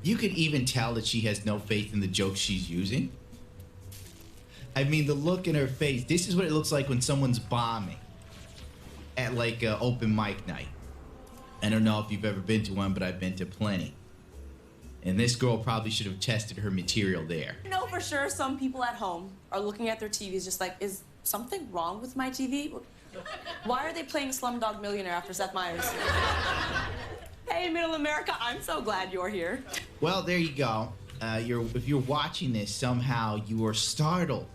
You could even tell that she has no faith in the jokes she's using. I mean, the look in her face. This is what it looks like when someone's bombing at like an open mic night. I don't know if you've ever been to one, but I've been to plenty. And this girl probably should have tested her material there. You know for sure some people at home are looking at their TVs just like, is something wrong with my TV? Why are they playing Slumdog Millionaire after Seth Meyers? Hey, Middle America, I'm so glad you're here. Well, there you go. If you're watching this, somehow you were startled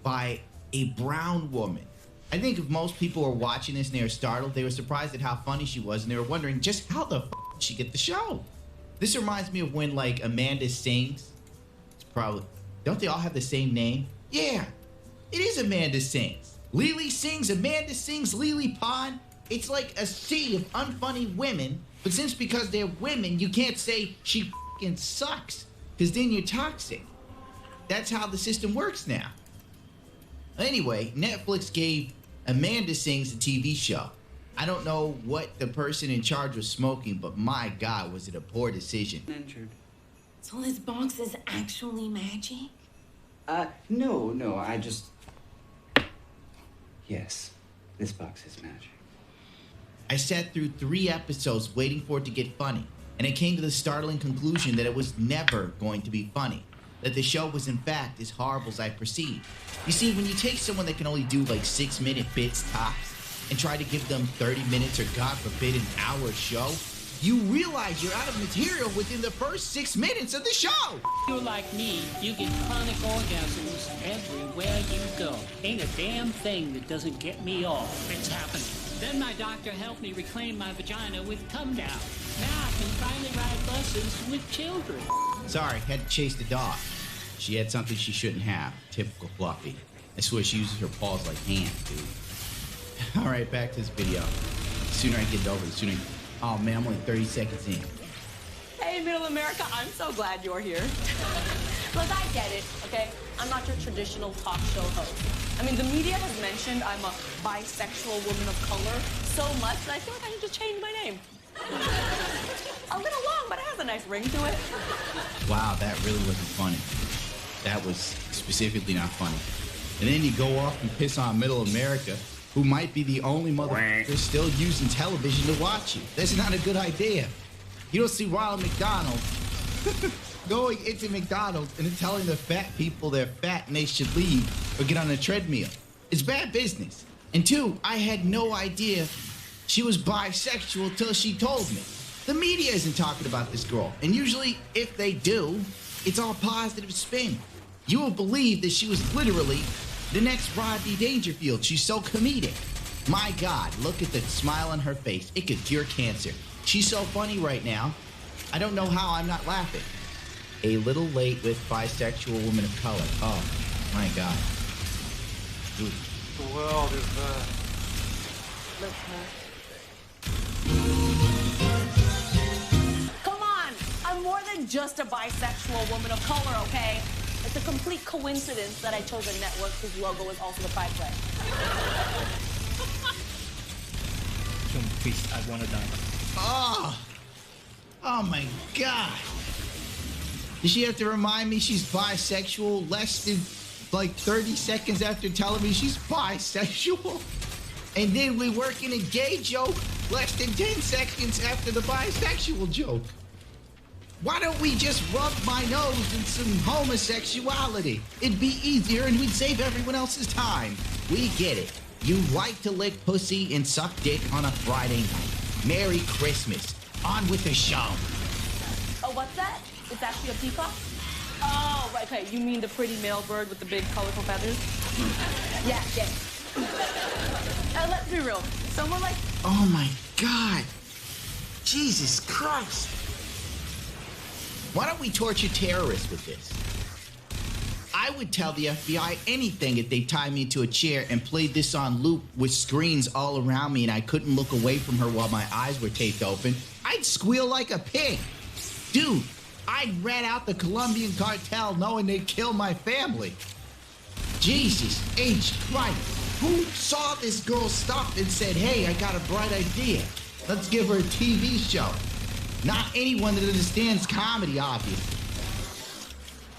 by a brown woman. I think if most people were watching this and they were startled, they were surprised at how funny she was, and they were wondering just how the f did she get the show? This reminds me of when, like, Amanda sings. It's probably... Don't they all have the same name? Yeah, it is Amanda Sings. Lily sings, Amanda sings, Lily Pond. It's like a sea of unfunny women, but because they're women, you can't say she f***ing sucks, because then you're toxic. That's how the system works now. Anyway, Netflix gave Amanda Sings a TV show. I don't know what the person in charge was smoking, but my God, was it a poor decision. So this box is actually magic? No, I just... Yes, this box is magic. I sat through 3 episodes waiting for it to get funny, and I came to the startling conclusion that it was never going to be funny. That the show was in fact as horrible as I perceived. You see, when you take someone that can only do like 6-minute bits tops and try to give them 30 minutes or God forbid an hour show, you realize you're out of material within the first 6 minutes of the show. You're like me, you get chronic orgasms everywhere you go. Ain't a damn thing that doesn't get me off. It's happening. Then my doctor helped me reclaim my vagina with Come Down. Now I can finally ride buses with children. Sorry, had to chase the dog. She had something she shouldn't have. Typical Fluffy. I swear she uses her paws like hands, dude. All right, back to this video. The sooner I get it over, the sooner Oh man, I'm only 30 seconds in. Hey, Middle America, I'm so glad you're here. Look, I get it, okay? I'm not your traditional talk show host. I mean, the media has mentioned I'm a bisexual woman of color so much that I feel like I need to change my name. A little long, but it has a nice ring to it. Wow, that really wasn't funny. That was specifically not funny. And then you go off and piss on Middle America, who might be the only motherfucker still using television to watch you. That's not a good idea. You don't see Ronald McDonald going into McDonald's and telling the fat people they're fat and they should leave or get on a treadmill. It's bad business. And 2, I had no idea she was bisexual till she told me. The media isn't talking about this girl, and usually if they do, it's all positive spin. You will believe that she was literally the next Rodney Dangerfield. She's so comedic. My God, look at the smile on her face. It could cure cancer. She's so funny right now. I don't know how I'm not laughing. A little late with bisexual woman of color. Oh, my God. Dude. The world is Come on! I'm more than just a bisexual woman of color, okay? It's a complete coincidence that I chose a network whose logo is also the Pride flag. Please, I want to die. Oh my God. Does she have to remind me she's bisexual less than like 30 seconds after telling me she's bisexual? And then we work in a gay joke less than 10 seconds after the bisexual joke. Why don't we just rub my nose in some homosexuality? It'd be easier and we'd save everyone else's time. We get it. You like to lick pussy and suck dick on a Friday night. Merry Christmas. On with the show. Oh, what's that? It's actually a peacock? Oh, right, okay. You mean the pretty male bird with the big colorful feathers? Yeah. Let's be real. Someone like... Oh my God. Jesus Christ. Why don't we torture terrorists with this? I would tell the FBI anything if they tied me to a chair and played this on loop with screens all around me and I couldn't look away from her while my eyes were taped open. I'd squeal like a pig. Dude, I'd rat out the Colombian cartel knowing they'd kill my family. Jesus H. Christ. Who saw this girl's stuff and said, hey, I got a bright idea. Let's give her a TV show. Not anyone that understands comedy, obviously.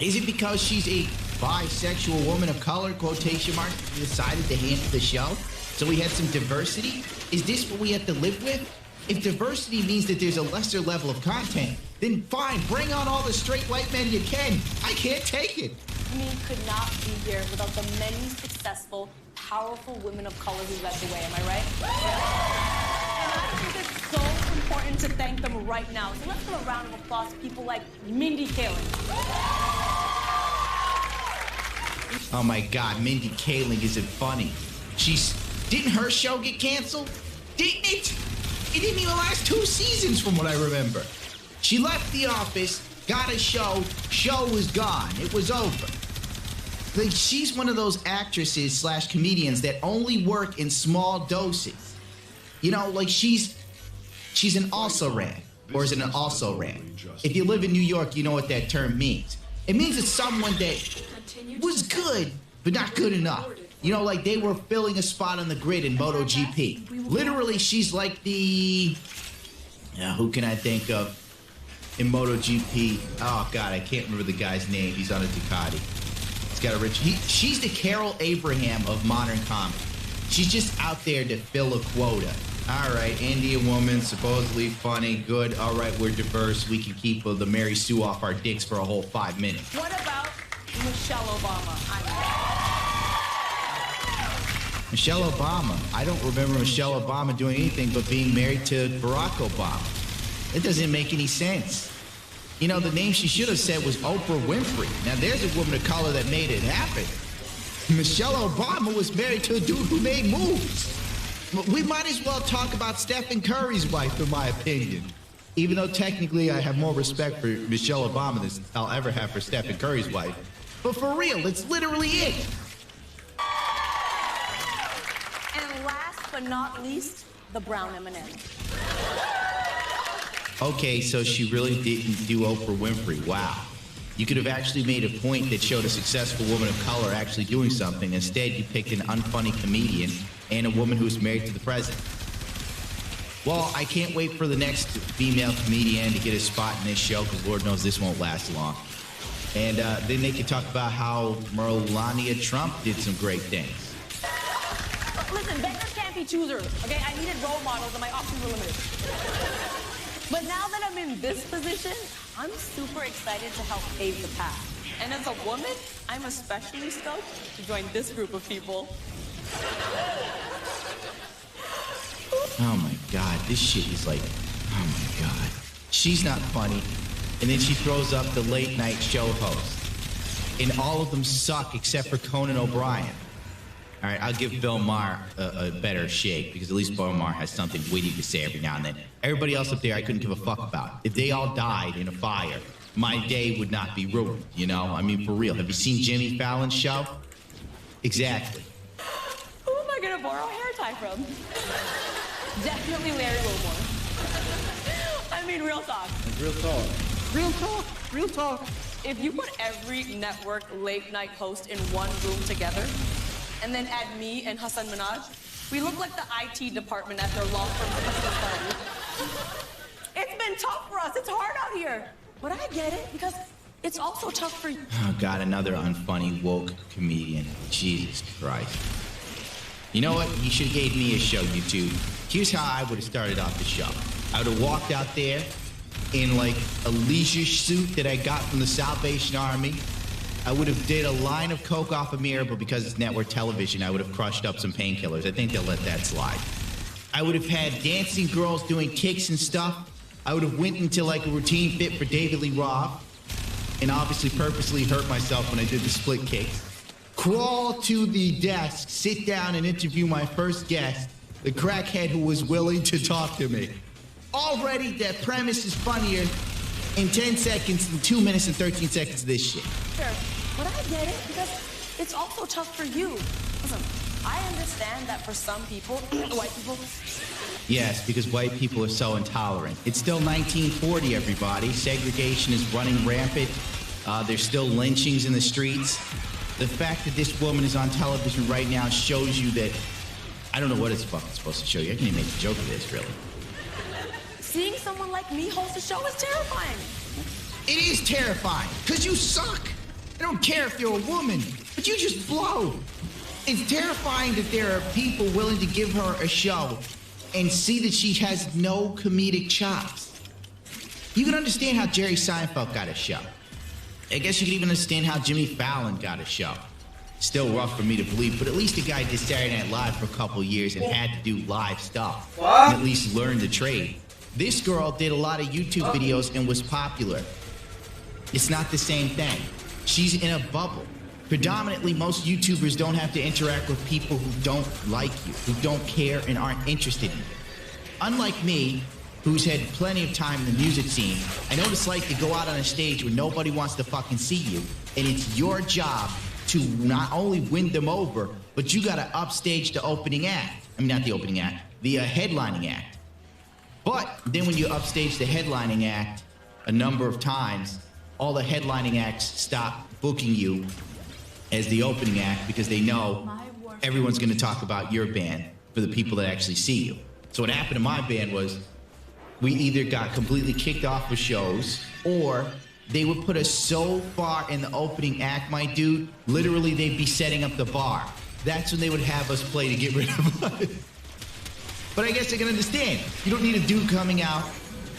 Is it because she's a bisexual woman of color, quotation marks, decided to handle the show? So we had some diversity? Is this what we have to live with? If diversity means that there's a lesser level of content, then fine, bring on all the straight white men you can. I can't take it. Me could not be here without the many successful, powerful women of color who led the way, am I right? And I think it's so important to thank them right now. So let's give a round of applause to people like Mindy Kaling. Oh my God, Mindy Kaling isn't funny. Didn't her show get canceled? Didn't it? It didn't even last 2 seasons from what I remember. She left The Office, got a show was gone. It was over. Like, she's one of those actresses / comedians that only work in small doses. You know, like she's an also-ran, or is it an also-ran? If you live in New York, you know what that term means. It means it's someone that was good, but not good enough. You know, like they were filling a spot on the grid in MotoGP. Literally, she's like the... who can I think of in MotoGP? Oh, God, I can't remember the guy's name. He's on a Ducati. He's got a rich... she's the Carol Abraham of modern comedy. She's just out there to fill a quota. All right, Indian woman, supposedly funny, good. All right, we're diverse. We can keep the Mary Sue off our dicks for a whole 5 minutes. What about Michelle Obama? Michelle Obama. I don't remember Michelle Obama doing anything but being married to Barack Obama. It doesn't make any sense. You know, the name she should have said was Oprah Winfrey. Now, there's a woman of color that made it happen. Michelle Obama was married to a dude who made moves. We might as well talk about Stephen Curry's wife, in my opinion. Even though technically I have more respect for Michelle Obama than I'll ever have for Stephen Curry's wife. But for real, it's literally it. And last but not least, the brown M&M. Okay, so she really didn't do Oprah Winfrey. Wow. You could have actually made a point that showed a successful woman of color actually doing something. Instead, you picked an unfunny comedian and a woman who was married to the president. Well, I can't wait for the next female comedian to get a spot in this show, because Lord knows this won't last long. And then they can talk about how Melania Trump did some great things. Listen, beggars can't be choosers, okay? I needed role models and my options were limited. But now that I'm in this position, I'm super excited to help pave the path. And as a woman, I'm especially stoked to join this group of people. Oh my God, this shit is like, oh my God. She's not funny. And then she throws up the late night show host. And all of them suck except for Conan O'Brien. All right, I'll give Bill Maher a better shake, because at least Bill Maher has something witty to say every now and then. Everybody else up there, I couldn't give a fuck about. If they all died in a fire, my day would not be ruined, you know? I mean, for real. Have you seen Jimmy Fallon's show? Exactly. Who am I gonna borrow a hair tie from? Definitely Larry Wilmore. I mean, real talk. Real talk. Real talk. Real talk. If you put every network late night host in one room together, and then add me and Hassan Minhaj, we look like the IT department at their law firm Christmas party. It's been tough for us. It's hard out here. But I get it, because it's also tough for you. Oh, God, another unfunny, woke comedian. Jesus Christ. You know what? You should have gave me a show, YouTube. Here's how I would have started off the show. I would have walked out there in, like, a leisure suit that I got from the Salvation Army. I would have did a line of coke off a mirror, but because it's network television, I would have crushed up some painkillers. I think they'll let that slide. I would have had dancing girls doing kicks and stuff. I would have went into like a routine fit for David Lee Roth, and obviously purposely hurt myself when I did the split kicks. Crawl to the desk, sit down and interview my first guest, the crackhead who was willing to talk to me. Already that premise is funnier in 10 seconds than 2 minutes and 13 seconds of this shit. Sure, but I get it, because it's also tough for you. Listen, I understand that for some people, white people... Yes, because white people are so intolerant. It's still 1940, everybody. Segregation is running rampant. There's still lynchings in the streets. The fact that this woman is on television right now shows you that... I don't know what it's fucking supposed to show you. I can't even make a joke of this, really. Seeing someone like me host a show is terrifying. It is terrifying, because you suck. I don't care if you're a woman, but you just blow. It's terrifying that there are people willing to give her a show and see that she has no comedic chops. You can understand how Jerry Seinfeld got a show. I guess you can even understand how Jimmy Fallon got a show. Still rough for me to believe, but at least the guy did Saturday Night Live for a couple years and had to do live stuff. And at least learn the trade. This girl did a lot of YouTube videos and was popular. It's not the same thing. She's in a bubble. Predominantly, most YouTubers don't have to interact with people who don't like you, who don't care and aren't interested in you. Unlike me, who's had plenty of time in the music scene, I know what it's like to go out on a stage where nobody wants to fucking see you, and it's your job to not only win them over, but you gotta upstage the opening act. I mean, not the opening act, the headlining act. But then when you upstage the headlining act a number of times, all the headlining acts stop booking you as the opening act because they know everyone's gonna talk about your band for the people that actually see you. So what happened to my band was we either got completely kicked off of shows or they would put us so far in the opening act, my dude, literally they'd be setting up the bar. That's when they would have us play to get rid of us. But I guess I can understand. You don't need a dude coming out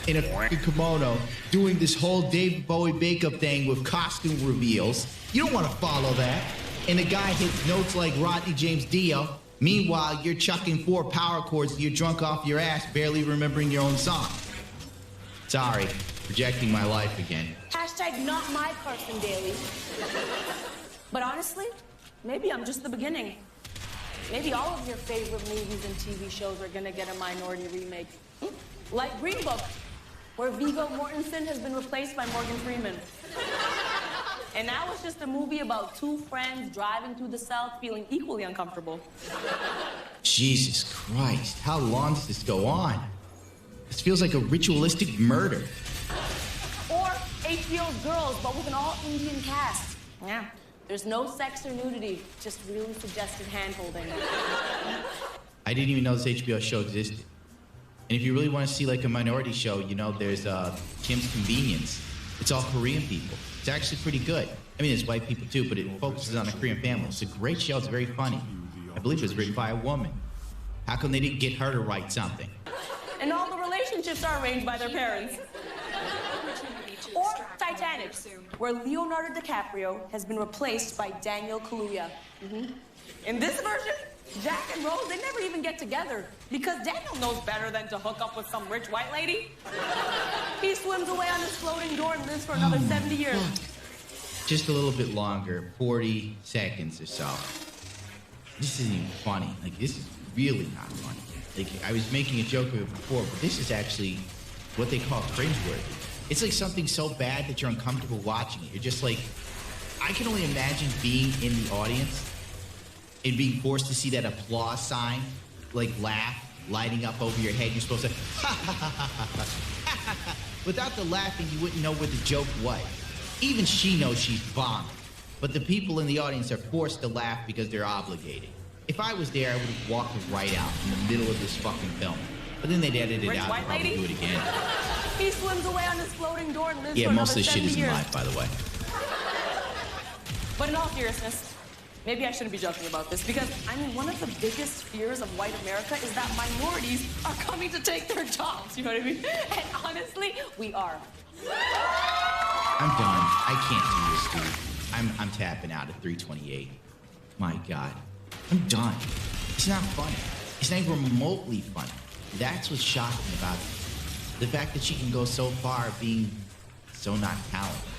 in a fucking kimono doing this whole David Bowie makeup thing with costume reveals. You don't want to follow that. And the guy hits notes like Rodney James Dio. Meanwhile, you're chucking 4 power chords, you're drunk off your ass, barely remembering your own song. Sorry, projecting my life again. Hashtag not my Carson Daly. But honestly, maybe I'm just the beginning. Maybe all of your favorite movies and TV shows are gonna get a minority remake. Like Green Book, where Viggo Mortensen has been replaced by Morgan Freeman. And now it's just a movie about 2 friends driving through the South feeling equally uncomfortable. Jesus Christ, how long does this go on? This feels like a ritualistic murder. Or HBO's Girls, but with an all-Indian cast. Yeah, there's no sex or nudity, just really suggestive hand-holding. I didn't even know this HBO show existed. And if you really want to see like a minority show, you know, there's Kim's Convenience. It's all Korean people. It's actually pretty good. I mean, there's white people too, but it focuses on a Korean family. It's a great show. It's very funny. I believe it was written by a woman. How come they didn't get her to write something? And all the relationships are arranged by their parents. Or Titanic, where Leonardo DiCaprio has been replaced by Daniel Kaluuya. In this version, Jack and Rose, they never even get together because Daniel knows better than to hook up with some rich white lady. He swims away on his floating door and lives for another 70 years. Just a little bit longer, 40 seconds or so. This isn't even funny. Like, this is really not funny. Like, I was making a joke of it before, but this is actually what they call cringeworthy. It's like something so bad that you're uncomfortable watching it. You're just like, I can only imagine being in the audience and being forced to see that applause sign, like laugh, lighting up over your head. You're supposed to, ha ha ha ha ha ha ha. Without the laughing, you wouldn't know where the joke was. Even she knows she's bombing. But the people in the audience are forced to laugh because they're obligated. If I was there, I would have walked right out in the middle of this fucking film. But then they'd edit it out and probably do it again. He swims away on his floating door and lives Yeah, for most of another this shit 70 isn't years. live, by the way. But in all seriousness, maybe I shouldn't be joking about this because, I mean, one of the biggest fears of white America is that minorities are coming to take their jobs, you know what I mean? And honestly, we are. I'm done. I can't do this, dude. I'm tapping out at 3:28. My God. I'm done. It's not funny. It's not even remotely funny. That's what's shocking about it. The fact that she can go so far being so not talented.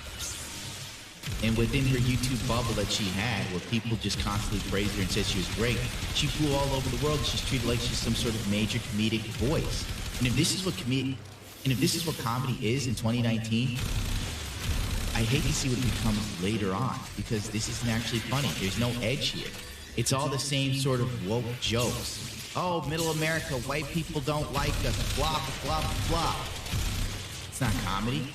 And within her YouTube bubble that she had, where people just constantly praised her and said she was great, she flew all over the world and she's treated like she's some sort of major comedic voice. And if this is what comedy is in 2019, I hate to see what it becomes later on, because this isn't actually funny. There's no edge here. It's all the same sort of woke jokes. Oh, middle America, white people don't like us, blah, blah, blah, blah. It's not comedy.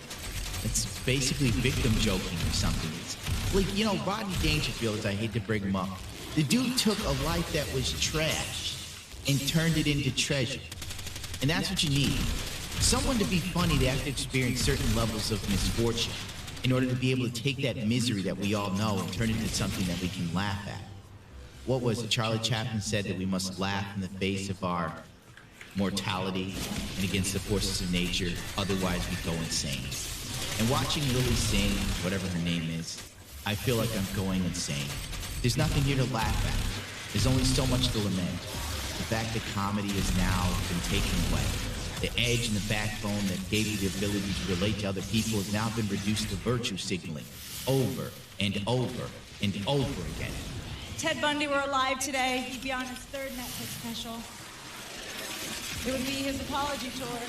It's basically victim joking or something. It's like, you know, Rodney Dangerfield, I hate to bring him up. The dude took a life that was trash and turned it into treasure. And that's what you need. Someone to be funny, they have to experience certain levels of misfortune in order to be able to take that misery that we all know and turn it into something that we can laugh at. What was it? Charlie Chaplin said that we must laugh in the face of our mortality and against the forces of nature, otherwise we go insane. And watching Lily sing, whatever her name is, I feel like I'm going insane. There's nothing here to laugh at. There's only so much to lament. The fact that comedy has now been taken away. The edge and the backbone that gave you the ability to relate to other people has now been reduced to virtue signaling over and over and over again. Ted Bundy were alive today, he'd be on his third Netflix special. It would be his apology tour.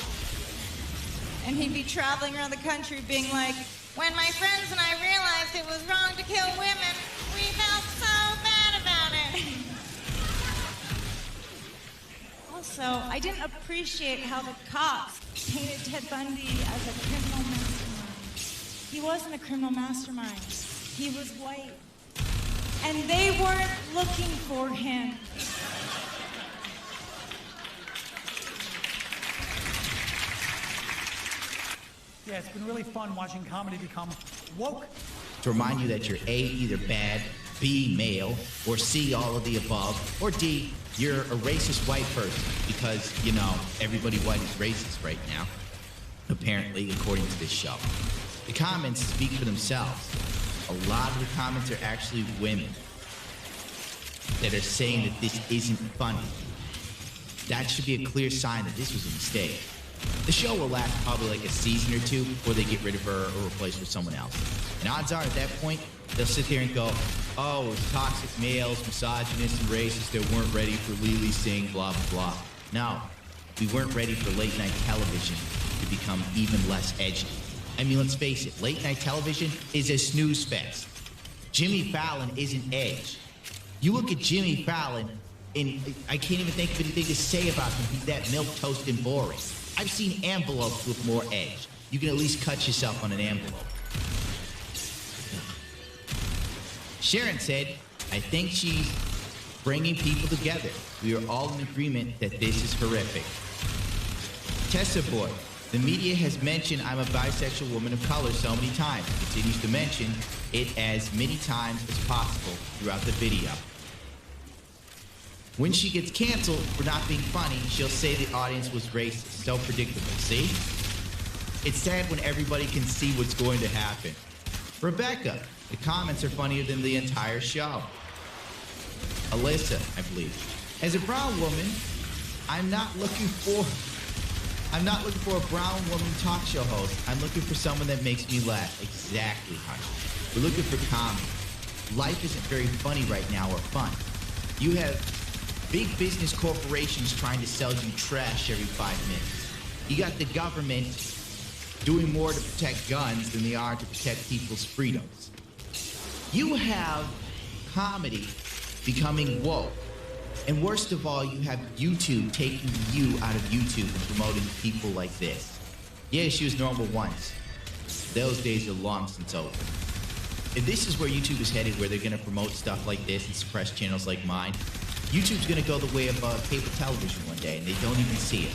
And he'd be traveling around the country being like, when my friends and I realized it was wrong to kill women, we felt so bad about it. Also, I didn't appreciate how the cops painted Ted Bundy as a criminal mastermind. He wasn't a criminal mastermind. He was white. And they weren't looking for him. Yeah, it's been really fun watching comedy become woke. To remind you that you're A, either bad, B, male, or C, all of the above, or D, you're a racist white person because, you know, everybody white is racist right now, apparently, according to this show. The comments speak for themselves. A lot of the comments are actually women that are saying that this isn't funny. That should be a clear sign that this was a mistake. The show will last probably like a season or two before they get rid of her or replace her with someone else. And odds are at that point, they'll sit there and go, oh, it was toxic males, misogynists, and racists that weren't ready for Lily Singh, blah, blah, blah. No, we weren't ready for late night television to become even less edgy. I mean, let's face it, late night television is a snooze fest. Jimmy Fallon isn't edge. You look at Jimmy Fallon, and I can't even think of anything to say about him. He's that milquetoast and boring. I've seen envelopes with more edge. You can at least cut yourself on an envelope. Sharon said, I think she's bringing people together. We are all in agreement that this is horrific. Tessa Boy, the media has mentioned I'm a bisexual woman of color so many times. It continues to mention it as many times as possible throughout the video. When she gets canceled for not being funny, she'll say the audience was racist. So predictable, see? It's sad when everybody can see what's going to happen. Rebecca, the comments are funnier than the entire show. Alyssa, I believe. As a brown woman, I'm not looking for a brown woman talk show host. I'm looking for someone that makes me laugh. Exactly, honey. We're looking for comedy. Life isn't very funny right now or fun. You have big business corporations trying to sell you trash every 5 minutes. You got the government doing more to protect guns than they are to protect people's freedoms. You have comedy becoming woke. And worst of all, you have YouTube taking you out of YouTube and promoting people like this. Yeah, she was normal once. Those days are long since over. If this is where YouTube is headed, where they're going to promote stuff like this and suppress channels like mine, YouTube's going to go the way of cable television one day, and they don't even see it.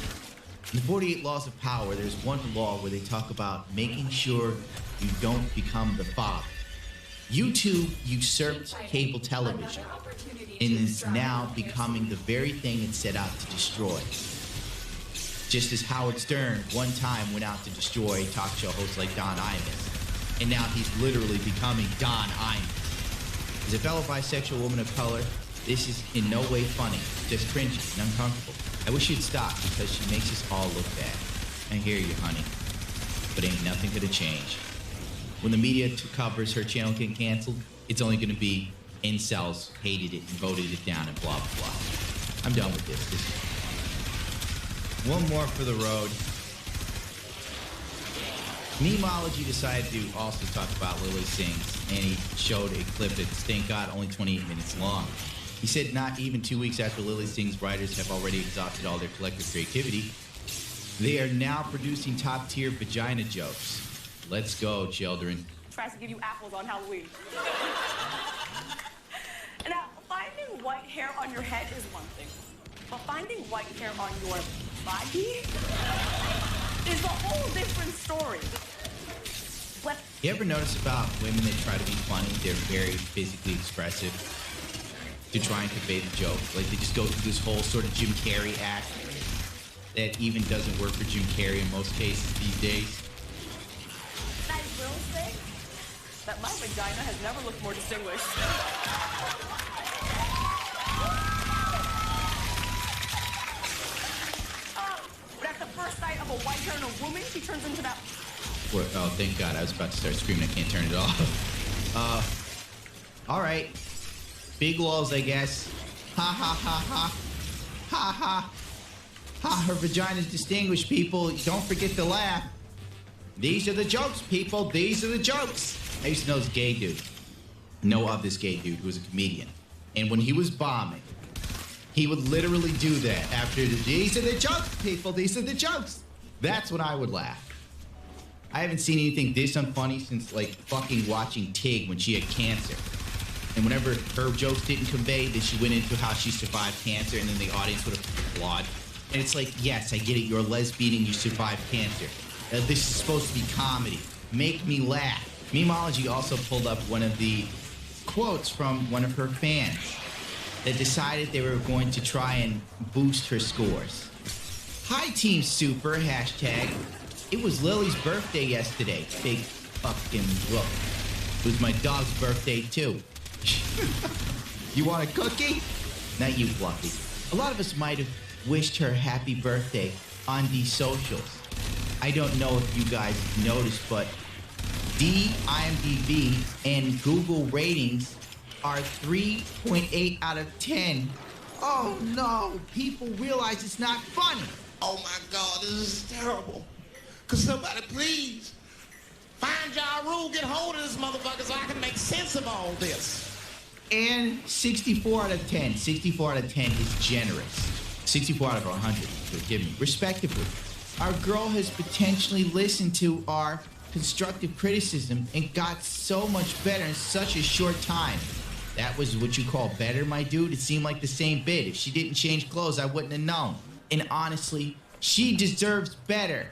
In the 48 Laws of Power, there's one law where they talk about making sure you don't become the father. YouTube usurped cable television and is now becoming the very thing it set out to destroy. Just as Howard Stern one time went out to destroy talk show hosts like Don Imus, and now he's literally becoming Don Imus. As a fellow bisexual woman of color, this is in no way funny, just cringy and uncomfortable. I wish you'd stop because she makes us all look bad. I hear you, honey, but ain't nothing gonna change. When the media covers her channel getting canceled, it's only gonna be incels hated it and voted it down and blah, blah, blah. I'm done with this. One more for the road. Memeology decided to also talk about Lily Singh's, and he showed a clip that's, thank God, only 28 minutes long. He said not even 2 weeks after Lily Singh's writers have already exhausted all their collective creativity, they are now producing top-tier vagina jokes. Let's go, children. Tries to give you apples on Halloween. Now, finding white hair on your head is one thing, but finding white hair on your body? is a whole different story. But You ever notice about women that try to be funny? They're very physically expressive to try and convey the joke. Like they just go through this whole sort of Jim Carrey act that even doesn't work for Jim Carrey in most cases these days. I will say that my vagina has never looked more distinguished. But at the first sight of a white hair and a woman, she turns into that. Oh, thank God. I was about to start screaming. I can't turn it off. All right. Big walls, I guess. Ha, ha, ha, ha. Ha, ha. Ha, her vagina's distinguished, people. Don't forget to laugh. These are the jokes, people. These are the jokes. I used to know this gay dude. Know of this gay dude who was a comedian. And when he was bombing, he would literally do that after these are the jokes, people. These are the jokes. That's when I would laugh. I haven't seen anything this unfunny since, like, fucking watching Tig when she had cancer. And whenever her jokes didn't convey, then she went into how she survived cancer, and then the audience would applaud. And it's like, yes, I get it. You're a lesbian and you survived cancer. This is supposed to be comedy. Make me laugh. Memeology also pulled up one of the quotes from one of her fans that decided they were going to try and boost her scores. Hi, Team Super, hashtag. It was Lily's birthday yesterday. Big fucking look. It was my dog's birthday, too. You want a cookie? Not you, Fluffy. A lot of us might have wished her happy birthday on these socials. I don't know if you guys noticed, but IMDb, and Google ratings are 3.8 out of 10. Oh no, people realize it's not funny. Oh my God, this is terrible. Could somebody please find y'all rule, get hold of this motherfucker so I can make sense of all this. And 64 out of 10. 64 out of 10 is generous. 64 out of 100, forgive me, respectively. Our girl has potentially listened to our constructive criticism and got so much better in such a short time. That was what you call better, my dude? It seemed like the same bit. If she didn't change clothes, I wouldn't have known. And honestly, she deserves better.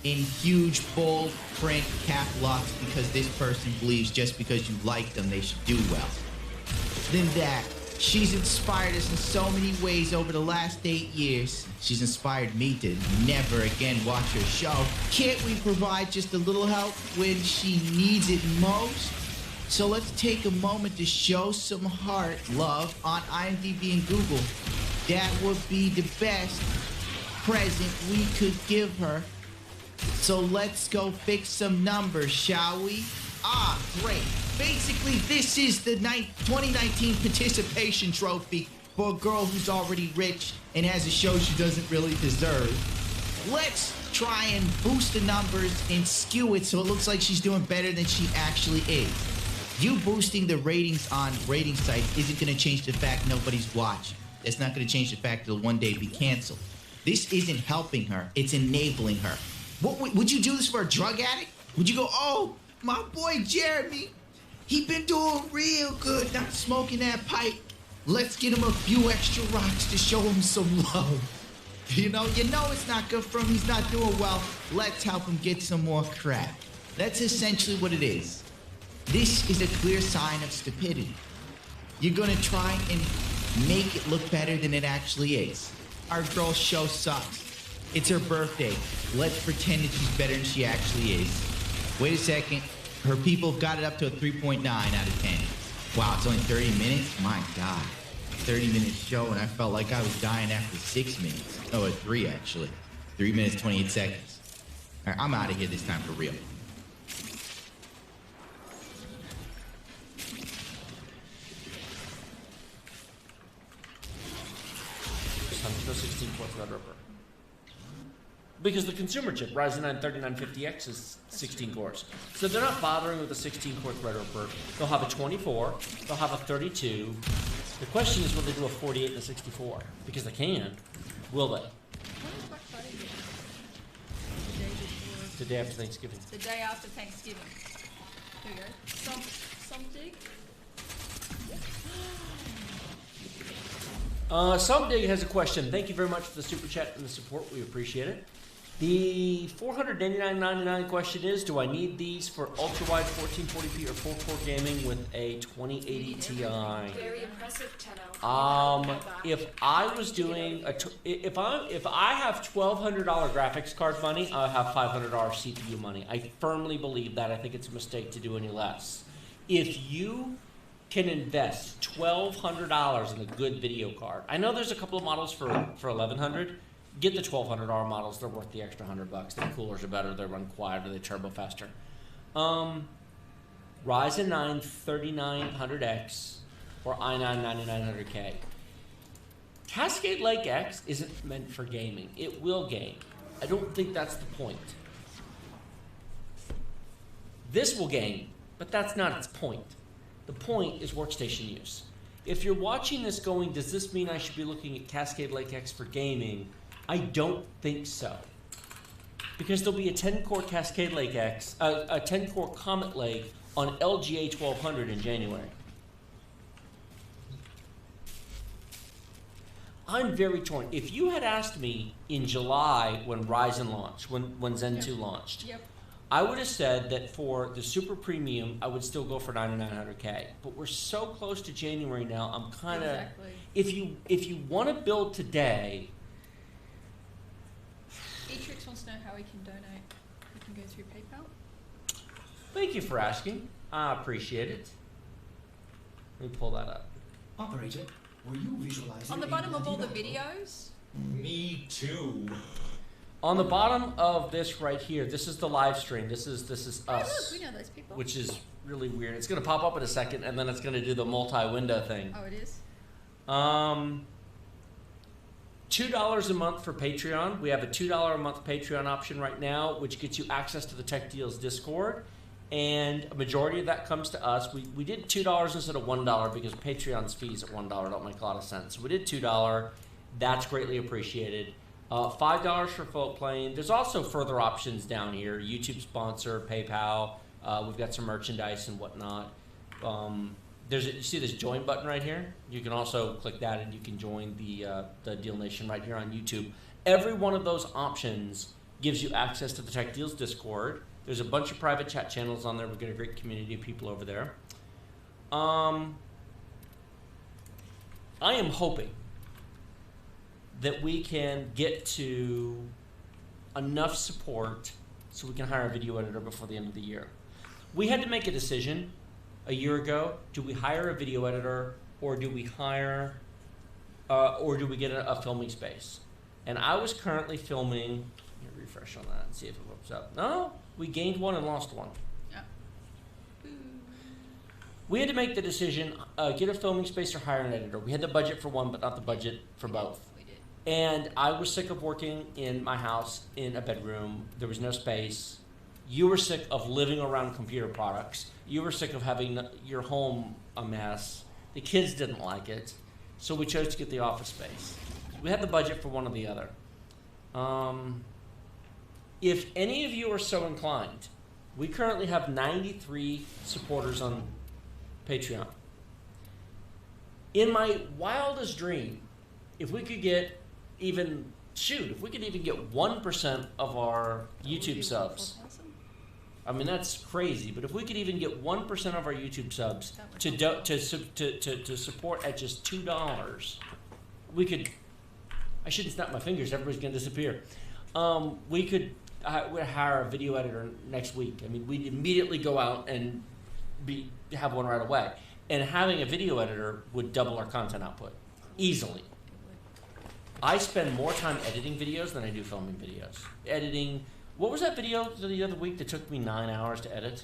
In huge, bold print cap locks, because this person believes just because you like them, they should do well. Than that, she's inspired us in so many ways over the last 8 years. She's inspired me to never again watch her show. Can't we provide just a little help when she needs it most? So let's take a moment to show some heart, love on IMDb and Google. That would be the best present we could give her. So let's go fix some numbers, shall we? Ah, great. Basically, this is the 2019 participation trophy for a girl who's already rich and has a show she doesn't really deserve. Let's try and boost the numbers and skew it so it looks like she's doing better than she actually is. You boosting the ratings on rating sites isn't going to change the fact nobody's watching. That's not going to change the fact it'll one day be canceled. This isn't helping her. It's enabling her. Would you do this for a drug addict? Would you go, oh, my boy Jeremy, he been doing real good not smoking that pipe. Let's get him a few extra rocks to show him some love. You know it's not good for him. He's not doing well. Let's help him get some more crack. That's essentially what it is. This is a clear sign of stupidity. You're going to try and make it look better than it actually is. Our girl's show sucks. It's her birthday. Let's pretend that she's better than she actually is. Wait a second. Her people have got it up to a 3.9 out of 10. Wow, it's only 30 minutes? My God. 30-minute show, and I felt like I was dying after 6 minutes. Oh, 3, actually. 3 minutes, 28 seconds. All right, I'm out of here this time for real. No 16-fourth Red Ripper. Because the consumer chip, Ryzen 9 3950X, is 16 cores. So they're not bothering with the 16-core Threadripper. They'll have a 24, they'll have a 32. The question is, will they do a 48 and a 64? Because they can. Will they? The day after Thanksgiving. The day after Thanksgiving. There you go. Something. Somdig has a question. Thank you very much for the super chat and the support. We appreciate it. The $489.99 question is, do I need these for ultra-wide 1440p or full-core gaming with a 2080 Ti? Very impressive, Tenno. If I was doing if I have $1,200 graphics card money, I have $500 CPU money. I firmly believe that. I think it's a mistake to do any less. If you can invest $1,200 in a good video card, I know there's a couple of models for $1,100. Get the $1,200 models. They're worth the extra $100. The coolers are better. They run quieter. They turbo faster. Ryzen 9 3900X or i9 9900K. Cascade Lake X isn't meant for gaming. It will game. I don't think that's the point. This will game, but that's not its point. The point is workstation use. If you're watching this going, does this mean I should be looking at Cascade Lake X for gaming? I don't think so. Because there'll be a 10-core Cascade Lake X, a 10-core Comet Lake on LGA 1200 in January. I'm very torn. If you had asked me in July when Ryzen launched, when Zen 2 launched, I would have said that for the super premium, I would still go for 9900K. But we're so close to January now, I'm kind of... Exactly. If you want to build today... Etrix wants to know how he can donate. We can go through PayPal. Thank you for asking. I appreciate it. Let me pull that up. Operator, were you visualizing... On the bottom of all the videos? Me too. On the bottom of this right here, this is the live stream. This is us. Look, we know those people. Which is really weird. It's going to pop up in a second, and then it's going to do the multi-window thing. Oh, it is? $2 a month for Patreon. We have a $2 a month Patreon option right now, which gets you access to the Tech Deals Discord. And a majority of that comes to us. We did $2 instead of $1 because Patreon's fees at $1 don't make a lot of sense. So we did $2. That's greatly appreciated. $5 for folk playing. There's also further options down here. YouTube sponsor, PayPal. We've got some merchandise and whatnot. You see this join button right here? You can also click that and you can join the Deal Nation right here on YouTube. Every one of those options gives you access to the Tech Deals Discord. There's a bunch of private chat channels on there. We've got a great community of people over there. I am hoping that we can get to enough support so we can hire a video editor before the end of the year. We had to make a decision a year ago. Do we hire a video editor or do we hire or do we get a filming space? And I was currently filming. Let me refresh on that and see if it pops up. No, we gained one and lost one. We had to make the decision, get a filming space or hire an editor. We had the budget for one, but not the budget for both. And I was sick of working in my house in a bedroom. There was no space. You were sick of living around computer products. You were sick of having your home a mess. The kids didn't like it. So we chose to get the office space. We had the budget for one or the other. If any of you are so inclined, we currently have 93 supporters on Patreon. In my wildest dream, if we could get if we could even get 1% of our YouTube subs. I mean, that's crazy, but if we could even get 1% of our YouTube subs to support at just $2, we could, I shouldn't snap my fingers, everybody's going to disappear. We could hire a video editor next week. I mean, we'd immediately go out and have one right away. And having a video editor would double our content output, easily. I spend more time editing videos than I do filming videos. Editing, what was that video the other week that took me 9 hours to edit?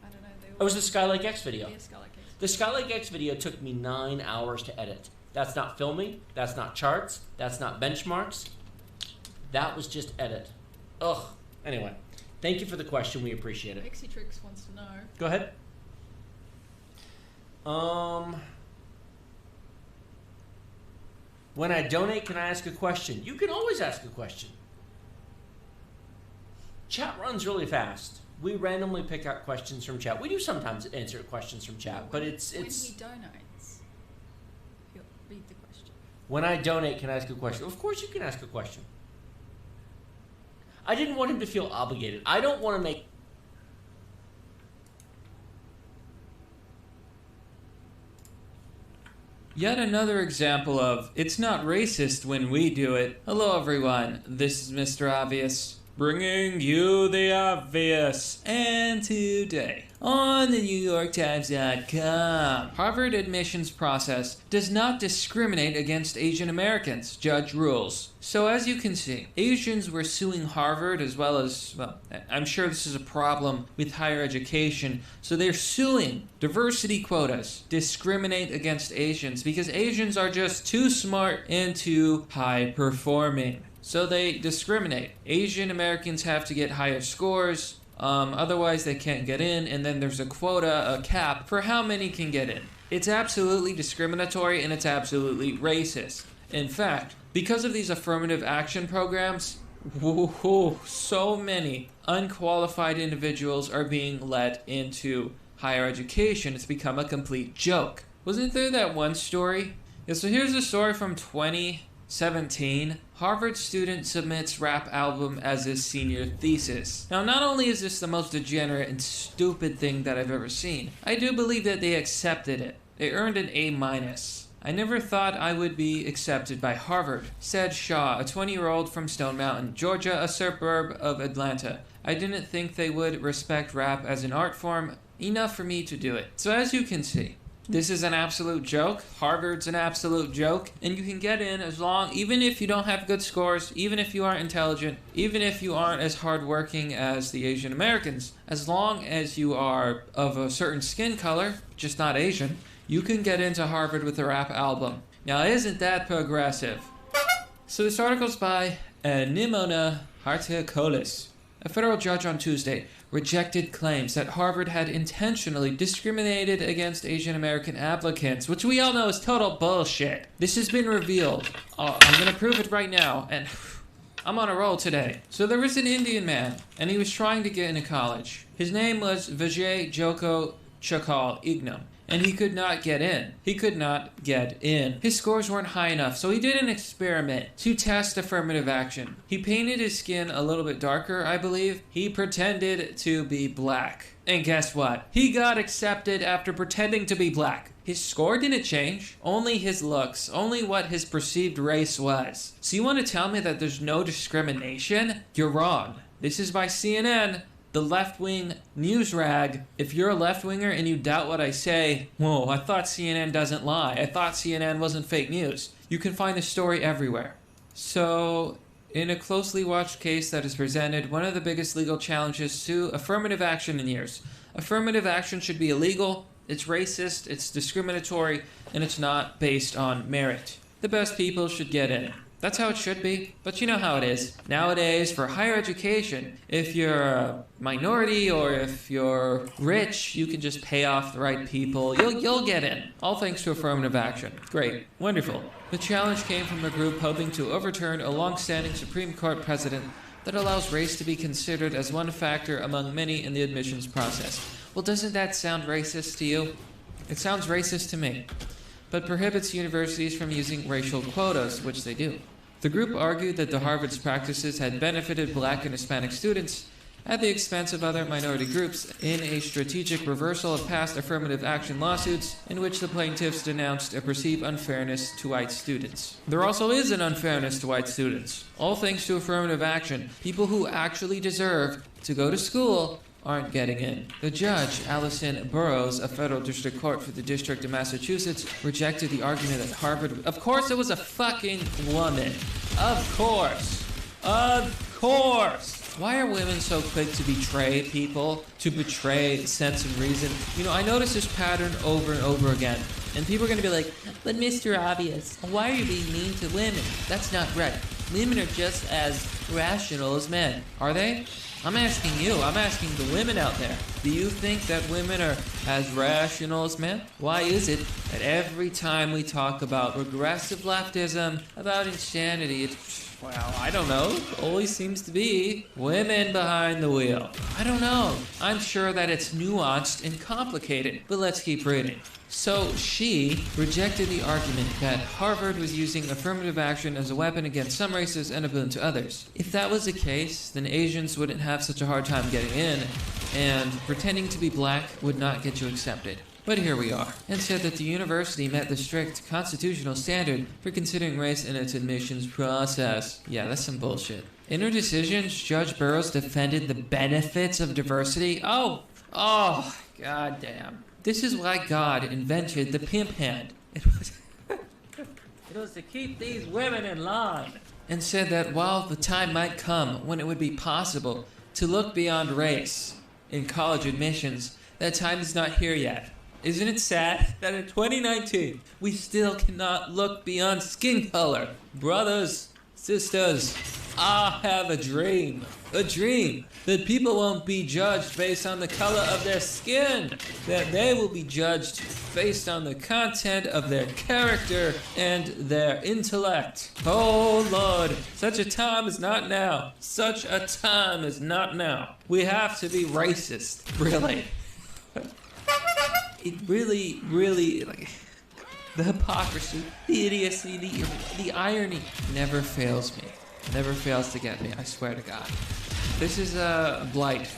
I don't know. It was the Skylake X video. Yeah, Skylake X. The Skylake X video took me 9 hours to edit. That's not filming, that's not charts, that's not benchmarks. That was just edit. Ugh. Anyway, thank you for the question, we appreciate it. Exitrix wants to know. Go ahead. When I donate, can I ask a question? You can always ask a question. Chat runs really fast. We randomly pick out questions from chat. We do sometimes answer questions from chat, but it's... When he donates, he'll read the question. When I donate, can I ask a question? Of course you can ask a question. I didn't want him to feel obligated. I don't want to make... Yet another example of, it's not racist when we do it. Hello everyone, this is Mr. Obvious, bringing you the obvious. And today, on the NewYorkTimes.com, Harvard admissions process does not discriminate against Asian Americans, judge rules. So as you can see, Asians were suing Harvard as well as, well, I'm sure this is a problem with higher education, so they're suing diversity quotas, discriminate against Asians, because Asians are just too smart and too high performing. So they discriminate. Asian Americans have to get higher scores, otherwise they can't get in, and then there's a quota, a cap, for how many can get in. It's absolutely discriminatory and it's absolutely racist. In fact, because of these affirmative action programs, so many unqualified individuals are being let into higher education. It's become a complete joke. Wasn't there that one story? Yeah, so here's a story from 2017. Harvard student submits rap album as his senior thesis. Now, not only is this the most degenerate and stupid thing that I've ever seen, I do believe that they accepted it. They earned an A-. I never thought I would be accepted by Harvard, said Shaw, a 20-year-old from Stone Mountain, Georgia, a suburb of Atlanta. I didn't think they would respect rap as an art form enough for me to do it. So as you can see, this is an absolute joke. Harvard's an absolute joke. And you can get in as long, even if you don't have good scores, even if you aren't intelligent, even if you aren't as hardworking as the Asian Americans, as long as you are of a certain skin color, just not Asian, you can get into Harvard with a rap album. Now, isn't that progressive? So this article's by Nimona Hartekolis. A federal judge on Tuesday rejected claims that Harvard had intentionally discriminated against Asian American applicants, which we all know is total bullshit. This has been revealed. I'm gonna prove it right now, and I'm on a roll today. So there was an Indian man, and he was trying to get into college. His name was Vijay Joko Chakal Ignam. And he could not get in. He could not get in. His scores weren't high enough, so he did an experiment to test affirmative action. He painted his skin a little bit darker, I believe. He pretended to be black. And guess what? He got accepted after pretending to be black. His score didn't change, only his looks, only what his perceived race was. So you want to tell me that there's no discrimination? You're wrong. This is by CNN. The left-wing news rag. If you're a left-winger and you doubt what I say, whoa, I thought CNN doesn't lie. I thought CNN wasn't fake news. You can find the story everywhere. So, in a closely watched case that is presented, one of the biggest legal challenges to affirmative action in years. Affirmative action should be illegal, it's racist, it's discriminatory, and it's not based on merit. The best people should get in. That's how it should be, but you know how it is. Nowadays, for higher education, if you're a minority or if you're rich, you can just pay off the right people. You'll get in. All thanks to affirmative action. Great. Wonderful. The challenge came from a group hoping to overturn a long-standing Supreme Court precedent that allows race to be considered as one factor among many in the admissions process. Well, doesn't that sound racist to you? It sounds racist to me, but prohibits universities from using racial quotas, which they do. The group argued that the Harvard's practices had benefited Black and Hispanic students at the expense of other minority groups in a strategic reversal of past affirmative action lawsuits in which the plaintiffs denounced a perceived unfairness to white students. There also is an unfairness to white students. All thanks to affirmative action, people who actually deserve to go to school aren't getting in. The judge, Allison Burroughs, a federal district court for the District of Massachusetts, rejected the argument that Harvard... Of course it was a fucking woman. Of course. Of course. Why are women so quick to betray people, to betray sense and reason? You know, I notice this pattern over and over again. And people are going to be like, but Mr. Obvious, why are you being mean to women? That's not right. Women are just as rational as men. Are they? I'm asking you. I'm asking the women out there. Do you think that women are as rational as men? Why is it that every time we talk about regressive leftism, about insanity, it's Well, I don't know. Always seems to be women behind the wheel. I don't know. I'm sure that it's nuanced and complicated, but let's keep reading. So she rejected the argument that Harvard was using affirmative action as a weapon against some races and a boon to others. If that was the case, then Asians wouldn't have such a hard time getting in, and pretending to be black would not get you accepted. But here we are, and said that the university met the strict constitutional standard for considering race in its admissions process. Yeah, that's some bullshit. In her decisions, Judge Burroughs defended the benefits of diversity. Oh, goddamn. This is why God invented the pimp hand. It was to keep these women in line. And said that while the time might come when it would be possible to look beyond race in college admissions, that time is not here yet. Isn't it sad that in 2019, we still cannot look beyond skin color? Brothers, sisters, I have a dream that people won't be judged based on the color of their skin, that they will be judged based on the content of their character and their intellect. Oh Lord, such a time is not now. Such a time is not now. We have to be racist, really. It really, like, the hypocrisy, the idiocy, the irony never fails me. Never fails to get me, I swear to God. This is a blight.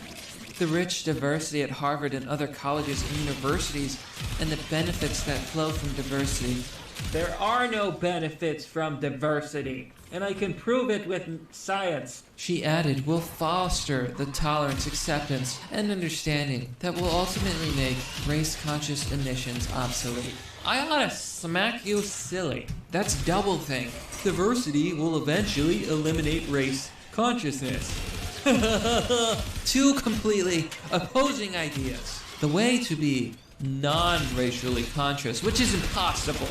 The rich diversity at Harvard and other colleges and universities, and the benefits that flow from diversity. There are no benefits from diversity, and I can prove it with science. She added, will foster the tolerance, acceptance, and understanding that will ultimately make race-conscious admissions obsolete. I ought to smack you silly. That's doublethink. Diversity will eventually eliminate race consciousness. Two completely opposing ideas. The way to be non-racially conscious, which is impossible,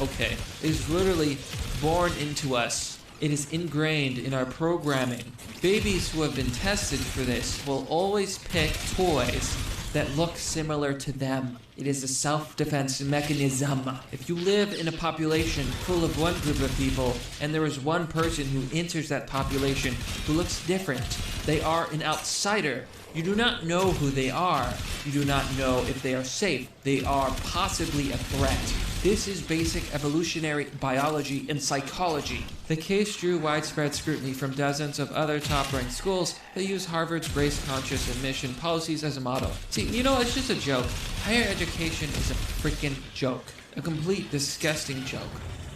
okay, is literally born into us. It is ingrained in our programming. Babies who have been tested for this will always pick toys that look similar to them. It is a self-defense mechanism. If you live in a population full of one group of people, and there is one person who enters that population who looks different, they are an outsider. You do not know who they are. You do not know if they are safe. They are possibly a threat. This is basic evolutionary biology and psychology. The case drew widespread scrutiny from dozens of other top-ranked schools that use Harvard's race-conscious admission policies as a model. See, you know, it's just a joke. Higher education is a freaking joke. A complete disgusting joke.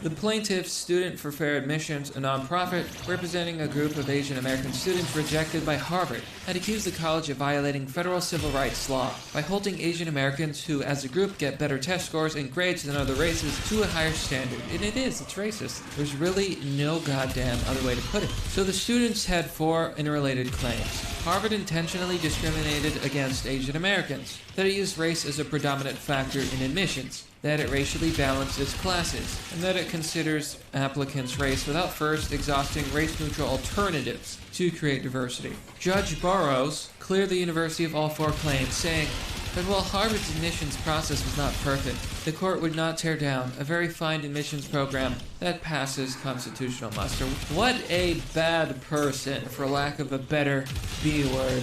The plaintiff, Student for Fair Admissions, a nonprofit representing a group of Asian American students rejected by Harvard, had accused the college of violating federal civil rights law by holding Asian Americans who, as a group, get better test scores and grades than other races to a higher standard. And it's racist. There's really no goddamn other way to put it. So the students had 4 interrelated claims. Harvard intentionally discriminated against Asian Americans, that it used race as a predominant factor in admissions, that it racially balances classes, and that it considers applicants' race without first exhausting race-neutral alternatives to create diversity. Judge Burroughs cleared the university of all 4 claims, saying that while Harvard's admissions process was not perfect, the court would not tear down a very fine admissions program that passes constitutional muster. What a bad person, for lack of a better B word.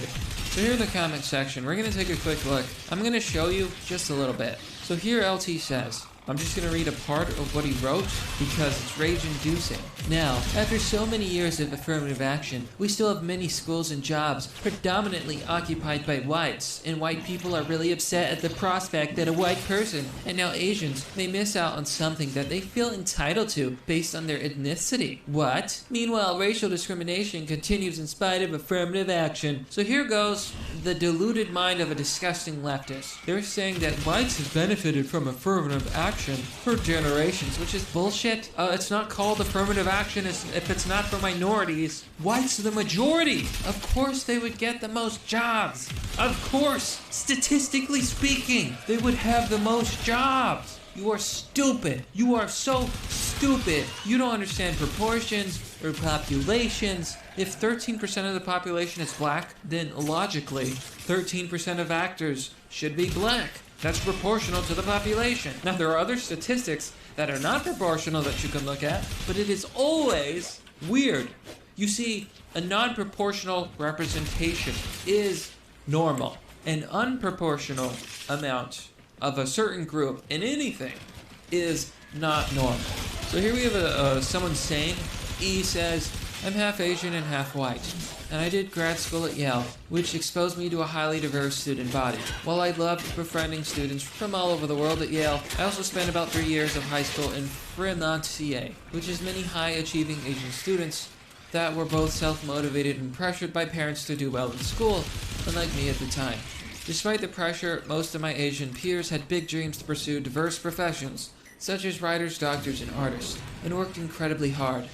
So here in the comment section, we're going to take a quick look. I'm going to show you just a little bit. So here LT says, I'm just going to read a part of what he wrote because it's rage-inducing. Now, after so many years of affirmative action, we still have many schools and jobs predominantly occupied by whites, and white people are really upset at the prospect that a white person, and now Asians, may miss out on something that they feel entitled to based on their ethnicity. What? Meanwhile, racial discrimination continues in spite of affirmative action. So here goes the deluded mind of a disgusting leftist. They're saying that whites have benefited from affirmative action for generations, which is bullshit. It's not called affirmative action if it's not for minorities. Whites are the majority. Of course they would get the most jobs. Of course, statistically speaking, they would have the most jobs. You are stupid. You are so stupid. You don't understand proportions or populations. If 13% of the population is black, then logically, 13% of actors should be black. That's proportional to the population. Now, there are other statistics that are not proportional that you can look at, but it is always Weird. You see, a non-proportional representation is normal. An unproportional amount of a certain group in anything is not normal. So here we have someone saying, E says, I'm half Asian and half white, and I did grad school at Yale, which exposed me to a highly diverse student body. While I loved befriending students from all over the world at Yale, I also spent about 3 years of high school in Fremont, CA, which is many high-achieving Asian students that were both self-motivated and pressured by parents to do well in school, unlike me at the time. Despite the pressure, most of my Asian peers had big dreams to pursue diverse professions, such as writers, doctors, and artists, and worked incredibly hard,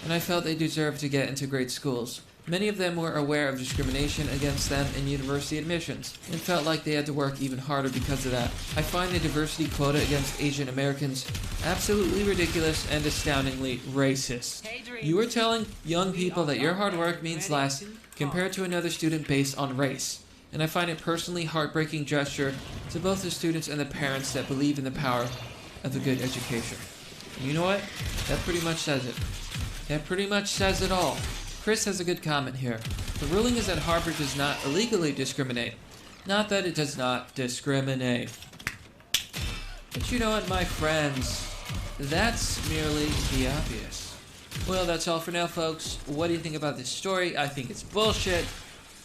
and I felt they deserved to get into great schools. Many of them were aware of discrimination against them in university admissions, and felt like they had to work even harder because of that. I find the diversity quota against Asian Americans absolutely ridiculous and astoundingly racist. You are telling young people that your hard work means less compared to another student based on race, and I find it personally heartbreaking gesture to both the students and the parents that believe in the power of a good education. And you know what? That pretty much says it. That pretty much says it all. Chris has a good comment here. The ruling is that Harvard does not illegally discriminate. Not that it does not discriminate. But you know what, my friends? That's merely the obvious. Well, that's all for now, folks. What do you think about this story? I think it's bullshit.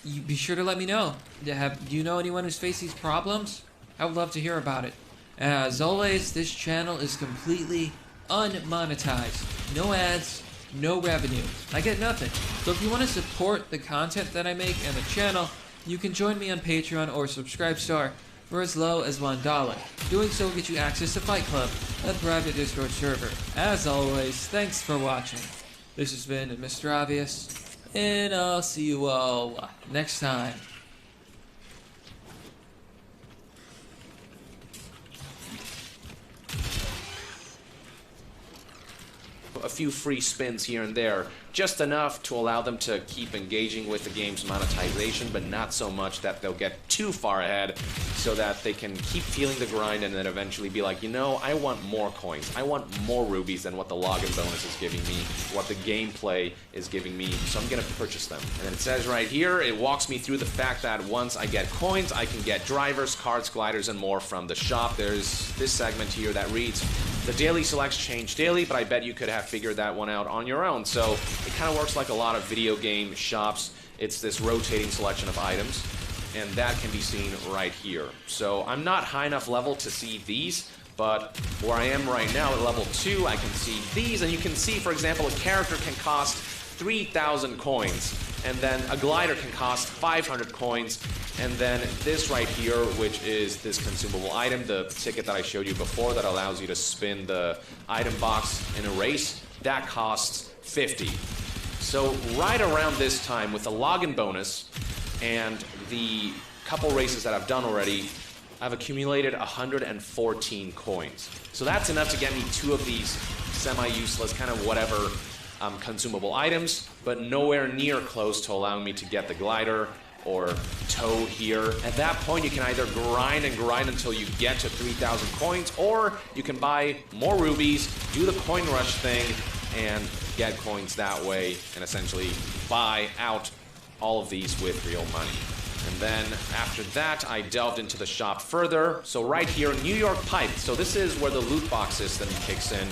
You be sure to let me know. Do you know anyone who's faced these problems? I would love to hear about it. As always, this channel is completely unmonetized. No ads, no revenue. I get nothing. So if you want to support the content that I make and the channel, you can join me on Patreon or Subscribestar for as low as $1. Doing so will get you access to Fight Club, a private Discord server. As always, thanks for watching. This has been Mr. Obvious, and I'll see you all next time. A few free spins here and there, just enough to allow them to keep engaging with the game's monetization, but not so much that they'll get too far ahead, so that they can keep feeling the grind and then eventually be like, you know, I want more coins, I want more rubies than what the login bonus is giving me, what the gameplay is giving me, so I'm gonna purchase them. And then it says right here, it walks me through the fact that once I get coins, I can get drivers, cards, gliders, and more from the shop. There's this segment here that reads, the daily selects change daily, but I bet you could have figured that one out on your own. So it kind of works like a lot of video game shops. It's this rotating selection of items, and that can be seen right here. So I'm not high enough level to see these, but where I am right now at level 2, I can see these, and you can see, for example, a character can cost 3,000 coins, and then a glider can cost 500 coins, and then this right here, which is this consumable item, the ticket that I showed you before that allows you to spin the item box in a race, that costs 50. So right around this time, with the login bonus and the couple races that I've done already, I've accumulated 114 coins. So that's enough to get me 2 of these semi-useless, kind of whatever, consumable items, but nowhere near close to allowing me to get the glider or toad here. At that point, you can either grind and grind until you get to 3,000 coins, or you can buy more rubies, do the coin rush thing, and get coins that way, and essentially buy out all of these with real money. And then after that, I delved into the shop further. So right here, New York Pipe. So this is where the loot box system kicks in.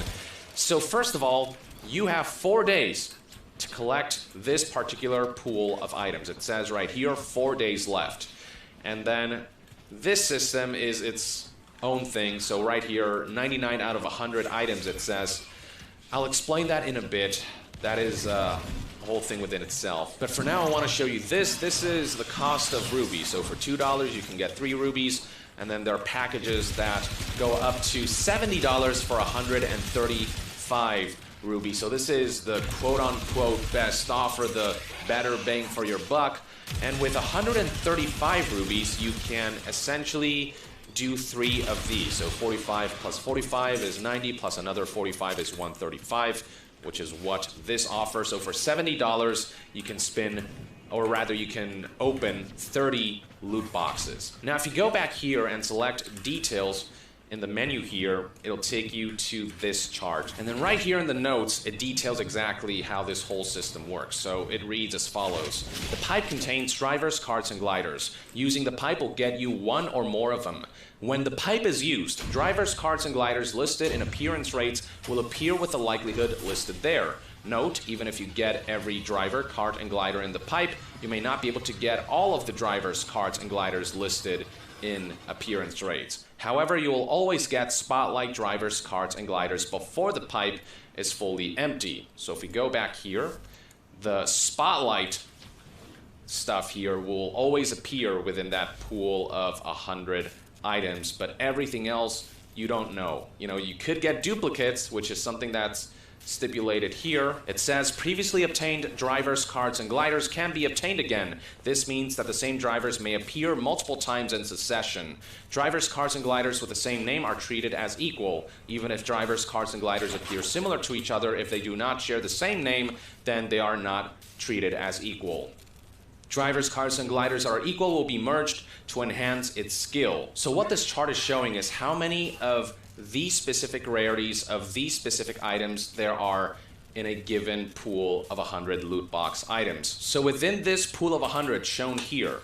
So first of all, you have 4 days to collect this particular pool of items. It says right here, 4 days left. And then this system is its own thing. So right here, 99 out of 100 items, it says. I'll explain that in a bit. That is a whole thing within itself. But for now, I want to show you this. This is the cost of rubies. So for $2, you can get 3 rubies. And then there are packages that go up to $70 for 135 rubies. So this is the quote-unquote best offer, the better bang for your buck. And with 135 rubies, you can essentially do 3 of these. So 45 plus 45 is 90, plus another 45 is 135, which is what this offers. So for $70, you can spin, or rather you can open 30 loot boxes. Now if you go back here and select details, in the menu here, it'll take you to this chart. And then right here in the notes, it details exactly how this whole system works. So it reads as follows. The pipe contains drivers, carts, and gliders. Using the pipe will get you one or more of them. When the pipe is used, drivers, carts, and gliders listed in appearance rates will appear with the likelihood listed there. Note, even if you get every driver, cart, and glider in the pipe, you may not be able to get all of the drivers, carts, and gliders listed in appearance rates. However, you will always get spotlight drivers, carts, and gliders before the pipe is fully empty. So if we go back here, the spotlight stuff here will always appear within that pool of 100 items, but everything else you don't know. You know, you could get duplicates, which is something that's stipulated here. It says previously obtained drivers, carts, and gliders can be obtained again. This means that the same drivers may appear multiple times in succession. Drivers, carts, and gliders with the same name are treated as equal. Even if drivers, carts, and gliders appear similar to each other, if they do not share the same name, then they are not treated as equal. Drivers, carts, and gliders are equal will be merged to enhance its skill. So what this chart is showing is how many of these specific rarities of these specific items there are in a given pool of 100 loot box items. So within this pool of 100 shown here,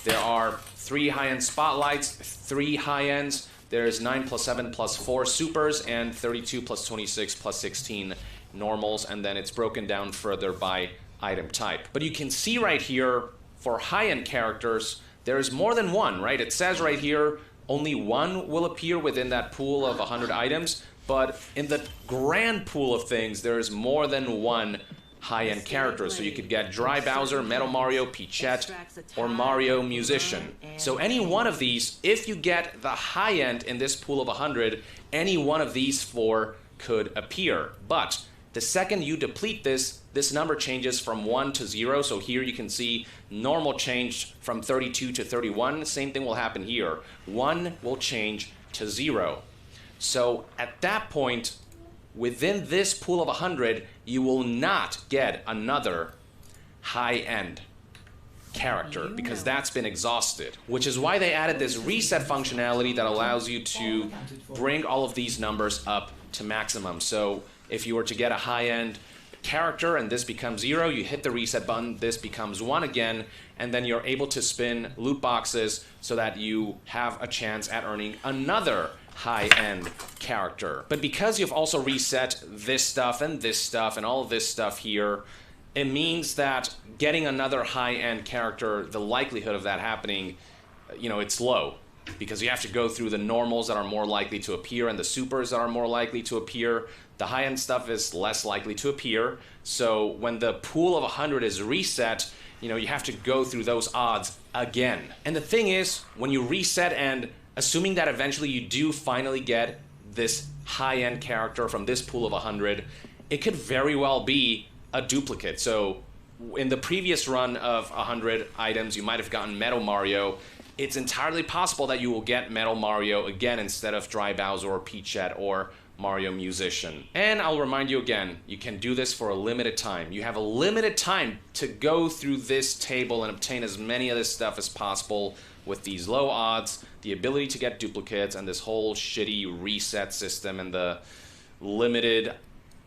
there are 3 high-end spotlights, 3 high-ends, there's 9 plus 7 plus 4 supers, and 32 plus 26 plus 16 normals, and then it's broken down further by item type. But you can see right here, for high-end characters, there's more than one, right? It says right here, only one will appear within that pool of 100 items, but in the grand pool of things, there's more than one high-end character. So you could get Dry Bowser, Metal Mario, Peachette, or Mario Musician. So any one of these, if you get the high-end in this pool of 100, any one of these 4 could appear. But the second you deplete this, this number changes from 1 to 0. So here you can see normal changed from 32 to 31. Same thing will happen here. 1 will change to 0. So at that point, within this pool of 100, you will not get another high-end character because that's been exhausted, which is why they added this reset functionality that allows you to bring all of these numbers up to maximum. So if you were to get a high-end character and this becomes 0, you hit the reset button, this becomes 1 again, and then you're able to spin loot boxes so that you have a chance at earning another high-end character. But because you've also reset this stuff and all of this stuff here, it means that getting another high-end character, the likelihood of that happening, you know, it's low. Because you have to go through the normals that are more likely to appear and the supers that are more likely to appear. The high-end stuff is less likely to appear. So when the pool of 100 is reset, you know, you have to go through those odds again. And the thing is, when you reset and assuming that eventually you do finally get this high-end character from this pool of 100, it could very well be a duplicate. So in the previous run of 100 items, you might have gotten Metal Mario. It's entirely possible that you will get Metal Mario again instead of Dry Bowser or Peachette or Mario Musician. And I'll remind you again, you can do this for a limited time. You have a limited time to go through this table and obtain as many of this stuff as possible with these low odds, the ability to get duplicates, and this whole shitty reset system and the limited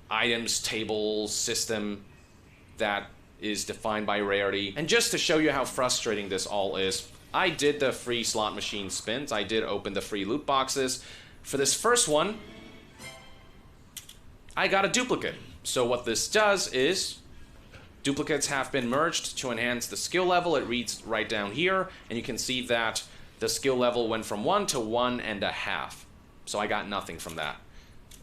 items table system that is defined by rarity. And just to show you how frustrating this all is, I did the free slot machine spins. I did open the free loot boxes. For this first one, I got a duplicate. So what this does is, duplicates have been merged to enhance the skill level. It reads right down here, and you can see that the skill level went from 1 to 1.5. So I got nothing from that.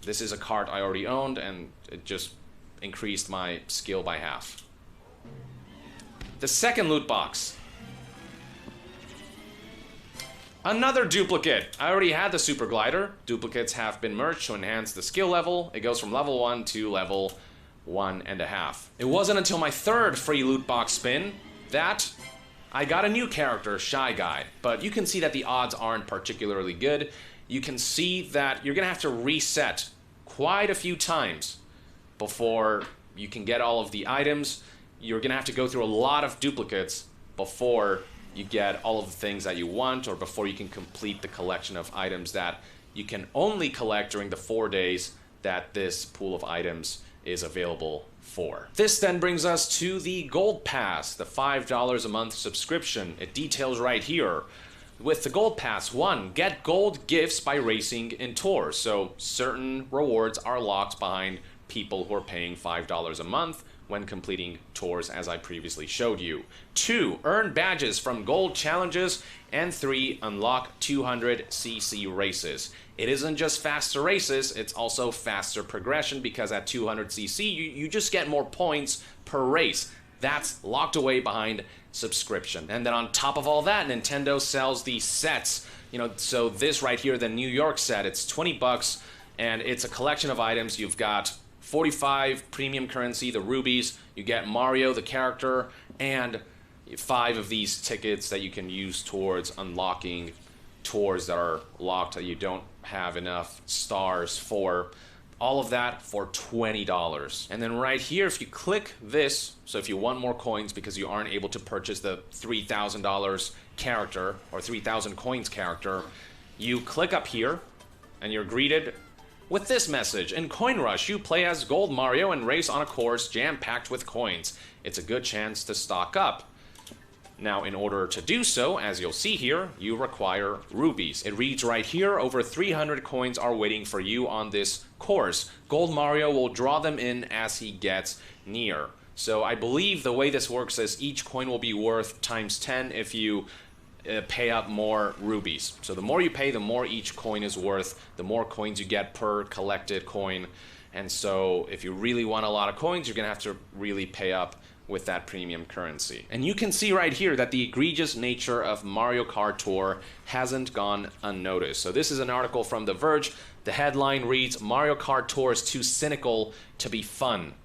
This is a card I already owned, and it just increased my skill by half. The second loot box. Another duplicate. I already had the super glider. Duplicates have been merged to enhance the skill level. It goes from level 1 to level 1.5. It wasn't until my third free loot box spin that I got a new character, Shy Guy. But you can see that the odds aren't particularly good. You can see that you're gonna have to reset quite a few times before you can get all of the items. You're gonna have to go through a lot of duplicates before you get all of the things that you want, or before you can complete the collection of items that you can only collect during the 4 days that this pool of items is available for. This then brings us to the Gold Pass, the $5 a month subscription. It details right here. With the Gold Pass, 1, get gold gifts by racing in tours. So certain rewards are locked behind people who are paying $5 a month when completing tours, as I previously showed you. 2, earn badges from gold challenges. And 3, unlock 200cc races. It isn't just faster races, it's also faster progression, because at 200cc, you just get more points per race. That's locked away behind subscription. And then on top of all that, Nintendo sells these sets. You know, so this right here, the New York set, it's $20, and it's a collection of items. You've got 45 premium currency, the rubies. You get Mario, the character, and 5 of these tickets that you can use towards unlocking tours that are locked that you don't have enough stars for. All of that for $20. And then right here, if you click this, so if you want more coins because you aren't able to purchase the $3,000 character or 3,000 coins character, you click up here and you're greeted with this message. In Coin Rush, you play as Gold Mario and race on a course jam-packed with coins. It's a good chance to stock up. Now, in order to do so, as you'll see here, you require rubies. It reads right here, over 300 coins are waiting for you on this course. Gold Mario will draw them in as he gets near. So I believe the way this works is each coin will be worth times 10 if you pay up more rubies. So the more you pay, the more each coin is worth, the more coins you get per collected coin. And so if you really want a lot of coins, you're gonna have to really pay up with that premium currency. And you can see right here that the egregious nature of Mario Kart Tour hasn't gone unnoticed. So this is an article from The Verge. The headline reads, Mario Kart Tour is too cynical to be fun.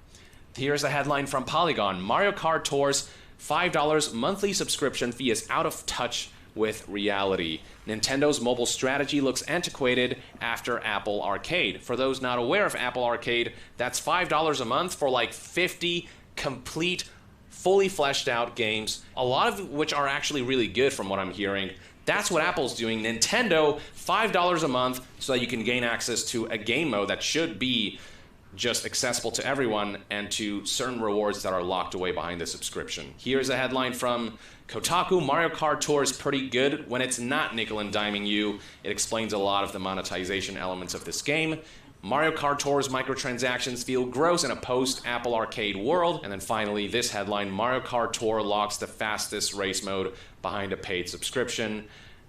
Here's a headline from Polygon. Mario Kart Tour's $5 monthly subscription fee is out of touch with reality. Nintendo's mobile strategy looks antiquated after Apple Arcade. For those not aware of Apple Arcade, that's $5 a month for like 50 complete, fully fleshed out games, a lot of which are actually really good from what I'm hearing. That's what Apple's doing. Nintendo, $5 a month so that you can gain access to a game mode that should be just accessible to everyone and to certain rewards that are locked away behind the subscription. Here's a headline from Kotaku. Mario Kart Tour is pretty good when it's not nickel and diming you. It explains a lot of the monetization elements of this game. Mario Kart Tour's microtransactions feel gross in a post-Apple Arcade world. And then finally, this headline, Mario Kart Tour locks the fastest race mode behind a paid subscription.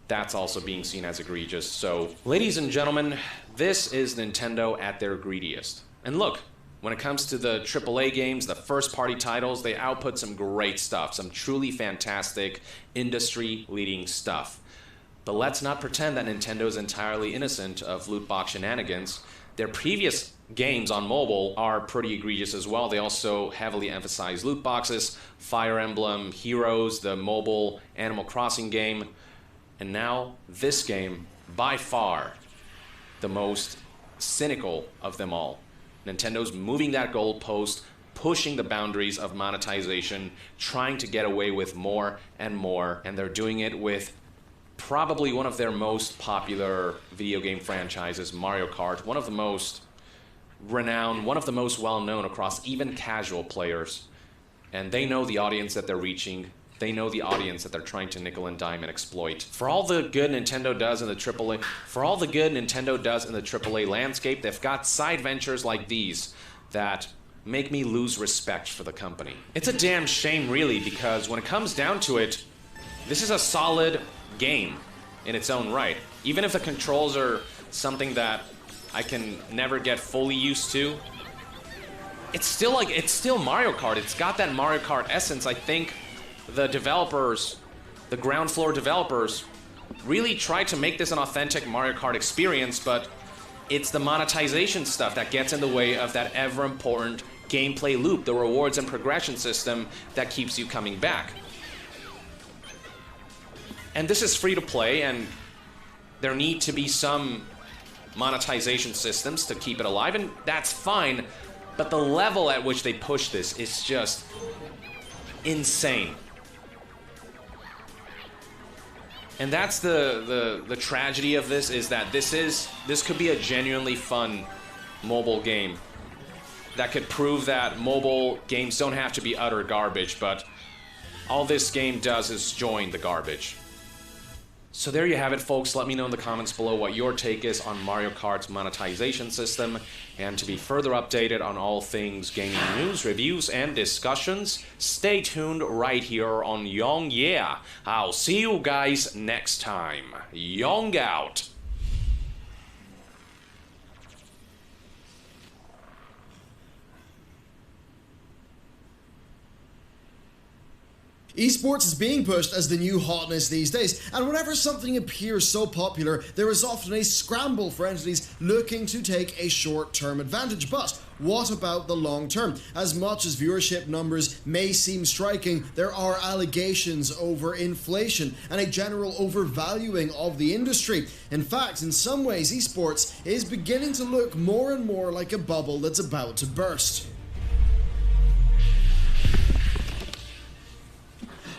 That's also being seen as egregious. So, ladies and gentlemen, this is Nintendo at their greediest. And look, when it comes to the AAA games, the first-party titles, they output some great stuff, some truly fantastic, industry-leading stuff. But let's not pretend that Nintendo is entirely innocent of loot box shenanigans. Their previous games on mobile are pretty egregious as well. They also heavily emphasize loot boxes, Fire Emblem, Heroes, the mobile Animal Crossing game, and now this game, by far, the most cynical of them all. Nintendo's moving that goalpost, pushing the boundaries of monetization, trying to get away with more and more, and they're doing it with probably one of their most popular video game franchises, Mario Kart, one of the most renowned, one of the most well-known across even casual players. And they know the audience that they're reaching. They know the audience that they're trying to nickel and dime and exploit. For all the good Nintendo does in the AAA landscape, they've got side ventures like these that make me lose respect for the company. It's a damn shame, really, because when it comes down to it, this is a solid game in its own right. Even if the controls are something that I can never get fully used to, it's still Mario Kart. It's got that Mario Kart essence. I think the developers, the ground floor developers, really tried to make this an authentic Mario Kart experience, but it's the monetization stuff that gets in the way of that ever important gameplay loop, the rewards and progression system that keeps you coming back. And this is free to play, and there need to be some monetization systems to keep it alive, and that's fine, but the level at which they push this is just insane. And that's the tragedy of this, is that this could be a genuinely fun mobile game that could prove that mobile games don't have to be utter garbage, but all this game does is join the garbage. So there you have it, folks. Let me know in the comments below what your take is on Mario Kart's monetization system. And to be further updated on all things gaming news, reviews, and discussions, stay tuned right here on Yong Yeah. I'll see you guys next time. Yong out. Esports is being pushed as the new hotness these days, and whenever something appears so popular, there is often a scramble for entities looking to take a short-term advantage. But what about the long term? As much as viewership numbers may seem striking, there are allegations over inflation and a general overvaluing of the industry. In fact, in some ways, esports is beginning to look more and more like a bubble that's about to burst.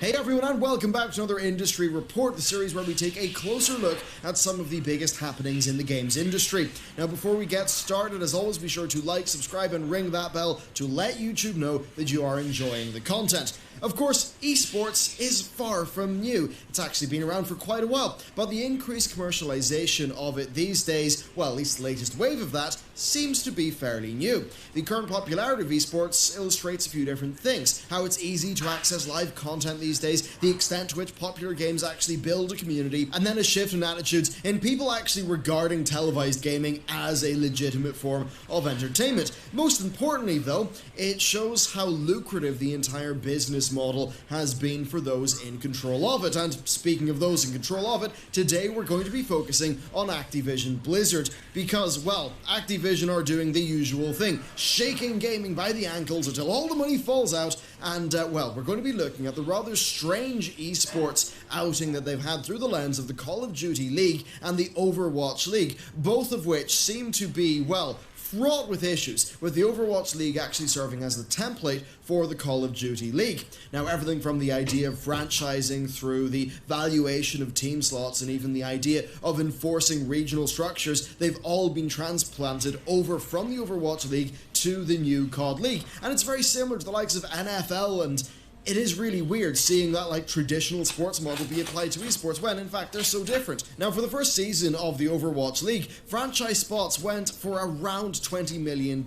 Hey everyone, and welcome back to another Industry Report, the series where we take a closer look at some of the biggest happenings in the games industry. Now, before we get started, as always, be sure to like, subscribe, and ring that bell to let YouTube know that you are enjoying the content. Of course, esports is far from new. It's actually been around for quite a while, but the increased commercialization of it these days, well, at least the latest wave of that, seems to be fairly new. The current popularity of esports illustrates a few different things: how it's easy to access live content these days, the extent to which popular games actually build a community, and then a shift in attitudes in people actually regarding televised gaming as a legitimate form of entertainment. Most importantly, though, it shows how lucrative the entire business model has been for those in control of it. And speaking of those in control of it, today we're going to be focusing on Activision Blizzard, because, well, Activision are doing the usual thing, shaking gaming by the ankles until all the money falls out, and, well, we're going to be looking at the rather strange esports outing that they've had through the lens of the Call of Duty League and the Overwatch League, both of which seem to be, well, fraught with issues, with the Overwatch League actually serving as the template for the Call of Duty League. Now, everything from the idea of franchising through the valuation of team slots and even the idea of enforcing regional structures, they've all been transplanted over from the Overwatch League to the new COD League. And it's very similar to the likes of NFL, and it is really weird seeing that like traditional sports model be applied to esports when in fact they're so different. Now, for the first season of the Overwatch League, franchise spots went for around $20 million,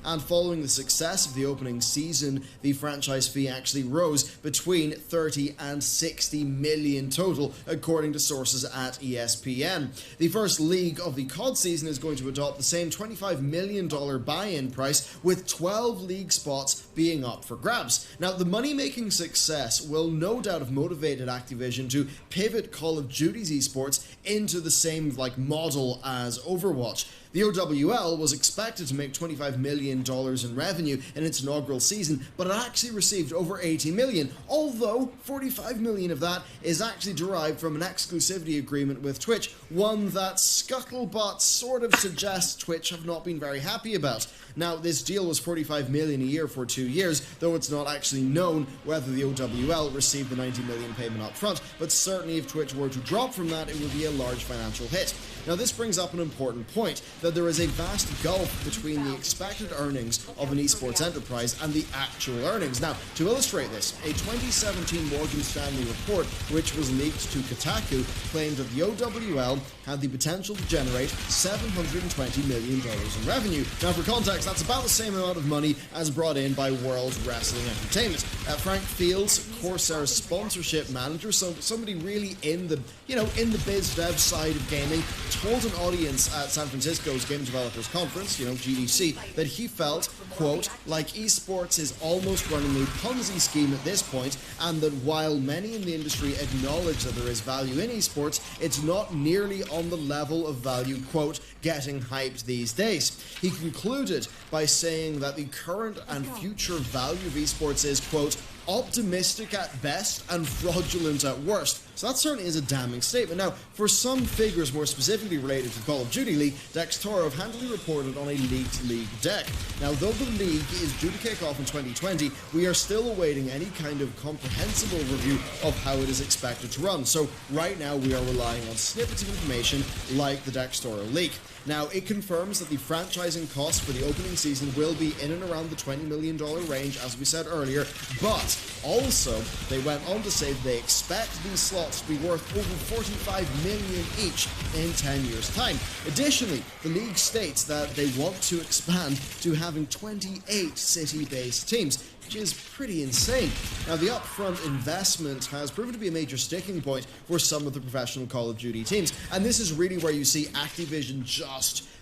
and following the success of the opening season, the franchise fee actually rose between 30 and 60 million total, according to sources at ESPN. The first league of the COD season is going to adopt the same $25 million buy-in price, with 12 league spots being up for grabs. Now, the money-making success will no doubt have motivated Activision to pivot Call of Duty's esports into the same model as Overwatch. The OWL was expected to make $25 million in revenue in its inaugural season, but it actually received over $80 million, although $45 million of that is actually derived from an exclusivity agreement with Twitch, one that scuttlebutt sort of suggests Twitch have not been very happy about. Now, this deal was $45 million a year for 2 years, though it's not actually known whether the OWL received the $90 million payment up front, but certainly if Twitch were to drop from that, it would be a large financial hit. Now, this brings up an important point, that there is a vast gulf between the expected earnings of an esports enterprise and the actual earnings. Now, to illustrate this, a 2017 Morgan Stanley report, which was leaked to Kotaku, claimed that the OWL had the potential to generate $720 million in revenue. Now, for context, that's about the same amount of money as brought in by World Wrestling Entertainment. Frank Fields, Corsair's sponsorship manager, so somebody really in the, in the biz dev side of gaming, told an audience at San Francisco's Game Developers Conference, GDC, that he felt, quote, like esports is almost running a Ponzi scheme at this point, and that while many in the industry acknowledge that there is value in esports, it's not nearly on the level of value, quote, getting hyped these days. He concluded by saying that the current and future value of esports is, quote, optimistic at best and fraudulent at worst. So that certainly is a damning statement. Now, for some figures more specifically related to the Call of Duty League, Dextoro have handily reported on a leaked league deck. Now, though the league is due to kick off in 2020, we are still awaiting any kind of comprehensible review of how it is expected to run. So right now we are relying on snippets of information like the Dextoro leak. Now, it confirms that the franchising cost for the opening season will be in and around the $20 million range, as we said earlier, but also they went on to say that they expect these slots to be worth over $45 million each in 10 years' time. Additionally, the league states that they want to expand to having 28 city-based teams, which is pretty insane. Now, the upfront investment has proven to be a major sticking point for some of the professional Call of Duty teams, and this is really where you see Activision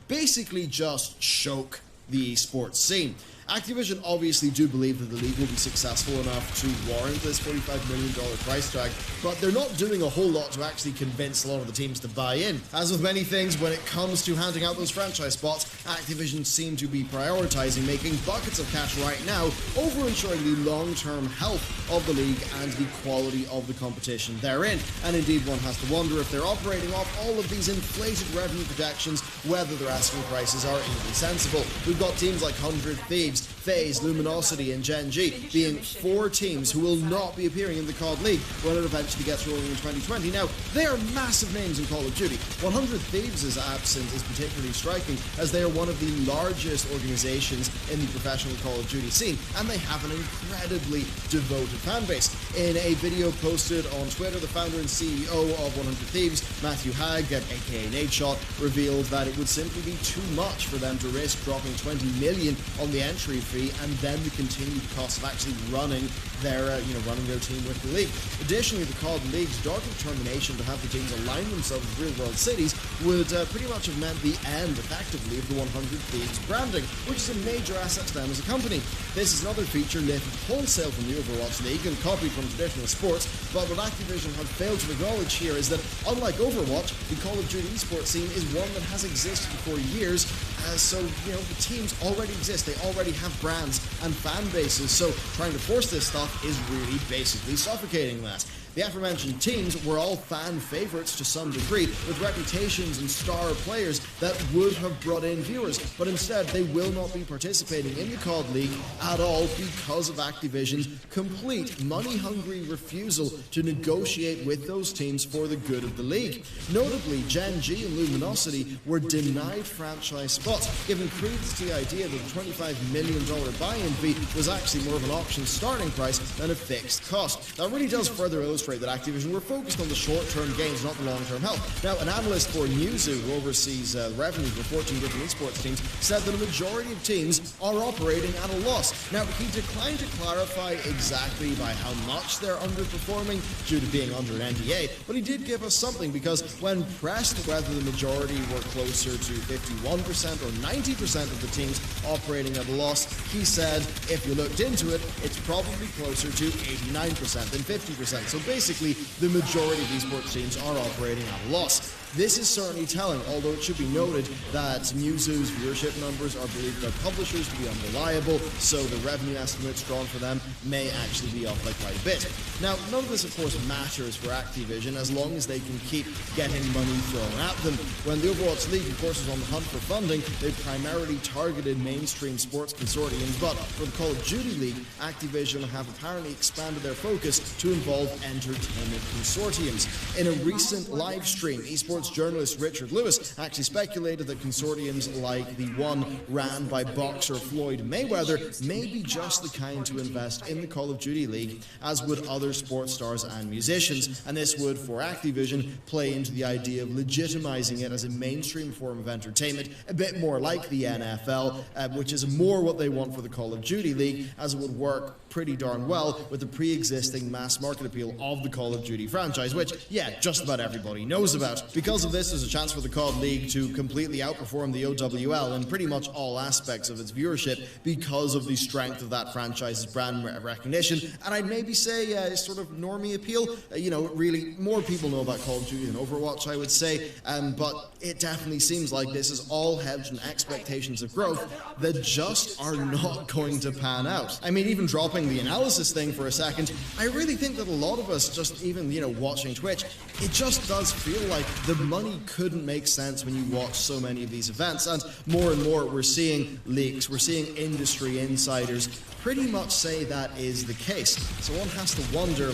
basically just choke the esports scene. Activision obviously do believe that the league will be successful enough to warrant this $45 million price tag, but they're not doing a whole lot to actually convince a lot of the teams to buy in. As with many things, when it comes to handing out those franchise spots, Activision seem to be prioritizing making buckets of cash right now over ensuring the long-term health of the league and the quality of the competition therein. And indeed, one has to wonder if they're operating off all of these inflated revenue projections, whether their asking prices are even sensible. We've got teams like 100 Thieves, FaZe, Luminosity, and Gen G being 4 teams who will not be appearing in the COD League when it eventually gets rolling in 2020. Now, they are massive names in Call of Duty. 100 Thieves' absence is particularly striking, as they are one of the largest organizations in the professional Call of Duty scene, and they have an incredibly devoted fan base. In a video posted on Twitter, the founder and CEO of 100 Thieves, Matthew Hagg, aka Nadeshot, revealed that it would simply be too much for them to risk dropping $20 million on the entry fee and then the continued cost of actually running their team with the league. Additionally, the COD League's dark determination to have the teams align themselves with real-world cities would pretty much have meant the end, effectively, of the 100 Thieves branding, which is a major asset to them as a company. This is another feature lifted wholesale from the Overwatch League and copied from traditional sports, but what Activision have failed to acknowledge here is that, unlike Overwatch, the Call of Duty esports scene is one that has existed for years, so the teams already exist, they already have brands and fan bases, so trying to force this stuff is really basically suffocating that. The aforementioned teams were all fan favorites to some degree, with reputations and star players that would have brought in viewers, but instead they will not be participating in the COD League at all because of Activision's complete money-hungry refusal to negotiate with those teams for the good of the league. Notably, Gen G and Luminosity were denied franchise spots, giving credence to the idea that the $25 million buy-in fee was actually more of an auction starting price than a fixed cost. That really does further illustrate that Activision were focused on the short-term gains, not the long-term health. Now, an analyst for Newzoo, who oversees revenue for 14 different esports teams, said that a majority of teams are operating at a loss. Now, he declined to clarify exactly by how much they're underperforming due to being under an NDA, but he did give us something, because when pressed whether the majority were closer to 51% or 90% of the teams operating at a loss, he said, if you looked into it, it's probably closer to 89% than 50%. So basically, the majority of esports teams are operating at a loss. This is certainly telling, although it should be noted that Newzoo's viewership numbers are believed by publishers to be unreliable, so the revenue estimates drawn for them may actually be off by quite a bit. Now, none of this, of course, matters for Activision as long as they can keep getting money thrown at them. When the Overwatch League, of course, was on the hunt for funding, they primarily targeted mainstream sports consortiums, but for the Call of Duty League, Activision have apparently expanded their focus to involve entertainment consortiums. In a recent live stream, esports journalist Richard Lewis actually speculated that consortiums like the one ran by boxer Floyd Mayweather may be just the kind to invest in the Call of Duty League, as would other sports stars and musicians, and this would, for Activision, play into the idea of legitimizing it as a mainstream form of entertainment, a bit more like the NFL, which is more what they want for the Call of Duty League, as it would work pretty darn well with the pre-existing mass market appeal of the Call of Duty franchise, which, yeah, just about everybody knows about. Because of this, there's a chance for the COD League to completely outperform the OWL in pretty much all aspects of its viewership because of the strength of that franchise's brand recognition, and I'd maybe say sort of normie appeal. Really, more people know about Call of Duty than Overwatch, I would say, but it definitely seems like this is all hedged in expectations of growth that just are not going to pan out. I mean, even dropping the analysis thing for a second, I really think that a lot of us, just even, watching Twitch, it just does feel like the money couldn't make sense when you watch so many of these events, and more we're seeing leaks, we're seeing industry insiders pretty much say that is the case. So one has to wonder,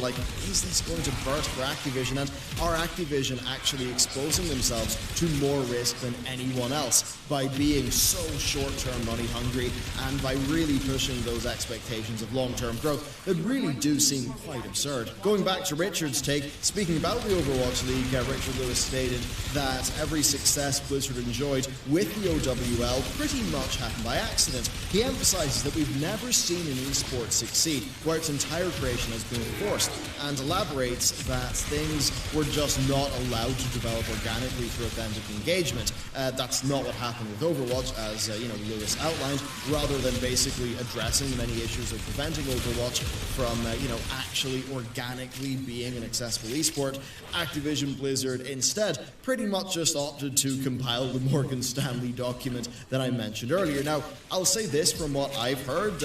is this going to burst for Activision, and are Activision actually exposing themselves to more risk than anyone else by being so short-term money hungry and by really pushing those expectations of long-term growth that really do seem quite absurd. Going back to Richard's take, speaking about the Overwatch League, Richard Lewis stated that every success Blizzard enjoyed with the OWL pretty much happened by accident. He emphasizes that we've never seen an esport succeed where its entire creation has been forced, and elaborates that things were just not allowed to develop organically through authentic engagement. That's not what happened with Overwatch, as Lewis outlined, rather than basically addressing the many issues of preventing Overwatch from actually organically being an accessible esport. Activision Blizzard instead pretty much just opted to compile the Morgan Stanley document that I mentioned earlier. Now, I'll say this from what I've heard,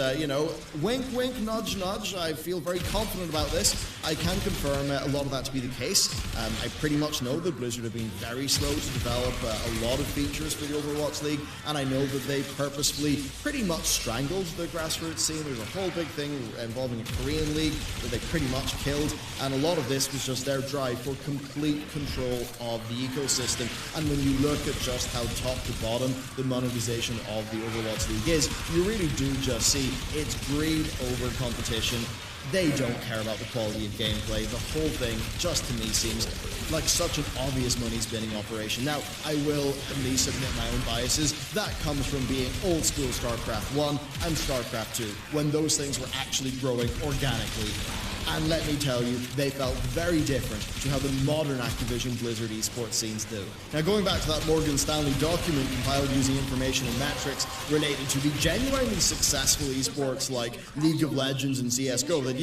wink wink, nudge nudge, I feel very confident about this. I can confirm a lot of that to be the case. I pretty much know that Blizzard have been very slow to develop a lot of features for the Overwatch League, and I know that they purposefully pretty much strangled the grassroots scene. There's a whole big thing involving a Korean league that they pretty much killed, and a lot of this was just their drive for complete control of the ecosystem. And when you look at just how top to bottom the monetization of the Overwatch League is, you really do just see it's greed over competition. They don't care about the quality of gameplay. The whole thing, just to me, seems like such an obvious money-spinning operation. Now, I will at least admit my own biases. That comes from being old-school StarCraft 1 and StarCraft 2, when those things were actually growing organically. And let me tell you, they felt very different to how the modern Activision Blizzard esports scenes do. Now, going back to that Morgan Stanley document compiled using information and metrics related to the genuinely successful esports like League of Legends and CSGO that,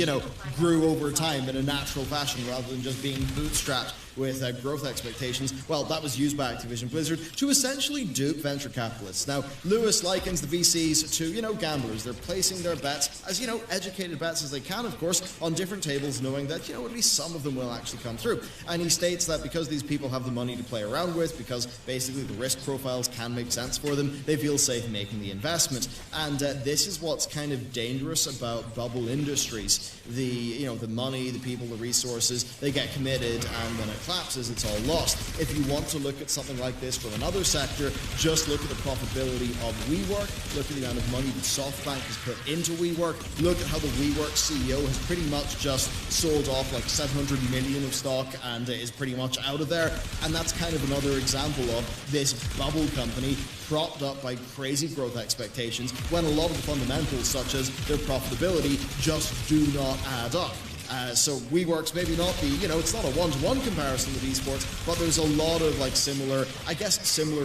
grew over time in a natural fashion rather than just being bootstrapped with growth expectations, well, that was used by Activision Blizzard to essentially dupe venture capitalists. Now, Lewis likens the VCs to, gamblers. They're placing their bets, as, educated bets as they can, of course, on different tables, knowing that, at least some of them will actually come through. And he states that because these people have the money to play around with, because basically the risk profiles can make sense for them, they feel safe making the investment. And this is what's kind of dangerous about bubble industries. The money, the people, the resources, they get committed, and when it collapses, it's all lost. If you want to look at something like this from another sector, just look at the profitability of WeWork, look at the amount of money that SoftBank has put into WeWork, look at how the WeWork CEO has pretty much just sold off like 700 million of stock and is pretty much out of there. And that's kind of another example of this bubble company propped up by crazy growth expectations when a lot of the fundamentals, such as their profitability, just do not add up. So WeWork's maybe not the, it's not a one-to-one comparison with esports, but there's a lot of similar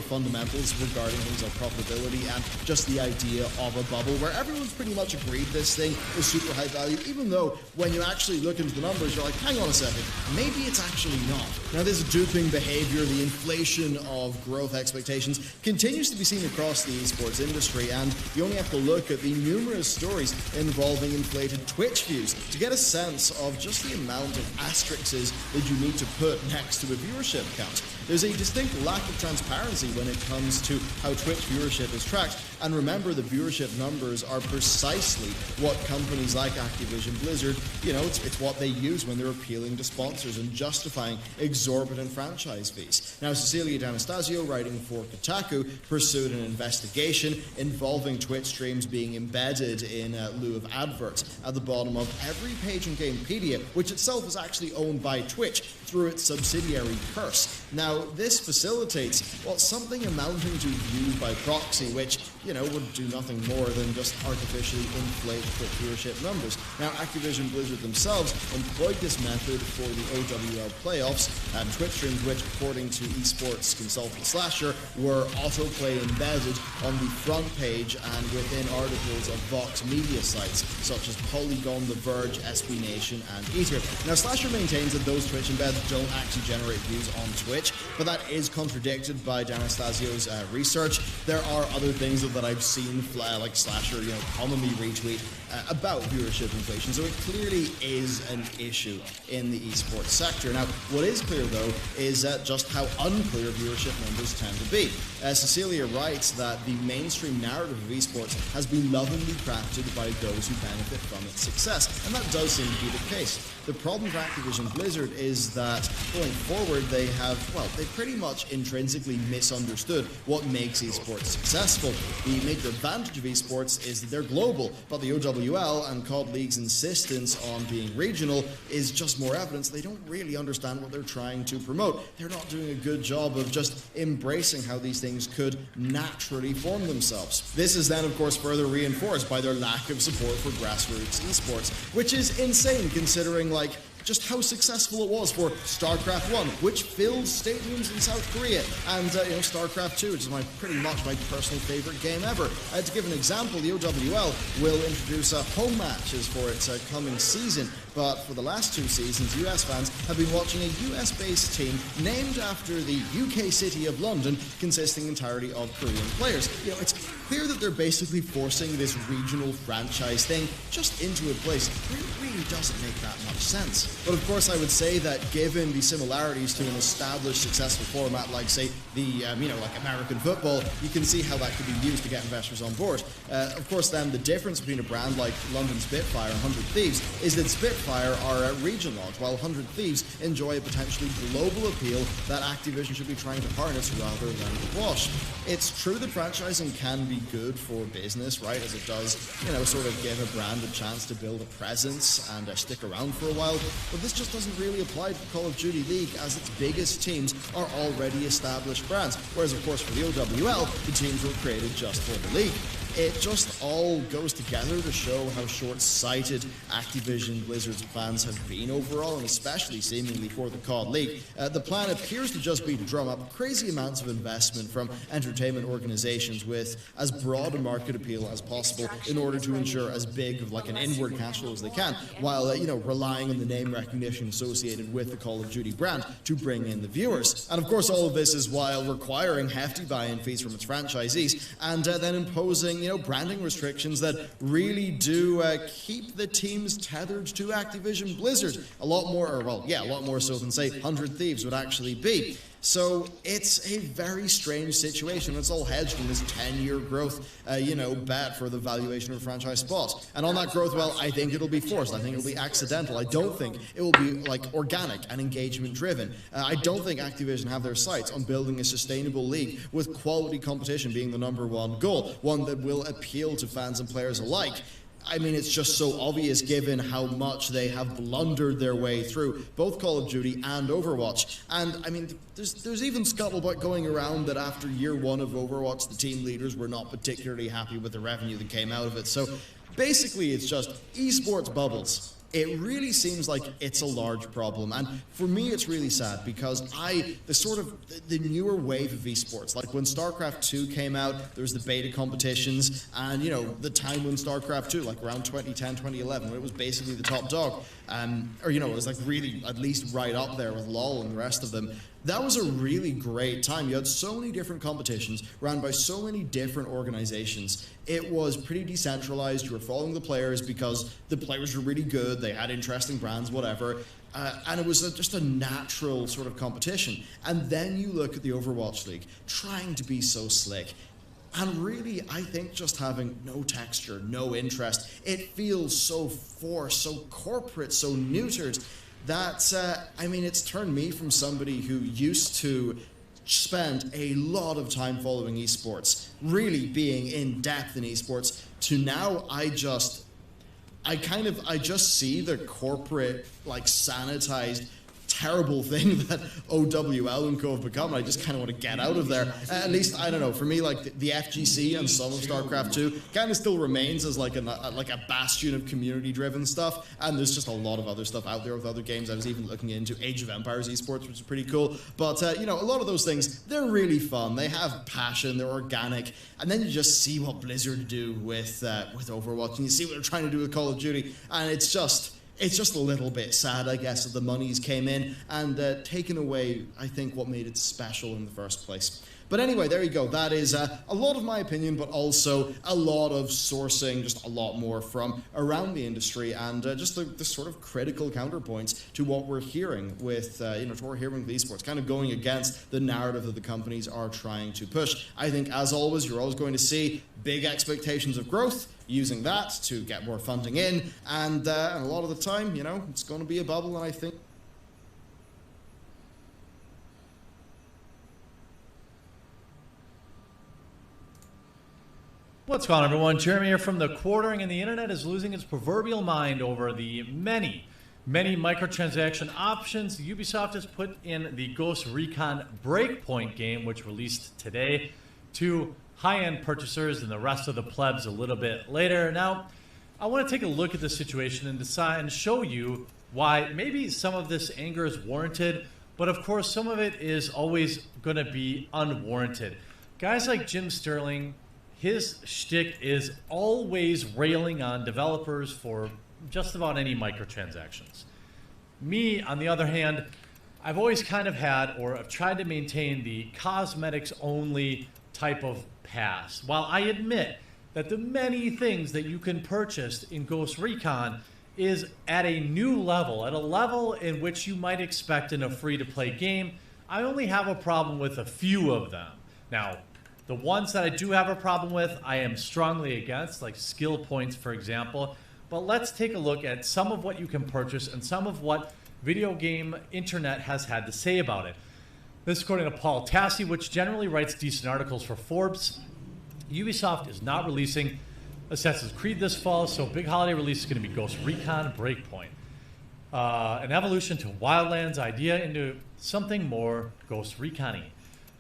fundamentals regarding things like profitability and just the idea of a bubble where everyone's pretty much agreed this thing is super high value, even though when you actually look into the numbers, you're like, hang on a second, maybe it's actually not. Now, this duping behavior, the inflation of growth expectations, continues to be seen across the esports industry, and you only have to look at the numerous stories involving inflated Twitch views to get a sense of just the amount of asterisks that you need to put next to a viewership count. There's a distinct lack of transparency when it comes to how Twitch viewership is tracked, and remember the viewership numbers are precisely what companies like Activision Blizzard, it's what they use when they're appealing to sponsors and justifying exorbitant franchise fees. Now, Cecilia D'Anastasio, writing for Kotaku, pursued an investigation involving Twitch streams being embedded in lieu of adverts at the bottom of every page in Gamepedia, which itself is actually owned by Twitch through its subsidiary Curse. Now, this facilitates, something amounting to views by proxy, which, would do nothing more than just artificially inflate quick viewership numbers. Now, Activision Blizzard themselves employed this method for the OWL playoffs and Twitch streams, which, according to esports consultant Slasher, were autoplay embedded on the front page and within articles of Vox media sites such as Polygon, The Verge, SB Nation, and Eater. Now, Slasher maintains that those Twitch embeds don't actually generate views on Twitch, but that is contradicted by D'Anastasio's research. There are other things that I've seen, like Slasher, commonly retweet about viewership inflation, so it clearly is an issue in the esports sector. Now, what is clear, though, is just how unclear viewership numbers tend to be. Cecilia writes that the mainstream narrative of esports has been lovingly crafted by those who benefit from its success, and that does seem to be the case. The problem for Activision Blizzard is that going forward they pretty much intrinsically misunderstood what makes esports successful. The major advantage of esports is that they're global, but the OWL and COD League's insistence on being regional is just more evidence they don't really understand what they're trying to promote. They're not doing a good job of just embracing how these things could naturally form themselves. This is then, of course, further reinforced by their lack of support for grassroots esports, which is insane considering just how successful it was for StarCraft 1, which filled stadiums in South Korea, and StarCraft 2, which is pretty much my personal favorite game ever. To give an example, the OWL will introduce home matches for its coming season, but for the last 2 seasons, US fans have been watching a US-based team named after the UK city of London, consisting entirely of Korean players. It's clear that they're basically forcing this regional franchise thing just into a place where it really doesn't make that much sense. But of course, I would say that given the similarities to an established, successful format like, say, the American football, you can see how that could be used to get investors on board. Of course, then the difference between a brand like London Spitfire and 100 Thieves is that Spitfire are regionalised, while 100 Thieves enjoy a potentially global appeal that Activision should be trying to harness rather than quash. It's true that franchising can be good for business, right, as it does, sort of give a brand a chance to build a presence and stick around for a while, but this just doesn't really apply to the Call of Duty League, as its biggest teams are already established brands, whereas of course for the OWL, the teams were created just for the league. It just all goes together to show how short-sighted Activision Blizzard's plans have been overall, and especially seemingly for the COD League. The plan appears to just be to drum up crazy amounts of investment from entertainment organizations with as broad a market appeal as possible in order to ensure as big of an inward cash flow as they can, while relying on the name recognition associated with the Call of Duty brand to bring in the viewers. And of course, all of this is while requiring hefty buy-in fees from its franchisees and then imposing branding restrictions that really do keep the teams tethered to Activision Blizzard. A lot more so than, say, 100 Thieves would actually be. So it's a very strange situation. It's all hedged in this 10-year growth, bet for the valuation of a franchise spot. And on that growth, I think it'll be forced. I think it'll be accidental. I don't think it will be organic and engagement-driven. I don't think Activision have their sights on building a sustainable league with quality competition being the #1 goal, one that will appeal to fans and players alike. I mean, it's just so obvious given how much they have blundered their way through both Call of Duty and Overwatch. And, I mean, there's even scuttlebutt going around that after year 1 of Overwatch, the team leaders were not particularly happy with the revenue that came out of it. So, basically, it's just esports bubbles. It really seems like it's a large problem, and for me it's really sad because the newer wave of esports, like when StarCraft 2 came out, there was the beta competitions, and the time when StarCraft 2, like around 2010, 2011, when it was basically the top dog, it was really at least right up there with LoL and the rest of them. That was a really great time. You had so many different competitions run by so many different organizations. It was pretty decentralized. You were following the players because the players were really good. They had interesting brands, whatever. And it was just a natural sort of competition. And then you look at the Overwatch League, trying to be so slick. And really, I think just having no texture, no interest, it feels so forced, so corporate, so neutered, that, it's turned me from somebody who used to spend a lot of time following esports, really being in depth in esports, to now I just see the corporate, sanitized terrible thing that OWL and Co have become. I just kind of want to get out of there. At least, I don't know, for me, like the FGC and some of StarCraft 2 kind of still remains as like a bastion of community-driven stuff, and there's just a lot of other stuff out there with other games. I was even looking into Age of Empires esports, which is pretty cool. But, you know, a lot of those things, they're really fun. They have passion, they're organic, and then you just see what Blizzard do with Overwatch, and you see what they're trying to do with Call of Duty, and it's just a little bit sad, I guess, that the monies came in and taken away, I think, what made it special in the first place. But anyway, there you go. That is a lot of my opinion, but also a lot of sourcing, just a lot more from around the industry, and just the sort of critical counterpoints to what we're hearing with, to what we're hearing with esports, kind of going against the narrative that the companies are trying to push. I think, as always, you're always going to see big expectations of growth, using that to get more funding in, and a lot of the time, you know, it's going to be a bubble, and I think What's going on, everyone? Jeremy here from The Quartering, and the internet is losing its proverbial mind over the many microtransaction options Ubisoft has put in the Ghost Recon Breakpoint game, which released today, to high-end purchasers and the rest of the plebs a little bit later. Now, I want to take a look at the situation and decide and show you why maybe some of this anger is warranted, but of course some of it is always going to be unwarranted. Guys like Jim Sterling, his shtick is always railing on developers for just about any microtransactions. Me, on the other hand, I've always kind of had, or I've tried to maintain, the cosmetics only type of pass. While I admit that the many things that you can purchase in Ghost Recon is at a new level, at a level in which you might expect in a free-to-play game, I only have a problem with a few of them. Now, the ones that I do have a problem with, I am strongly against, like skill points, for example. But let's take a look at some of what you can purchase and some of what video game internet has had to say about it. This is according to Paul Tassi, which generally writes decent articles for Forbes. Ubisoft is not releasing Assassin's Creed this fall, so big holiday release is going to be Ghost Recon Breakpoint. An evolution to Wildlands idea into something more Ghost Recon-y,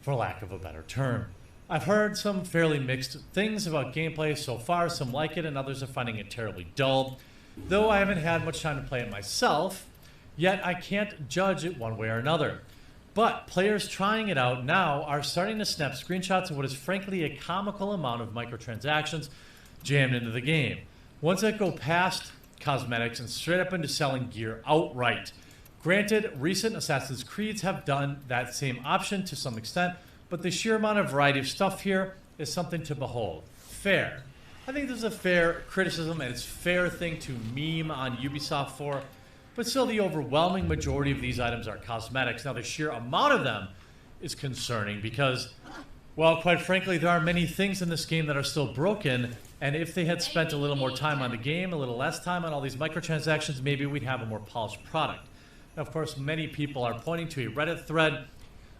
for lack of a better term. I've heard some fairly mixed things about gameplay so far. Some like it and others are finding it terribly dull. Though I haven't had much time to play it myself, yet I can't judge it one way or another. But players trying it out now are starting to snap screenshots of what is frankly a comical amount of microtransactions jammed into the game. Ones that go past cosmetics and straight up into selling gear outright. Granted, recent Assassin's Creeds have done that same option to some extent, but the sheer amount of variety of stuff here is something to behold. Fair. I think this is a fair criticism, and it's a fair thing to meme on Ubisoft for, but still the overwhelming majority of these items are cosmetics. Now, the sheer amount of them is concerning because, well, quite frankly, there are many things in this game that are still broken, and if they had spent a little more time on the game, a little less time on all these microtransactions, maybe we'd have a more polished product. Now, of course, many people are pointing to a Reddit thread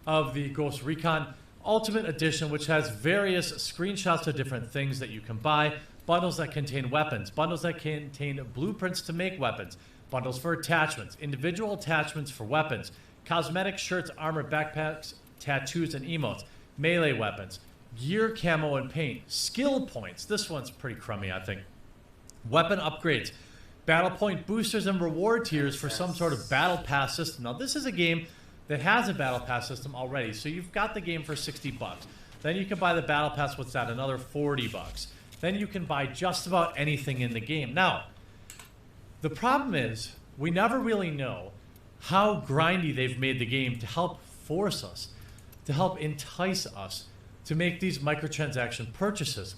of the Ghost Recon Ultimate Edition, which has various screenshots of different things that you can buy, bundles that contain weapons, bundles that contain blueprints to make weapons, bundles for attachments, individual attachments for weapons, cosmetic shirts, armor, backpacks, tattoos, and emotes, melee weapons, gear, camo, and paint, skill points. This one's pretty crummy, I think. Weapon upgrades, battle point boosters, and reward tiers for some sort of battle pass system. Now, this is a game that has a battle pass system already, so you've got the game for $60. Then you can buy the battle pass, what's that, another $40. Then you can buy just about anything in the game. Now, the problem is, we never really know how grindy they've made the game to help force us, to help entice us to make these microtransaction purchases.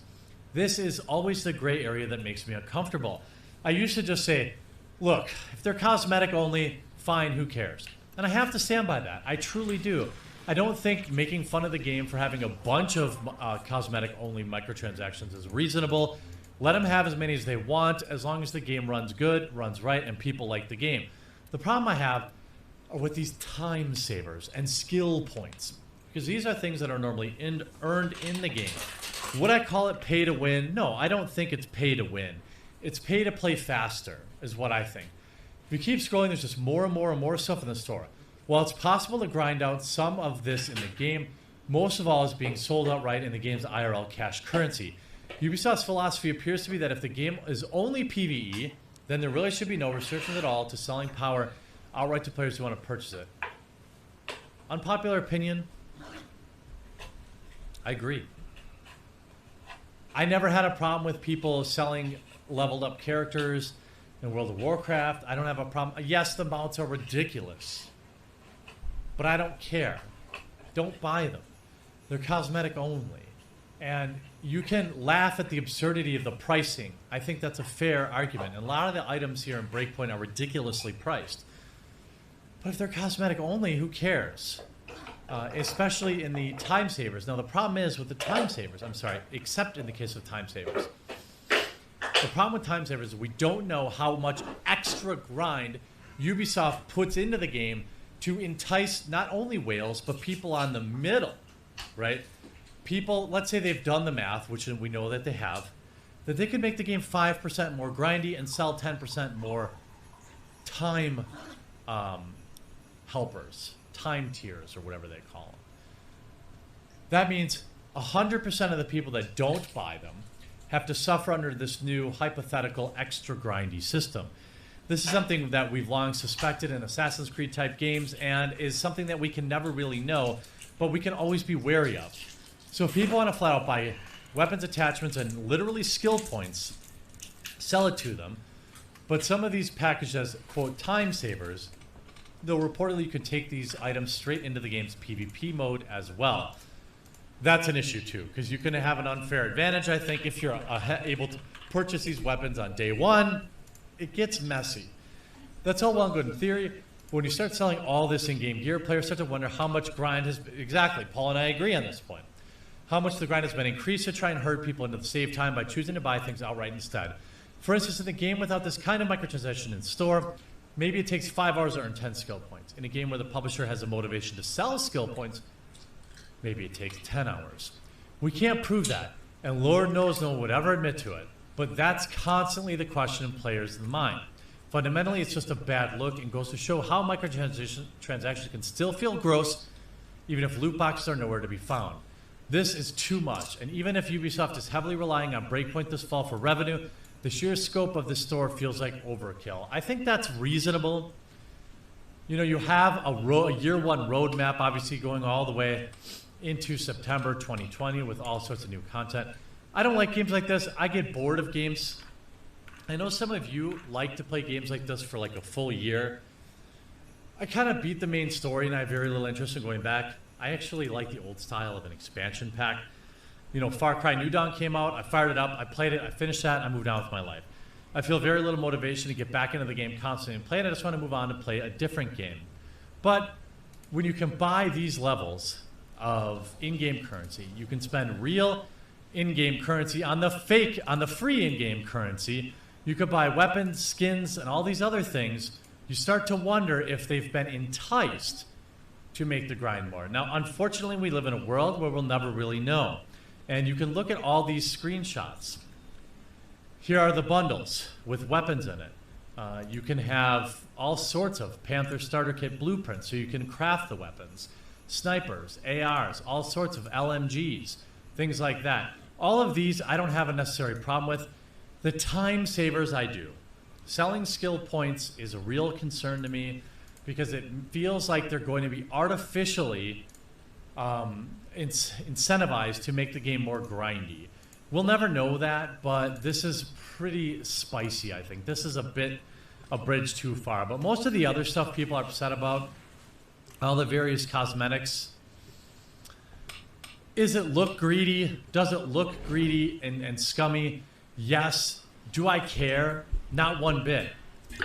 This is always the gray area that makes me uncomfortable. I used to just say, look, if they're cosmetic only, fine, who cares? And I have to stand by that. I truly do. I don't think making fun of the game for having a bunch of cosmetic-only microtransactions is reasonable. Let them have as many as they want, as long as the game runs good, runs right, and people like the game. The problem I have are with these time savers and skill points, because these are things that are normally earned in the game. Would I call it pay to win? No, I don't think it's pay to win. It's pay to play faster, is what I think. If you keep scrolling, there's just more and more and more stuff in the store. While it's possible to grind out some of this in the game, most of all is being sold outright in the game's IRL cash currency. Ubisoft's philosophy appears to be that if the game is only PvE, then there really should be no restrictions at all to selling power outright to players who want to purchase it. Unpopular opinion, I agree. I never had a problem with people selling leveled up characters in World of Warcraft. I don't have a problem. Yes, the mounts are ridiculous, but I don't care. Don't buy them. They're cosmetic only. And you can laugh at the absurdity of the pricing. I think that's a fair argument. And a lot of the items here in Breakpoint are ridiculously priced. But if they're cosmetic only, who cares? Especially in the time savers. Now, the problem is with the time savers, except in the case of time savers. The problem with time savers is we don't know how much extra grind Ubisoft puts into the game to entice not only whales, but people on the middle, right? People, let's say they've done the math, which we know that they have, that they could make the game 5% more grindy and sell 10% more time helpers, time tiers, or whatever they call them. That means 100% of the people that don't buy them have to suffer under this new hypothetical extra grindy system. This is something that we've long suspected in Assassin's Creed type games and is something that we can never really know, but we can always be wary of. So if people want to flat out buy weapons attachments and literally skill points, sell it to them. But some of these packaged as, quote, time savers, though reportedly you can take these items straight into the game's PvP mode as well. That's an issue too, because you can have an unfair advantage, I think, if you're able to purchase these weapons on day one. It gets messy. That's all well and good in theory. But when you start selling all this in-game gear, players start to wonder how much grind has... Exactly, Paul and I agree on this point. How much the grind has been increased to try and herd people into the save time by choosing to buy things outright instead. For instance, in a game without this kind of microtransaction in store, maybe it takes 5 hours to earn 10 skill points. In a game where the publisher has a motivation to sell skill points, maybe it takes 10 hours. We can't prove that, and Lord knows no one would ever admit to it, but that's constantly the question in players' mind. Fundamentally, it's just a bad look and goes to show how microtransactions can still feel gross, even if loot boxes are nowhere to be found. This is too much, and even if Ubisoft is heavily relying on Breakpoint this fall for revenue, the sheer scope of the store feels like overkill. I think that's reasonable. You know, you have a year one roadmap, obviously going all the way into September 2020 with all sorts of new content. I don't like games like this. I get bored of games. I know some of you like to play games like this for like a full year. I kind of beat the main story and I have very little interest in going back. I actually like the old style of an expansion pack. You know, Far Cry New Dawn came out, I fired it up, I played it, I finished that, and I moved on with my life. I feel very little motivation to get back into the game constantly and play it. I just want to move on and play a different game. But when you can buy these levels of in-game currency, you can spend real in-game currency on the free in-game currency. You could buy weapons, skins, and all these other things. You start to wonder if they've been enticed to make the grind more. Now, unfortunately, we live in a world where we'll never really know. And you can look at all these screenshots. Here are the bundles with weapons in it. You can have all sorts of Panther starter kit blueprints so you can craft the weapons. Snipers, ARs, all sorts of LMGs, things like that. All of these I don't have a necessary problem with. The time savers I do. Selling skill points is a real concern to me because it feels like they're going to be artificially incentivized to make the game more grindy. We'll never know that, but this is pretty spicy, I think. This is a bit a bridge too far. But most of the other stuff people are upset about, all the various cosmetics, is it look greedy? Does it look greedy and scummy? Yes. Do I care? Not one bit.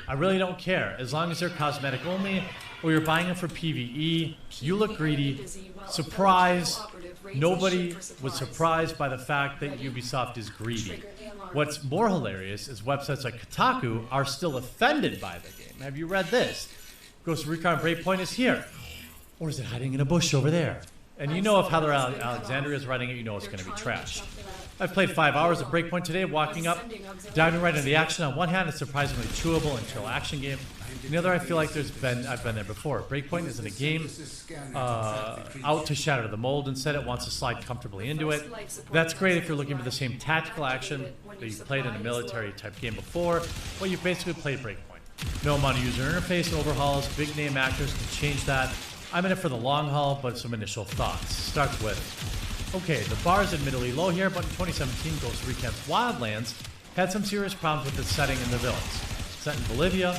I really don't care. As long as they're cosmetic only, or you're buying them for PvE, you look greedy. Surprise. Nobody was surprised by the fact that Ubisoft is greedy. What's more hilarious is websites like Kotaku are still offended by the game. Have you read this? Ghost Recon Breakpoint is here. Or is it hiding in a bush over there? And you know if Heather Alexandria is writing it, you know it's going to be trash. I've played 5 hours of Breakpoint today, walking up, diving right into the action. On one hand, it's a surprisingly chewable and chill action game. The other, I feel like I've been there before. Breakpoint isn't a game out to shatter the mold. Instead, it wants to slide comfortably into it. That's great if you're looking for the same tactical action that you played in a military type game before. Well, you basically played Breakpoint. No amount of user interface overhauls, big name actors can change that. I'm in it for the long haul, but some initial thoughts. Starts with, okay, the bar is admittedly low here, but in 2017, Ghost Recon's Wildlands had some serious problems with its setting in the villains. Set in Bolivia,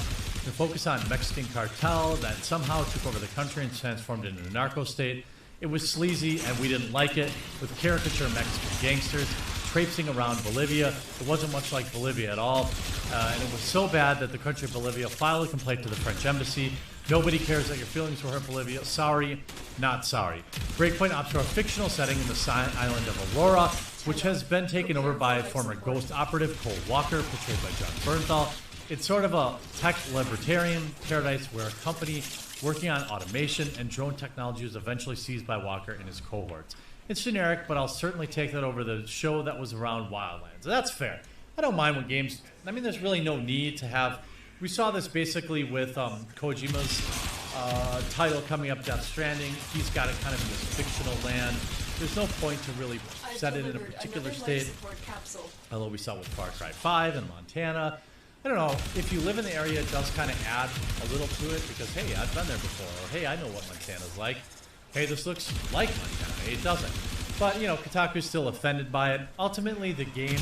the focus on Mexican cartel that somehow took over the country and transformed it into a narco state. It was sleazy and we didn't like it, with caricature Mexican gangsters traipsing around Bolivia. It wasn't much like Bolivia at all, and it was so bad that the country of Bolivia filed a complaint to the French embassy. Nobody cares that your feelings were hurt, Bolivia. Sorry, not sorry. Breakpoint opts for a fictional setting in the island of Aurora, which has been taken over by former Ghost operative Cole Walker, portrayed by John Bernthal. It's sort of a tech libertarian paradise where a company working on automation and drone technology was eventually seized by Walker and his cohorts. It's generic, but I'll certainly take that over the show that was around Wildlands. That's fair. I don't mind when games... I mean, there's really no need to have... We saw this basically with Kojima's title coming up, Death Stranding. He's got it kind of in this fictional land. There's no point to really set it in a particular state. Although we saw it with Far Cry 5 in Montana. I don't know, if you live in the area, it does kind of add a little to it because, hey, I've been there before, or hey, I know what Montana's like. Hey, this looks like Montana. Hey, it doesn't. But, you know, Kotaku's still offended by it. Ultimately, the game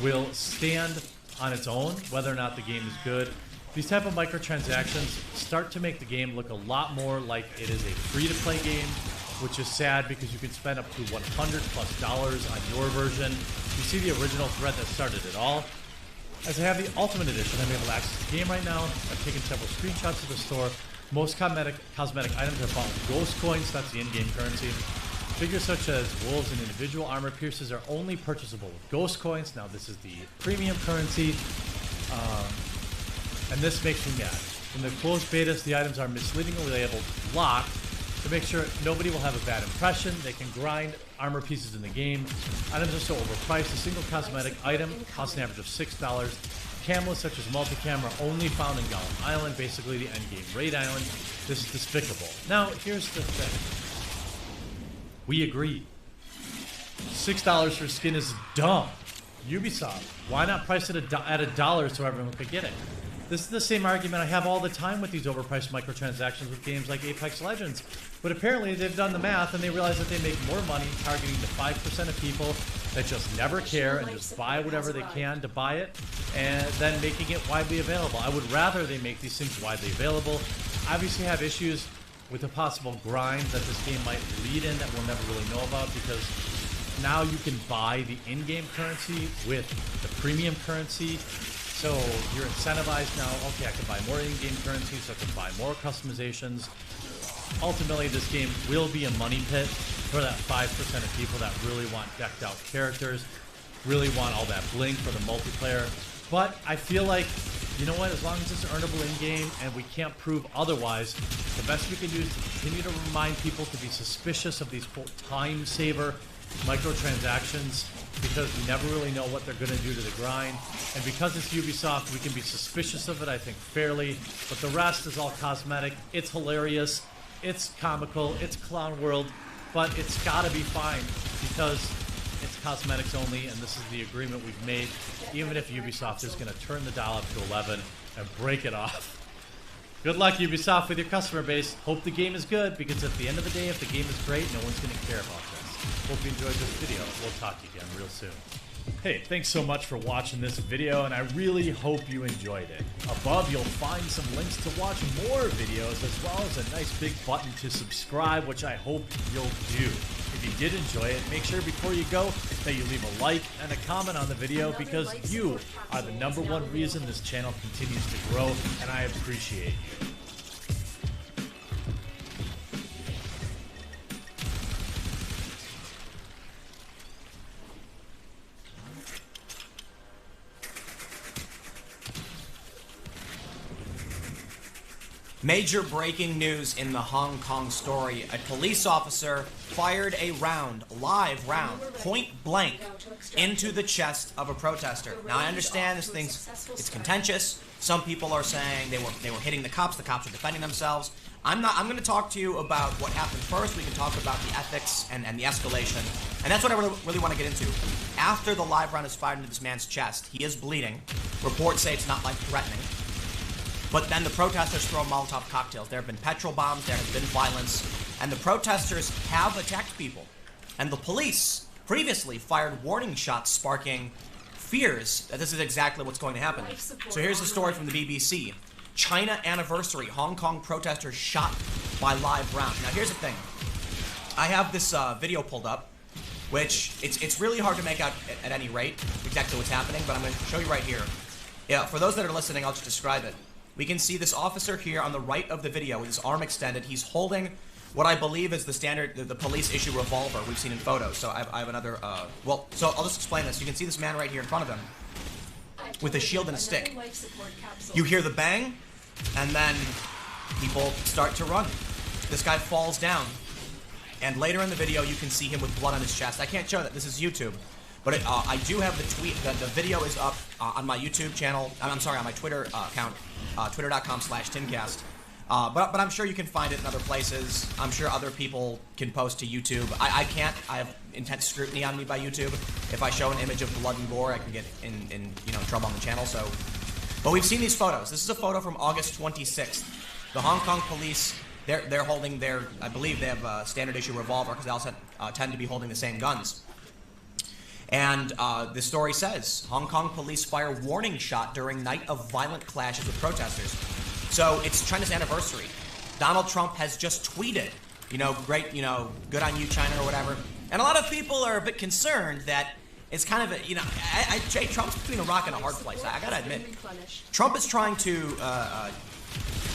will stand on its own, whether or not the game is good. These type of microtransactions start to make the game look a lot more like it is a free-to-play game, which is sad because you can spend up to $100+ on your version. You see the original thread that started it all. As I have the Ultimate Edition, I'm able to access the game right now. I've taken several screenshots of the store. Most cosmetic items are bought with ghost coins, that's the in-game currency. Figures such as wolves and individual armor piercers are only purchasable with ghost coins. Now this is the premium currency, and this makes me mad. In the closed betas, the items are misleadingly labeled locked to make sure nobody will have a bad impression. They can grind armor pieces in the game. Items are so overpriced. A single cosmetic item costs an average of $6. Cameras such as multi-cam are only found in Gollum Island, basically the endgame raid island. This is despicable. Now, here's the thing. We agree. $6 for skin is dumb. Ubisoft, why not price it at $1 so everyone could get it? This is the same argument I have all the time with these overpriced microtransactions with games like Apex Legends. But apparently they've done the math and they realize that they make more money targeting the 5% of people that just never care and just buy whatever they can to buy it, and then making it widely available. I would rather they make these things widely available. Obviously have issues with a possible grind that this game might lead in that we'll never really know about, because now you can buy the in-game currency with the premium currency. So you're incentivized now, okay, I can buy more in-game currency, so I can buy more customizations. Ultimately, this game will be a money pit for that 5% of people that really want decked out characters, really want all that bling for the multiplayer. But I feel like, you know what, as long as it's earnable in-game and we can't prove otherwise, the best we can do is to continue to remind people to be suspicious of these quote time saver microtransactions, because we never really know what they're going to do to the grind. And because it's Ubisoft, we can be suspicious of it, I think, fairly. But the rest is all cosmetic. It's hilarious. It's comical. It's clown world. But it's got to be fine because it's cosmetics only, and this is the agreement we've made. Even if Ubisoft is going to turn the dial up to 11 and break it off. Good luck, Ubisoft, with your customer base. Hope the game is good, because at the end of the day, if the game is great, no one's going to care about this. Hope you enjoyed this video. We'll talk to you again real soon. Hey, thanks so much for watching this video, and I really hope you enjoyed it. Above, you'll find some links to watch more videos, as well as a nice big button to subscribe, which I hope you'll do. If you did enjoy it, make sure before you go that you leave a like and a comment on the video, because you are the #1 reason this channel continues to grow, and I appreciate you. Major breaking news in the Hong Kong story. A police officer fired a live round, point blank, into the chest of a protester. Now I understand it's contentious, Some people are saying they were hitting the cops were defending themselves. I'm going to talk to you about what happened first. We can talk about the ethics and the escalation. And that's what I really want to get into. After the live round is fired into this man's chest, he is bleeding. Reports say it's not life-threatening. But then the protesters throw Molotov cocktails. There have been petrol bombs, there has been violence, and the protesters have attacked people. And the police previously fired warning shots, sparking fears that this is exactly what's going to happen. So here's the story from the BBC. China anniversary, Hong Kong protesters shot by live round. Now here's the thing. I have this video pulled up, which it's really hard to make out at any rate exactly what's happening, but I'm going to show you right here. Yeah, for those that are listening, I'll just describe it. We can see this officer here on the right of the video with his arm extended. He's holding what I believe is the standard, the police issue revolver we've seen in photos. So I have another, so I'll just explain this. You can see this man right here in front of him with a shield and a stick. You hear the bang, and then people start to run. This guy falls down, and later in the video you can see him with blood on his chest. I can't show that, this is YouTube, but I do have the tweet, the video is up on my YouTube channel, I'm sorry, on my Twitter account, twitter.com/timcast. But I'm sure you can find it in other places. I'm sure other people can post to YouTube. I can't. I have intense scrutiny on me by YouTube. If I show an image of blood and gore, I can get in trouble on the channel. So, but we've seen these photos. This is a photo from August 26th. The Hong Kong police, they're holding their, I believe they have a standard issue revolver because they also tend to be holding the same guns. And the story says, Hong Kong police fire warning shot during night of violent clashes with protesters. So it's China's anniversary. Donald Trump has just tweeted, great, good on you, China, or whatever. And a lot of people are a bit concerned that it's kind of a, Trump's between a rock and a hard place. I gotta admit, Trump is trying to,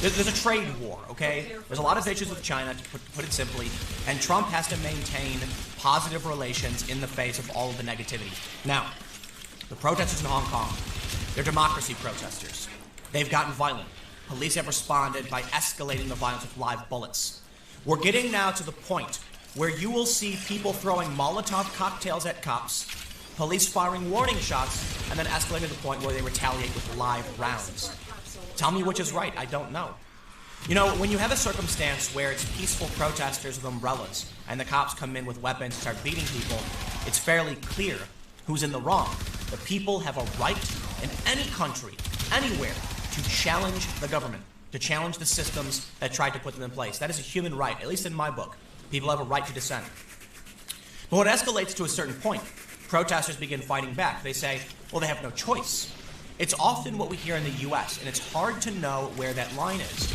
there's a trade war, okay? There's a lot of issues with China, to put it simply, and Trump has to maintain positive relations in the face of all of the negativity. Now, the protesters in Hong Kong, they're democracy protesters. They've gotten violent. Police have responded by escalating the violence with live bullets. We're getting now to the point where you will see people throwing Molotov cocktails at cops, police firing warning shots, and then escalating to the point where they retaliate with live rounds. Tell me which is right, I don't know. When you have a circumstance where it's peaceful protesters with umbrellas and the cops come in with weapons and start beating people, it's fairly clear who's in the wrong. The people have a right in any country, anywhere, to challenge the government, to challenge the systems that tried to put them in place. That is a human right, at least in my book. People have a right to dissent. But when it escalates to a certain point, protesters begin fighting back. They say, well, they have no choice. It's often what we hear in the U.S., and it's hard to know where that line is.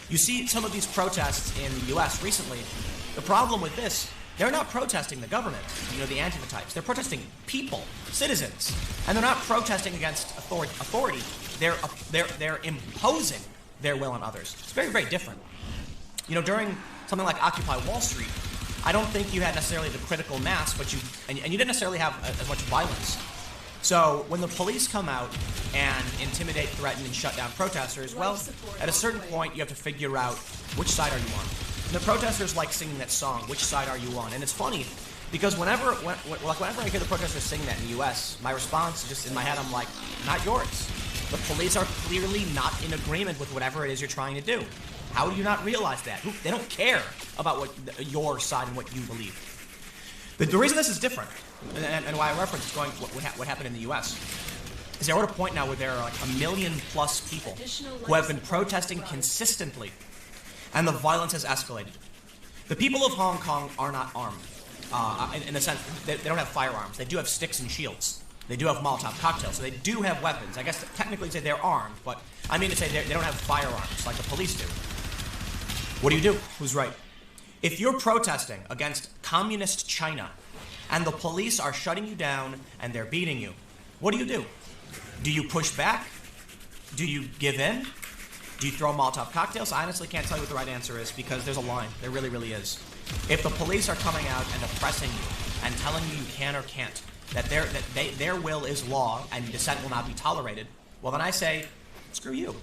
You see some of these protests in the U.S. recently. The problem with this, they're not protesting the government, the Antifa types. They're protesting people, citizens. And they're not protesting against authority. They're imposing their will on others. It's very, very different. During something like Occupy Wall Street, I don't think you had necessarily the critical mass, but you didn't necessarily have as much violence. So when the police come out and intimidate, threaten, and shut down protesters, well, at a certain point, you have to figure out which side are you on. And the protesters like singing that song, which side are you on? And it's funny, because whenever I hear the protesters sing that in the U.S., my response, just in my head, I'm like, not yours. The police are clearly not in agreement with whatever it is you're trying to do. How do you not realize that? They don't care about your side and what you believe. The reason this is different, and why I referenced what happened in the U.S., is we're at a point now where there are like 1 million plus people who have been protesting consistently, and the violence has escalated. The people of Hong Kong are not armed, in a sense, they don't have firearms. They do have sticks and shields. They do have Molotov cocktails, so they do have weapons. I guess technically say they're armed, but I mean to say they don't have firearms like the police do. What do you do? Who's right? If you're protesting against communist China and the police are shutting you down and they're beating you, what do you do? Do you push back? Do you give in? Do you throw Molotov cocktails? I honestly can't tell you what the right answer is because there's a line. There really, really is. If the police are coming out and oppressing you and telling you can or can't, that their will is law and dissent will not be tolerated, well then I say, screw you.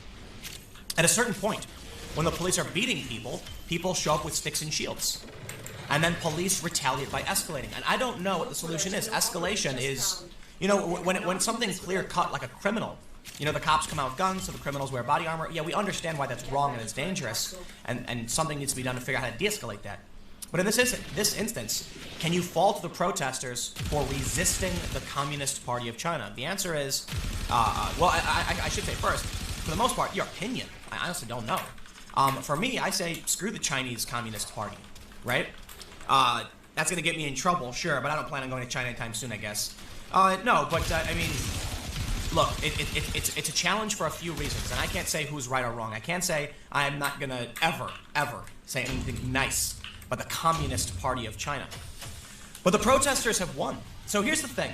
At a certain point, when the police are beating people, people show up with sticks and shields. And then police retaliate by escalating. And I don't know what the solution is. Escalation is, when something's clear-cut like a criminal, You know, the cops come out with guns, so the criminals wear body armor. Yeah, we understand why that's wrong and it's dangerous, and something needs to be done to figure out how to de-escalate that. But in this instance, can you fault the protesters for resisting the Communist Party of China? The answer is, well, I should say first, for the most part, your opinion. I honestly don't know. For me, I say screw the Chinese Communist Party, right? That's going to get me in trouble, sure, but I don't plan on going to China anytime soon, I guess. No, but I mean, look, it's a challenge for a few reasons, and I can't say who's right or wrong. I can't say I'm not going to ever say anything nice about the Communist Party of China. But the protesters have won. So here's the thing.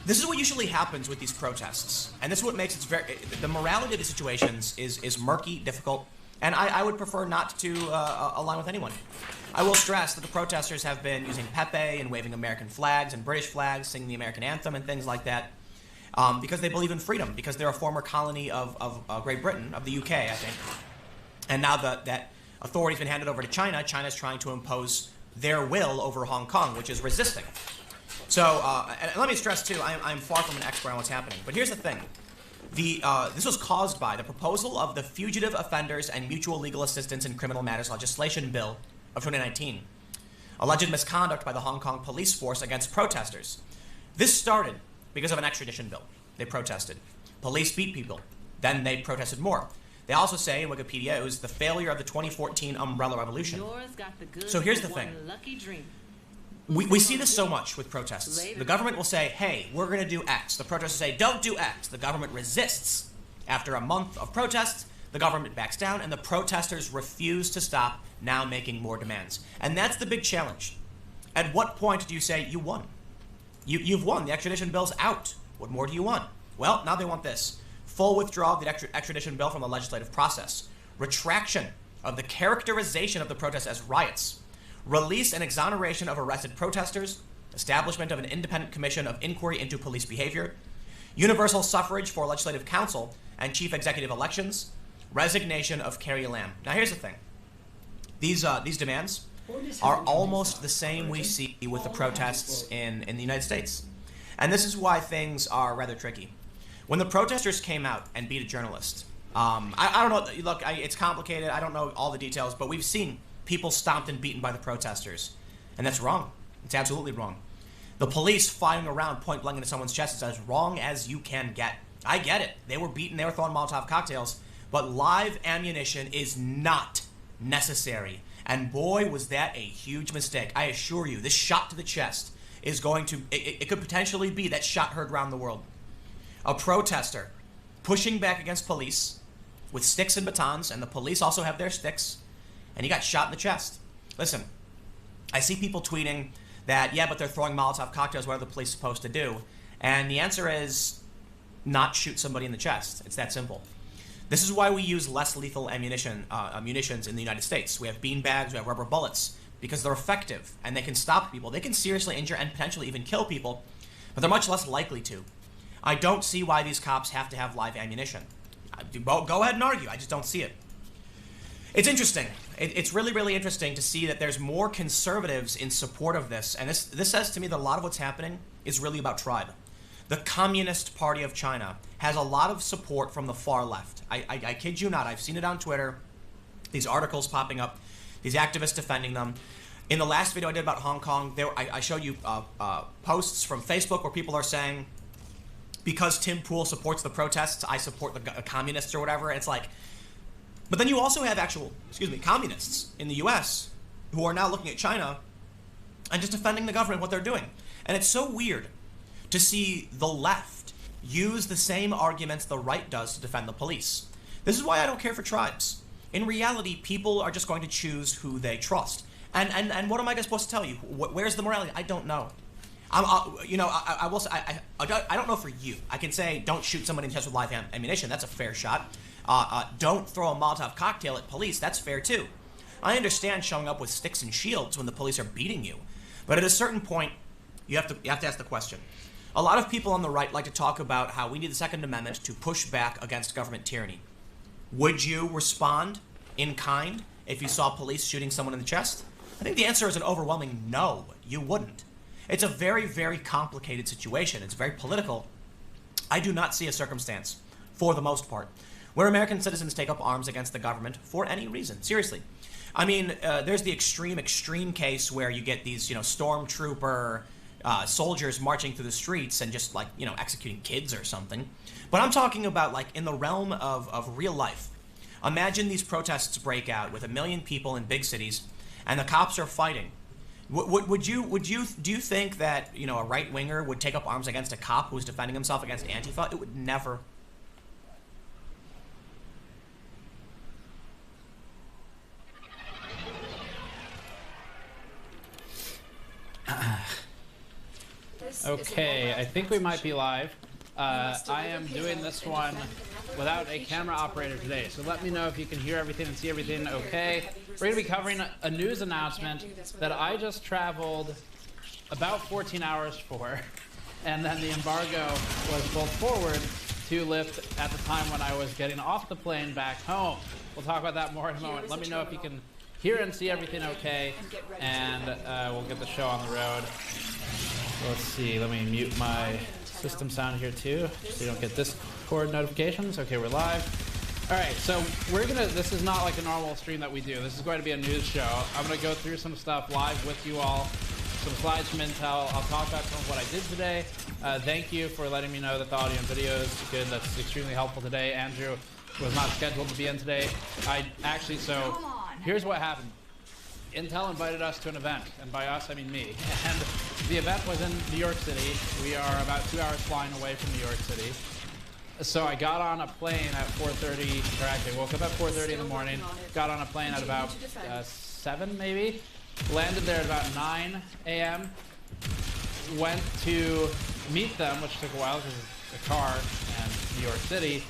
This is what usually happens with these protests, and this is what makes it the morality of the situations is murky, difficult, and I would prefer not to align with anyone. I will stress that the protesters have been using Pepe and waving American flags and British flags, singing the American anthem and things like that, because they believe in freedom, because they're a former colony of Great Britain, of the UK, I think. And now that authority's been handed over to China, China's trying to impose their will over Hong Kong, which is resisting. So, and let me stress too, I'm far from an expert on what's happening, but here's the thing. This was caused by the proposal of the Fugitive Offenders and Mutual Legal Assistance in Criminal Matters Legislation Bill of 2019. Alleged misconduct by the Hong Kong police force against protesters. This started because of an extradition bill. They protested. Police beat people. Then they protested more. They also say in Wikipedia it was the failure of the 2014 Umbrella Revolution. So here's the thing. We see this so much with protests. The government will say, hey, we're going to do X. The protesters say, don't do X. The government resists. After a month of protests, the government backs down, and the protesters refuse to stop, now making more demands. And that's the big challenge. At what point do you say, you won? You've won. The extradition bill's out. What more do you want? Well, now they want this. Full withdrawal of the extradition bill from the legislative process. Retraction of the characterization of the protests as riots. Release and exoneration of arrested protesters. Establishment of an independent commission of inquiry into police behavior. Universal suffrage for legislative council and chief executive elections. Resignation of Carrie Lam. Now here's the thing. These demands are almost the same we see with the protests in the United States. And this is why things are rather tricky. When the protesters came out and beat a journalist, I don't know, look, it's complicated, I don't know all the details, but we've seen people stomped and beaten by the protesters. And that's wrong. It's absolutely wrong. The police firing around point blank into someone's chest is as wrong as you can get. I get it. They were beaten, they were throwing Molotov cocktails, but live ammunition is not necessary. And boy, was that a huge mistake. I assure you, this shot to the chest is going to, it could potentially be that shot heard around the world. A protester pushing back against police with sticks and batons, and the police also have their sticks, and he got shot in the chest. Listen, I see people tweeting that, yeah, but they're throwing Molotov cocktails, what are the police supposed to do? And the answer is not shoot somebody in the chest. It's that simple. This is why we use less lethal munitions in the United States. We have beanbags, we have rubber bullets, because they're effective, and they can stop people. They can seriously injure and potentially even kill people, but they're much less likely to. I don't see why these cops have to have live ammunition. Go ahead and argue. I just don't see it. It's interesting. It's really, really interesting to see that there's more conservatives in support of this, and this says to me that a lot of what's happening is really about tribe. The Communist Party of China has a lot of support from the far left. I kid you not. I've seen it on Twitter. These articles popping up. These activists defending them. In the last video I did about Hong Kong, I showed you posts from Facebook where people are saying, because Tim Pool supports the protests, I support the communists or whatever. And it's like, but then you also have actual, communists in the US who are now looking at China and just defending the government, what they're doing. And it's so weird to see the left use the same arguments the right does to defend the police. This is why I don't care for tribes. In reality, people are just going to choose who they trust. And what am I supposed to tell you? Where's the morality? I don't know. I will say, I don't know for you. I can say, don't shoot somebody in the chest with live ammunition. That's a fair shot. Don't throw a Molotov cocktail at police. That's fair too. I understand showing up with sticks and shields when the police are beating you. But at a certain point, you have to ask the question. A lot of people on the right like to talk about how we need the Second Amendment to push back against government tyranny. Would you respond in kind if you saw police shooting someone in the chest? I think the answer is an overwhelming no, you wouldn't. It's a very, very complicated situation. It's very political. I do not see a circumstance, for the most part, where American citizens take up arms against the government for any reason. Seriously. I mean, there's the extreme case where you get these, stormtrooper soldiers marching through the streets and just, like, executing kids or something. But I'm talking about, like, in the realm of real life. Imagine these protests break out with 1 million people in big cities, and the cops are fighting. Do you think that, a right-winger would take up arms against a cop who's defending himself against Antifa? It would never. Okay, I think we might be live. I am doing this one without a camera operator today, so let me know if you can hear everything and see everything okay. We're going to be covering a news announcement that I just traveled about 14 hours for, and then the embargo was pulled forward to lift at the time when I was getting off the plane back home. We'll talk about that more in a moment. Let me know if you can hear and see everything okay, and we'll get the show on the road. Let's see, let me mute my system sound here too, so you don't get Discord notifications. Okay, we're live. All right, so this is not like a normal stream that we do. This is going to be a news show. I'm gonna go through some stuff live with you all, some slides from Intel. I'll talk about some of what I did today. Thank you for letting me know that the audio and video is good. That's extremely helpful today. Andrew was not scheduled to be in today. So here's what happened. Intel invited us to an event, and by us I mean me. And the event was in New York City. We are about 2 hours flying away from New York City. So I got on a plane at 4:30, or actually woke up at 4:30 in the morning, got on a plane at about 7 maybe, landed there at about 9 a.m., went to meet them, which took a while because of the car and New York City,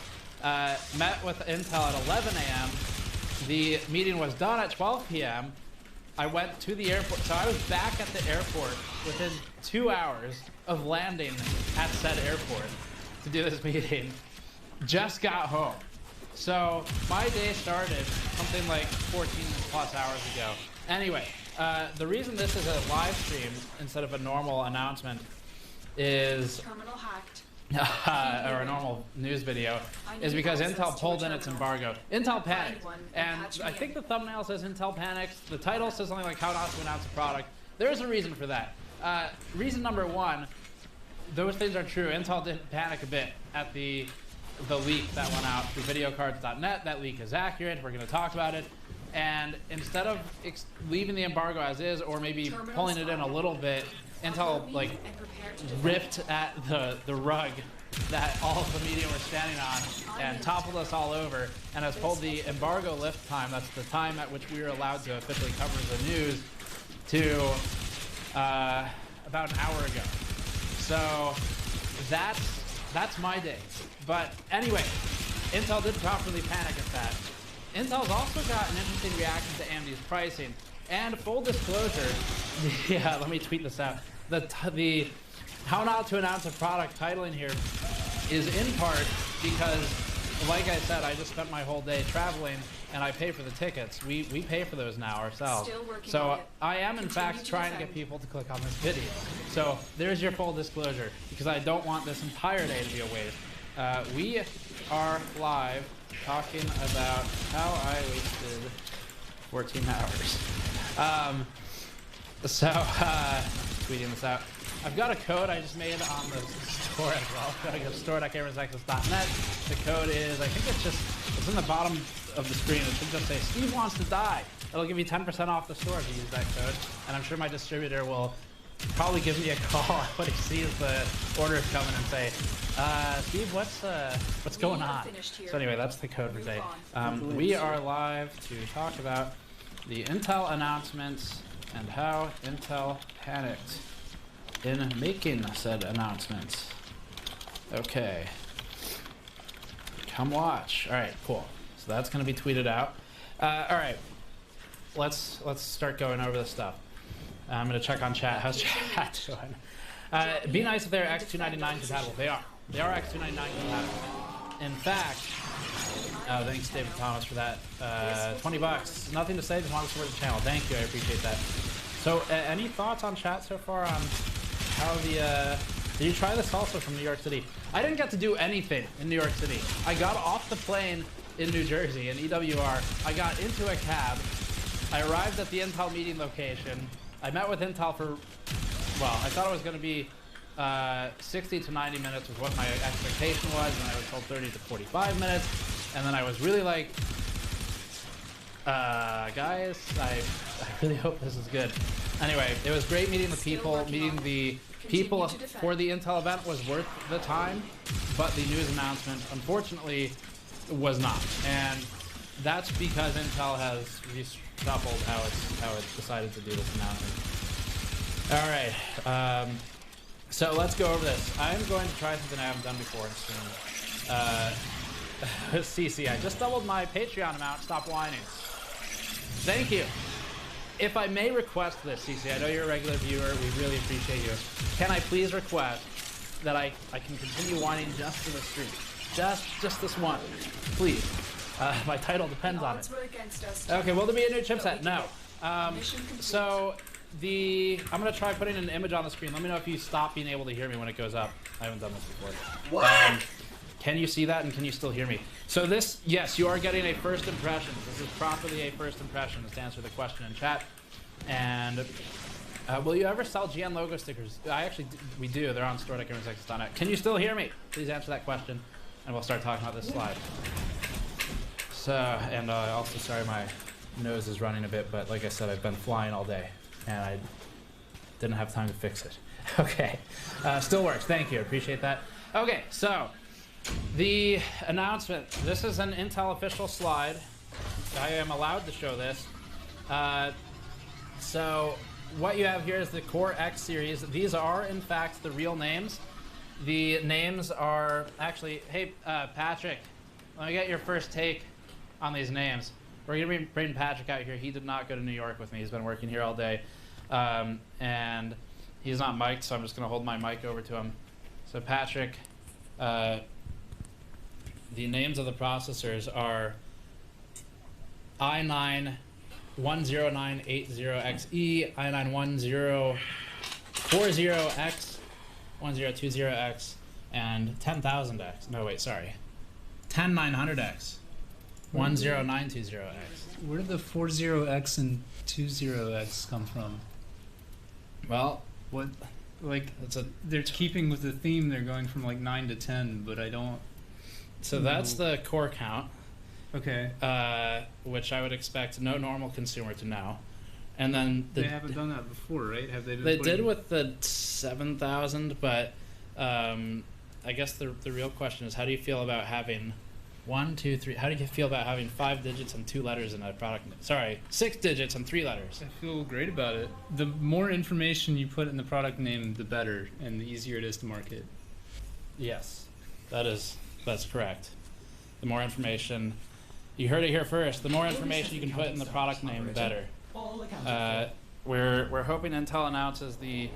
met with Intel at 11 a.m., the meeting was done at 12 p.m., I went to the airport, so I was back at the airport within 2 hours of landing at said airport to do this meeting. Just got home. So my day started something like 14 plus hours ago. Anyway, the reason this is a live stream instead of a normal announcement is... Terminal hacked. or a normal news video, is because Intel pulled in its embargo. Intel panicked, and I think the thumbnail says Intel panics. The title says something like how not to announce a product. There's a reason for that. Reason number one, those things are true. Intel did panic a bit at the leak that went out through videocards.net. That leak is accurate. We're going to talk about it. And instead of leaving the embargo as is, or maybe pulling it in a little bit, Intel ripped at the rug that all of the media were standing on and toppled us all over, and has pulled the embargo lift time, that's the time at which we were allowed to officially cover the news, to about an hour ago. So that's my day. But anyway, Intel did properly panic at that. Intel's also got an interesting reaction to AMD's pricing. And full disclosure, yeah, let me tweet this out. The how not to announce a product titling here is in part because, like I said, I just spent my whole day traveling and I pay for the tickets. We pay for those now ourselves. So I am in fact trying to get people to click on this video. So there's your full disclosure, because I don't want this entire day to be a waste. We are live talking about how I wasted 14 hours. Tweeting this out. I've got a code I just made on the store as well. Gotta go to store.gamersnexus.net. The code is, I think it's in the bottom of the screen. It should just say, Steve wants to die. It'll give you 10% off the store if you use that code. And I'm sure my distributor will probably give me a call when he sees the orders coming and say, Steve, what's going on? So anyway, that's the code for today. We are live to talk about the Intel announcements and how Intel panicked in making said announcements. Okay. Come watch. All right, cool. So that's going to be tweeted out. All right. Let's start going over this stuff. I'm going to check on chat. How's chat doing? Be nice if they're X299 compatible. They are. They are X299 compatible. In fact, thanks David Thomas for that. $20. Nothing to say, just want to support the channel. Thank you, I appreciate that. So, any thoughts on chat so far on how the Did you try this also from New York City? I didn't get to do anything in New York City. I got off the plane in New Jersey, in EWR. I got into a cab. I arrived at the Intel meeting location. I met with Intel for, well, I thought it was going to be 60 to 90 minutes was what my expectation was, and I was told 30 to 45 minutes. And then I was really like, guys, I really hope this is good. Anyway, it was great meeting the people. Meeting the people for the Intel event was worth the time, but the news announcement, unfortunately, was not. And that's because Intel has reshuffled how it's decided to do this announcement. All right, so let's go over this. I'm going to try something I haven't done before soon. CC, I just doubled my Patreon amount. Stop whining. Thank you. If I may request this, CC, I know you're a regular viewer. We really appreciate you. Can I please request that I can continue whining just for the stream? Just this one, please. My title depends on it. Okay, will there be a new chipset? No. So I'm gonna try putting an image on the screen. Let me know if you stop being able to hear me when it goes up. I haven't done this before. What? Can you see that, and can you still hear me? So this, yes, you are getting a first impression. This is properly a first impression, to answer the question in chat. And will you ever sell GN logo stickers? We do. They're on store.gamersnexus.net. Can you still hear me? Please answer that question, and we'll start talking about this slide. So, and also, sorry, my nose is running a bit, but like I said, I've been flying all day, and I didn't have time to fix it. Okay, still works. Thank you. Appreciate that. Okay, so the announcement. This is an Intel official slide. I am allowed to show this. So what you have here is the Core X series. These are, in fact, the real names. The names are actually, hey, Patrick, let me get your first take on these names. We're going to bring Patrick out here. He did not go to New York with me. He's been working here all day. And he's not mic'd, so I'm just going to hold my mic over to him. So Patrick, the names of the processors are i9-10980XE, i9-1040X, 1020X, and 10000X. No, wait, sorry. 10900X, 10920X. Where did the 40X and 20X come from? Well, what? Like, they're keeping with the theme. They're going from like 9 to 10, but I don't. So that's the core count. Okay. Which I would expect no normal consumer to know. And then they haven't done that before, right? Have they? They did with the 7000, but I guess the real question is, how do you feel about having 1, 2, 3? How do you feel about having 5 digits and 2 letters in a product? Sorry, 6 digits and 3 letters. I feel great about it. The more information you put in the product name, the better, and the easier it is to market. Yes, that's correct. The more information, you heard it here first. The more information you can put in the product name, the better. We're hoping Intel announces the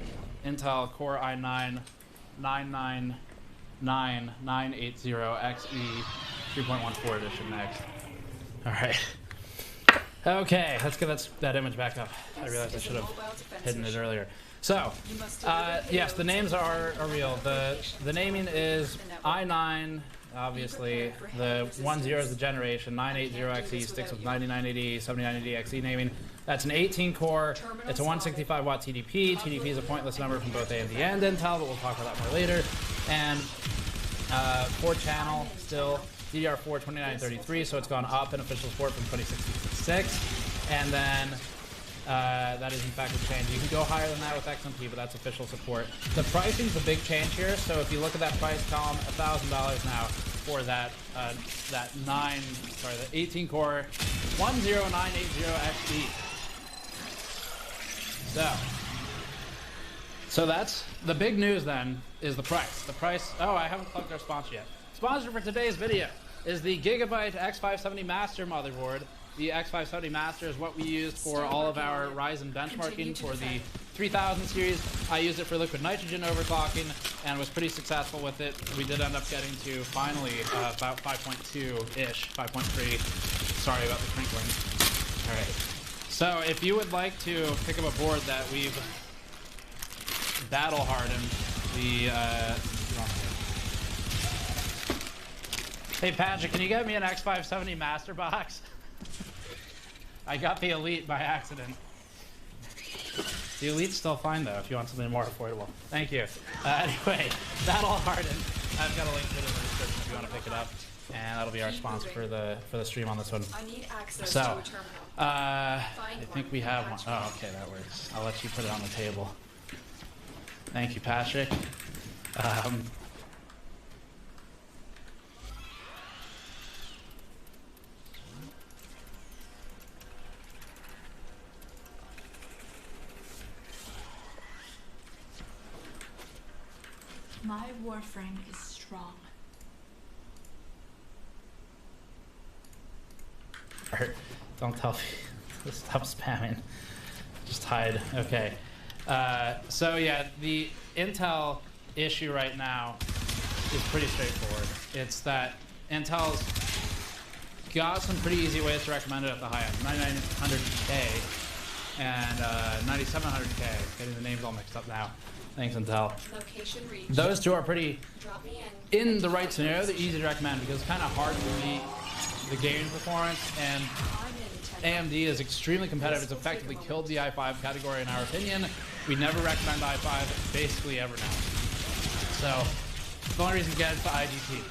Intel Core i9-9980XE 3.14 edition next. All right. Okay, let's get that image back up. I realized I should have hidden it earlier. So, yes, the names are real. The naming is i9, obviously. The 10 is the generation. 980XE sticks with 9980, 7980XE naming. That's an 18-core. It's a 165-watt TDP. TDP is a pointless number from both AMD and Intel, but we'll talk about that more later. And 4-channel still. DDR4 2933, so it's gone up in official support from 2066. And then that is in fact a change. You can go higher than that with XMP, but that's official support. The pricing is a big change here, so if you look at that price column, $1,000 now for that the 18-core 10980XE. So that's the big news then, is the price. The price, oh, I haven't plugged our sponsor yet. Sponsor for today's video is the Gigabyte X570 Master motherboard. The X570 Master is what we used for all of our Ryzen benchmarking for the 3000 series. I used it for liquid nitrogen overclocking and was pretty successful with it. We did end up getting to finally about 5.2-ish, 5.3. Sorry about the crinkling. All right. So if you would like to pick up a board that we've battle hardened the Hey Patrick, can you get me an X570 Master Box? I got the Elite by accident. The Elite's still fine though, if you want something more affordable. Thank you. Anyway, that all hardened. I've got a link to it in the description if you want to pick it up, and that'll be our sponsor for the stream on this one. I need access So, to a terminal. I think we have one. Oh, okay, that works. I'll let you put it on the table. Thank you, Patrick. My warframe is strong. Don't tell me. Stop spamming. Just hide. Okay. So yeah, the Intel issue right now is pretty straightforward. It's that Intel's got some pretty easy ways to recommend it at the high end. 9900K and 9700K. Getting the names all mixed up now. Thanks, Intel. Location reach. Those two are pretty, Drop me in the right scenario, they're easy to recommend because it's kind of hard to beat the gaming performance, and AMD is extremely competitive. It's effectively killed the i5 category in our opinion. We never recommend i5 basically ever now. So the only reason to get it is the IGT.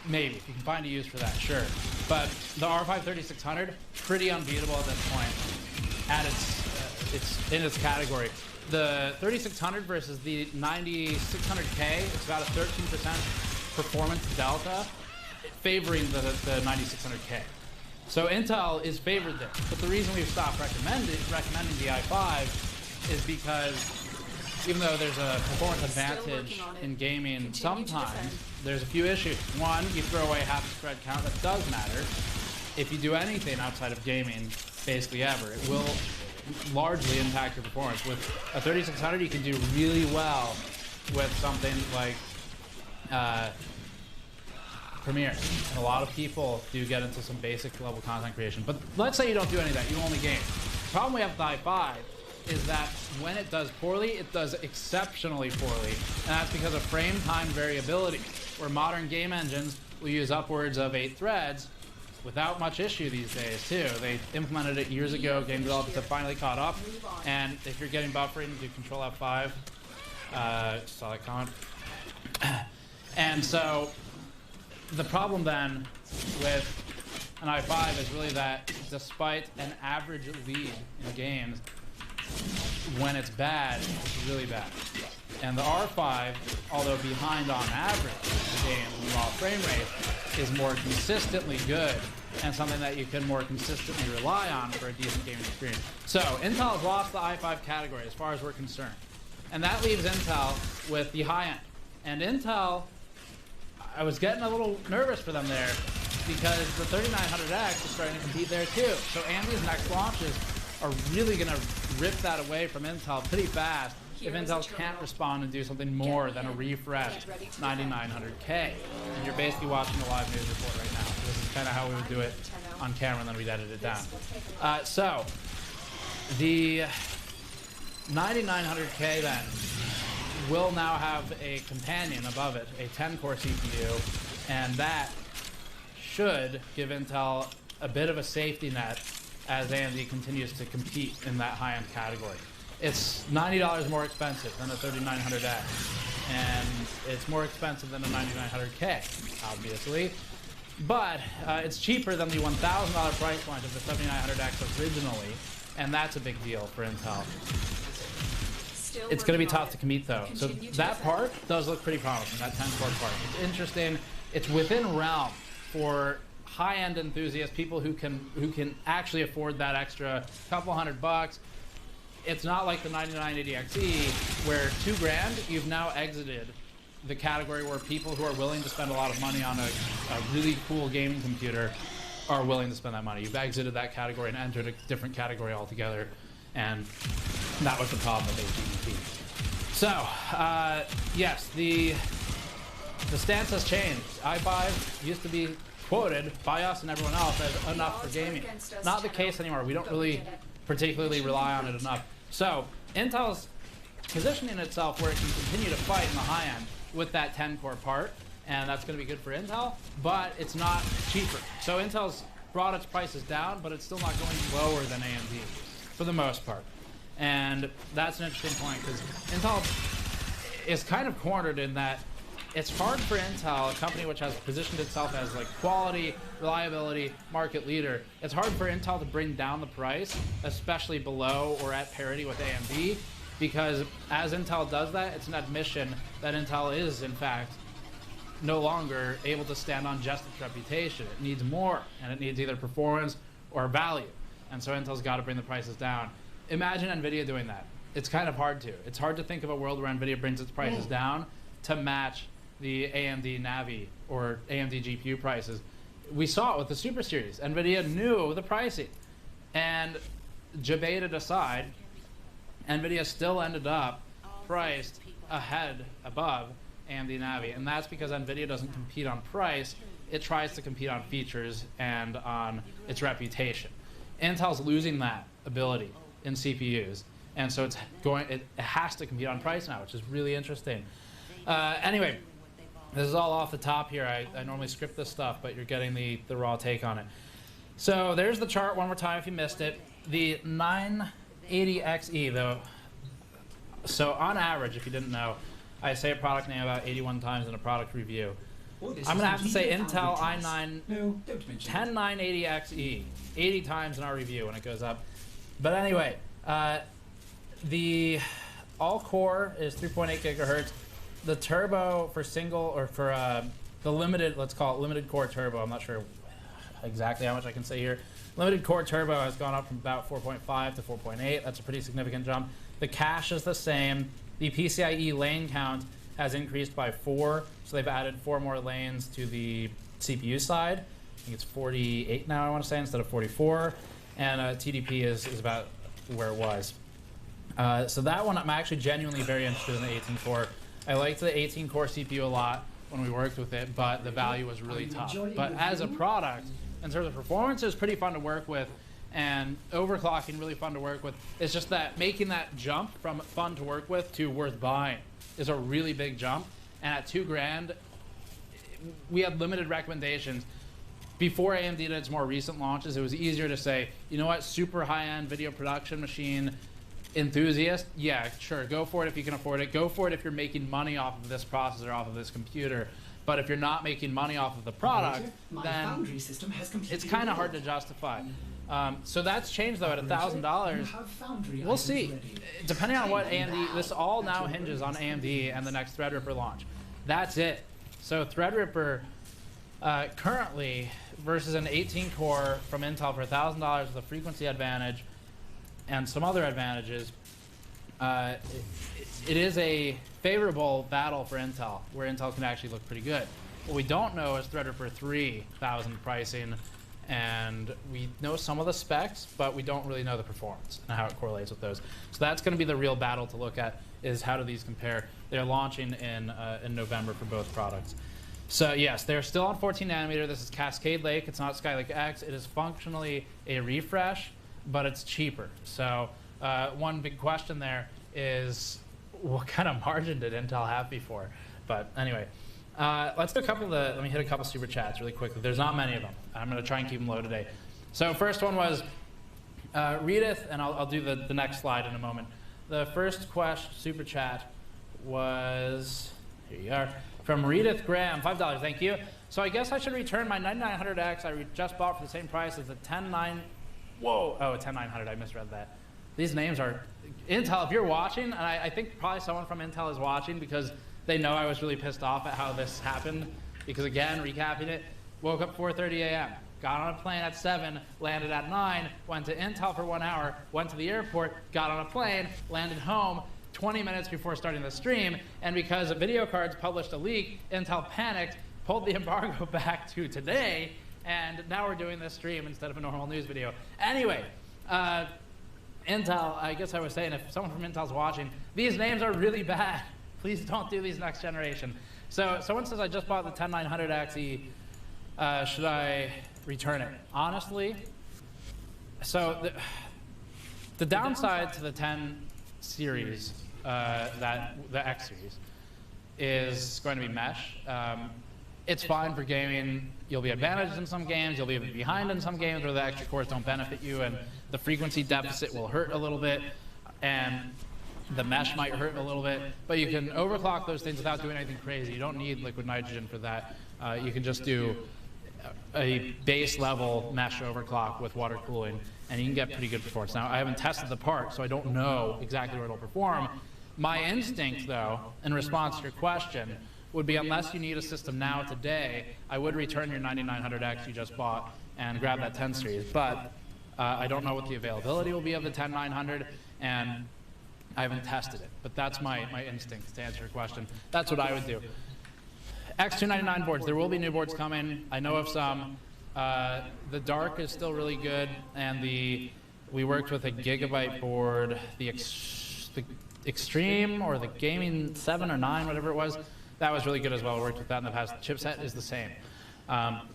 Maybe, if you can find a use for that, sure. But the R5 3600, pretty unbeatable at this point. At it's in its category. The 3600 versus the 9600K, it's about a 13% performance delta favoring the 9600K. So Intel is favored there. But the reason we've stopped recommending the i5 is because even though there's a performance advantage in gaming, sometimes there's a few issues. One, you throw away half the spread count. That does matter. If you do anything outside of gaming, basically ever, it will largely impact your performance. With a 3600, you can do really well with something like Premiere. And a lot of people do get into some basic level content creation. But let's say you don't do any of that, you only game. The problem we have with the i5 is that when it does poorly, it does exceptionally poorly. And that's because of frame time variability, where modern game engines will use upwards of 8 threads without much issue these days too. They implemented it years ago, game developers have finally caught up, and if you're getting buffering, do Control F5. Saw that comment. And so the problem then with an i5 is really that despite an average lead in games, when it's bad, it's really bad. And the R5, although behind on average the game in raw frame rate, is more consistently good and something that you can more consistently rely on for a decent gaming experience. So Intel has lost the i5 category as far as we're concerned. And that leaves Intel with the high end. And Intel, I was getting a little nervous for them there because the 3900X is starting to compete there too. So AMD's next launches are really going to rip that away from Intel pretty fast if Intel can't respond and do something more than a refreshed 9900K. And you're basically watching a live news report right now. This is kind of how we would do it on camera, and then we'd edit it down. So the 9900K then will now have a companion above it, a 10-core CPU, and that should give Intel a bit of a safety net as AMD continues to compete in that high-end category. It's $90 more expensive than a 3900X, and it's more expensive than a 9900K, obviously, but it's cheaper than the $1,000 price point of the 7900X originally, and that's a big deal for Intel. It's going to be tough to compete though, so that part does look pretty promising, that 10-core part. It's interesting, it's within realm for high-end enthusiasts, people who can actually afford that extra couple $100. It's not like the 9980XE where $2,000 you've now exited the category where people who are willing to spend a lot of money on a really cool gaming computer are willing to spend that money. You've exited that category and entered a different category altogether, and that was the problem with AGDP. So, yes, the stance has changed. i5 used to be quoted by us and everyone else as enough for gaming. Not the case anymore. We don't really particularly rely on it enough. So Intel's positioning itself where it can continue to fight in the high end with that 10-core part, and that's going to be good for Intel, but it's not cheaper. So Intel's brought its prices down, but it's still not going lower than AMD for the most part. And that's an interesting point, because Intel is kind of cornered in that it's hard for Intel, a company which has positioned itself as like quality, reliability, market leader, it's hard for Intel to bring down the price, especially below or at parity with AMD, because as Intel does that, it's an admission that Intel is, in fact, no longer able to stand on just its reputation. It needs more, and it needs either performance or value. And so Intel's got to bring the prices down. Imagine NVIDIA doing that. It's kind of hard to. It's hard to think of a world where NVIDIA brings its prices down to match the AMD Navi or AMD GPU prices. We saw it with the Super Series. NVIDIA knew the pricing. And debated aside, NVIDIA still ended up priced above AMD Navi. And that's because NVIDIA doesn't compete on price. It tries to compete on features and on its reputation. Intel's losing that ability in CPUs. And so it has to compete on price now, which is really interesting. Anyway, this is all off the top here. I normally script this stuff, but you're getting the raw take on it. So there's the chart one more time if you missed it. The 980XE, though. So on average, if you didn't know, I say a product name about 81 times in a product review. I'm going to have to say Intel i9 10980XE 80 times in our review when it goes up. But anyway, the all-core is 3.8 gigahertz. The turbo for single, or for the limited, let's call it limited core turbo, I'm not sure exactly how much I can say here. Limited core turbo has gone up from about 4.5 to 4.8. That's a pretty significant jump. The cache is the same. The PCIe lane count has increased by 4, so they've added 4 more lanes to the CPU side. I think it's 48 now, I want to say, instead of 44. And TDP is about where it was. So that one, I'm actually genuinely very interested in the 18-core. I liked the 18-core CPU a lot when we worked with it, but the value was really tough. But as a product, in terms of performance, it was pretty fun to work with, and overclocking really fun to work with. It's just that making that jump from fun to work with to worth buying is a really big jump. And at $2,000, we had limited recommendations. Before AMD did its more recent launches, it was easier to say, you know what, super high-end video production machine enthusiast, yeah, sure, go for it if you can afford it. Go for it if you're making money off of this processor, off of this computer. But if you're not making money off of the product, then it's kind of hard to justify. So that's changed though at $1,000. We'll see. Depending on what AMD, this all now hinges on AMD and the next Threadripper launch. That's it. So Threadripper currently versus an 18-core from Intel for $1,000 with a frequency advantage and some other advantages, it is a favorable battle for Intel, where Intel can actually look pretty good. What we don't know is Threadripper 3000 pricing, and we know some of the specs, but we don't really know the performance and how it correlates with those. So that's going to be the real battle to look at, is how do these compare. They're launching in November for both products. So yes, they're still on 14 nanometer. This is Cascade Lake. It's not Skylake X. It is functionally a refresh, but it's cheaper. So one big question there is, what kind of margin did Intel have before? But anyway, let's do let me hit a couple super chats really quickly. There's not many of them. I'm going to try and keep them low today. So first one was Redith, and I'll do the next slide in a moment. The first super chat was, here you are, from Redith Graham, $5, thank you. So I guess I should return my 9900X I just bought for the same price as the 10900, I misread that. These names are, Intel, if you're watching, and I think probably someone from Intel is watching because they know I was really pissed off at how this happened. Because again, recapping it, woke up 4:30 a.m., got on a plane at 7, landed at 9, went to Intel for 1 hour, went to the airport, got on a plane, landed home 20 minutes before starting the stream, and because Video Cards published a leak, Intel panicked, pulled the embargo back to today, and now we're doing this stream instead of a normal news video. Anyway, Intel, I guess I was saying, if someone from Intel's watching, these names are really bad. Please don't do these next generation. So someone says, I just bought the 10900XE. Should I return it? Honestly, so the downside to the 10 series that the X series is going to be mesh. It's fine for gaming. You'll be advantaged in some games. You'll be behind in some games where the extra cores don't benefit you, and the frequency deficit will hurt a little bit, and the mesh might hurt a little bit. But you can overclock those things without doing anything crazy. You don't need liquid nitrogen for that. You can just do a base level mesh overclock with water cooling, and you can get pretty good performance. Now, I haven't tested the part, so I don't know exactly where it'll perform. My instinct, though, in response to your question, would be unless you need a system now today, I would return your 9900X you just bought and grab that 10 series. But I don't know what the availability will be of the 10900, and I haven't tested it. But that's my instinct to answer your question. That's what I would do. X299 boards, there will be new boards coming. I know of some. The Dark is still really good, and we worked with a Gigabyte board, the Extreme or the Gaming 7 or 9, whatever it was. That was really good as well. We worked with that in the past. The chipset is the same.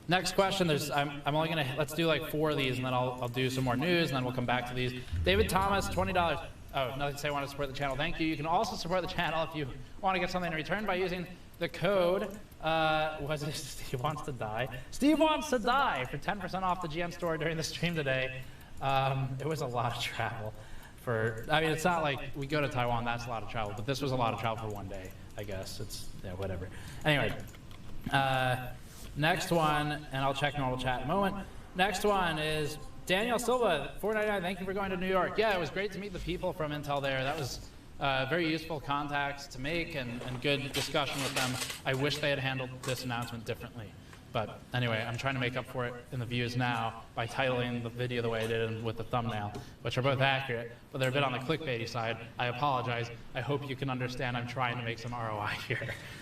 Next question. I'm only gonna let's do like 4 of these, and then I'll do some more news, and then we'll come back to these. David Thomas, $20. Oh, nothing to say. I want to support the channel. Thank you. You can also support the channel if you want to get something in return by using the code. Was it Steve Wants to Die? Steve Wants to Die for 10% off the GN store during the stream today. It was a lot of travel. I mean, it's not like we go to Taiwan. That's a lot of travel, but this was a lot of travel for one day. I guess it's whatever. Anyway, next one, and I'll check normal chat in a moment. Next one is Daniel Silva, $4.99. Thank you for going to New York. Yeah, it was great to meet the people from Intel there. That was very useful contacts to make and good discussion with them. I wish they had handled this announcement differently. But anyway, I'm trying to make up for it in the views now by titling the video the way I did and with the thumbnail, which are both accurate, but they're a bit on the clickbaity side. I apologize. I hope you can understand I'm trying to make some ROI here,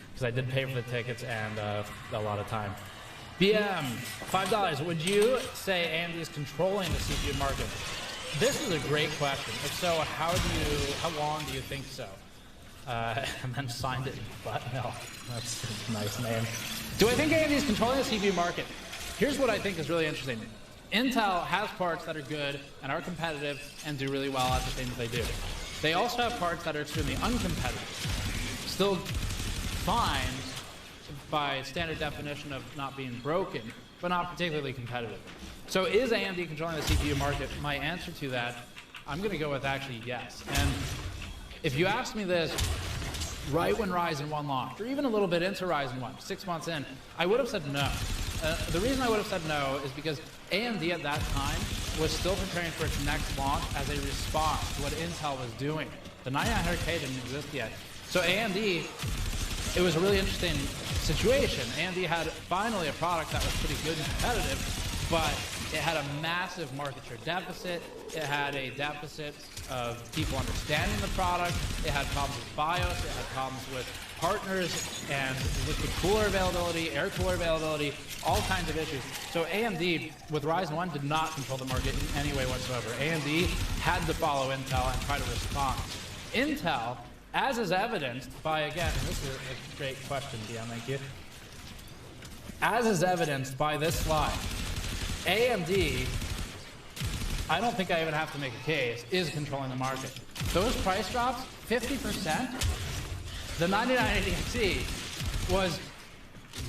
because I did pay for the tickets and a lot of time. BM, $5. Would you say AMD is controlling the CPU market? This is a great question. If so, how long do you think so? And then signed it in Buttonell. That's a nice name. Do I think AMD is controlling the CPU market? Here's what I think is really interesting. Intel has parts that are good and are competitive and do really well at the things they do. They also have parts that are extremely uncompetitive. Still fine by standard definition of not being broken, but not particularly competitive. So is AMD controlling the CPU market? My answer to that, I'm going to go with actually yes. And if you asked me this right when Ryzen 1 launched, or even a little bit into Ryzen 1, 6 months in, I would have said no. The reason I would have said no is because AMD at that time was still preparing for its next launch as a response to what Intel was doing. The 9900K didn't exist yet. So AMD, it was a really interesting situation. AMD had finally a product that was pretty good and competitive, but it had a massive market share deficit. It had a deficit of people understanding the product. It had problems with BIOS. It had problems with partners and liquid cooler availability, air cooler availability, all kinds of issues. So AMD, with Ryzen 1, did not control the market in any way whatsoever. AMD had to follow Intel and try to respond. Intel, as is evidenced by, again, and this is a great question, DM, thank you. As is evidenced by this slide, AMD, I don't think I even have to make a case, is controlling the market. Those price drops, 50%. The 9980XE was,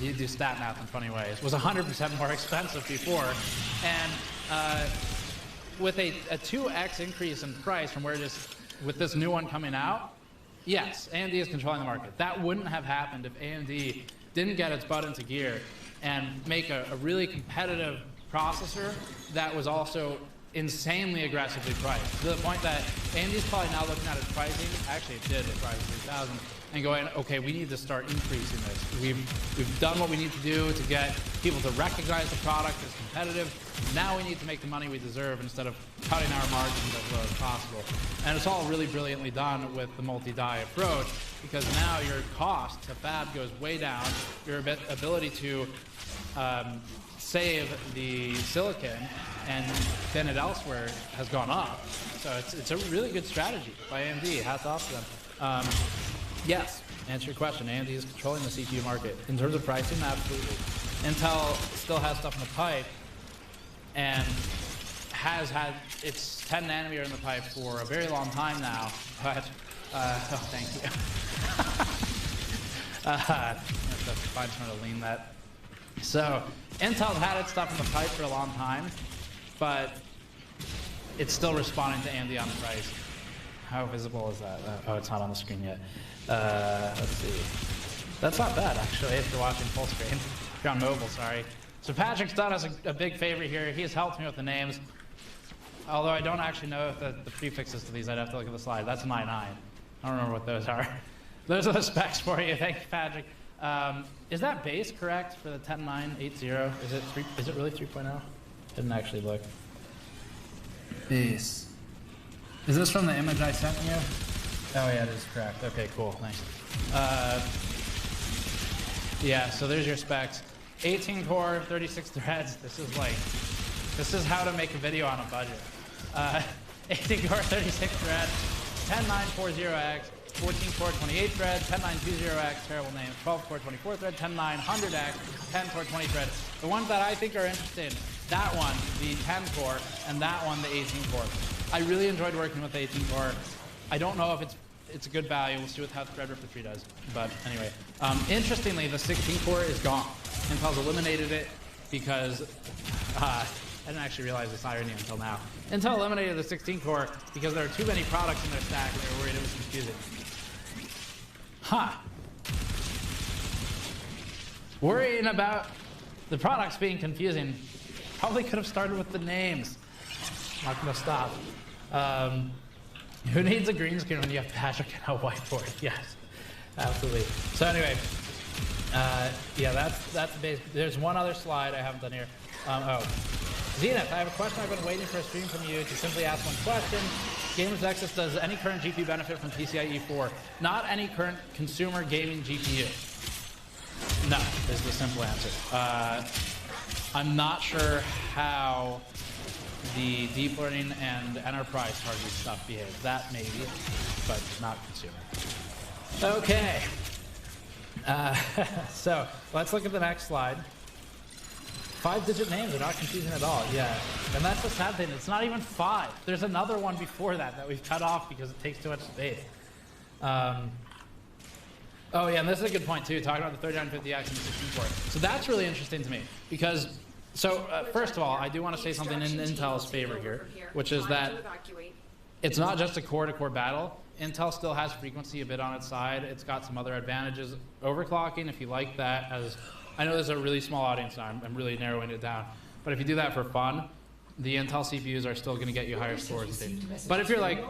you do stat math in funny ways, was 100% more expensive before. And with a 2x increase in price from where it is with this new one coming out, yes, AMD is controlling the market. That wouldn't have happened if AMD didn't get its butt into gear and make a really competitive processor that was also insanely aggressively priced, to the point that AMD's probably now looking at its pricing, actually it did with Ryzen 3000, and going, okay, we need to start increasing this. We've done what we need to do to get people to recognize the product as competitive. Now we need to make the money we deserve instead of cutting our margins as low as possible. And it's all really brilliantly done with the multi-die approach, because now your cost to fab goes way down, your ability to save the silicon and thin it elsewhere has gone up. So it's a really good strategy by AMD. Hats off to them. Yes, answer your question. AMD is controlling the CPU market. In terms of pricing, absolutely. Intel still has stuff in the pipe, and has had its 10 nanometer in the pipe for a very long time now, but, oh, thank you. That's fine, trying to lean that. So, Intel's had its stuff in the pipe for a long time, but it's still responding to AMD on price. How visible is that? Oh, it's not on the screen yet. Let's see. That's not bad, actually, if you're watching full screen. If you're on mobile, sorry. So Patrick's done us a big favor here. He has helped me with the names. Although I don't actually know if the prefixes to these. I'd have to look at the slide. That's 9.9. I don't remember what those are. Those are the specs for you. Thank you, Patrick. Is that base correct for the 10980? Is it really 3.0? Didn't actually look. Base. Is this from the image I sent you? Oh yeah, it is correct. Okay, cool. Nice. Yeah, so there's your specs. 18 core, 36 threads. This is how to make a video on a budget. 18 core, 36 threads, 10940X, 14 core, 28 thread, 10920X, terrible name, 12 core, 24 thread, 10900X, 10 core, 20 thread. The ones that I think are interesting, that one, the 10 core, and that one, the 18 core. I really enjoyed working with the 18 core. I don't know if it's a good value. We'll see what how Threadripper 3 does. But anyway, interestingly, the 16 core is gone. Intel's eliminated it because I didn't actually realize this irony until now. Intel eliminated the 16 core because there are too many products in their stack and they were worried it was confusing. Huh. Worrying about the products being confusing probably could have started with the names. Not gonna stop. Who needs a green screen when you have Patrick and a whiteboard? Yes, absolutely. So anyway, yeah, that's base. There's one other slide I haven't done here. Zenith, I have a question. I've been waiting for a stream from you to simply ask one question. Gamers Nexus, does any current GPU benefit from PCIe 4? Not any current consumer gaming GPU. No, is the simple answer. I'm not sure how the deep learning and enterprise targeted stuff behaves. That maybe, but not consumer. Okay. So let's look at the next slide. 5-digit names are not confusing at all. Yeah, and that's the sad thing. It's not even 5. There's another one before that we've cut off because it takes too much space. Oh yeah, and this is a good point too, talking about the 3950X and the 16 core. So that's really interesting to me because, first of all, I do want to say something in Intel's favor here, which is that it's not just a core-to-core battle. Intel still has frequency a bit on its side. It's got some other advantages. Overclocking, if you like that, as I know there's a really small audience now, I'm really narrowing it down. But if you do that for fun, the Intel CPUs are still going to get you higher scores and things. But if you're like,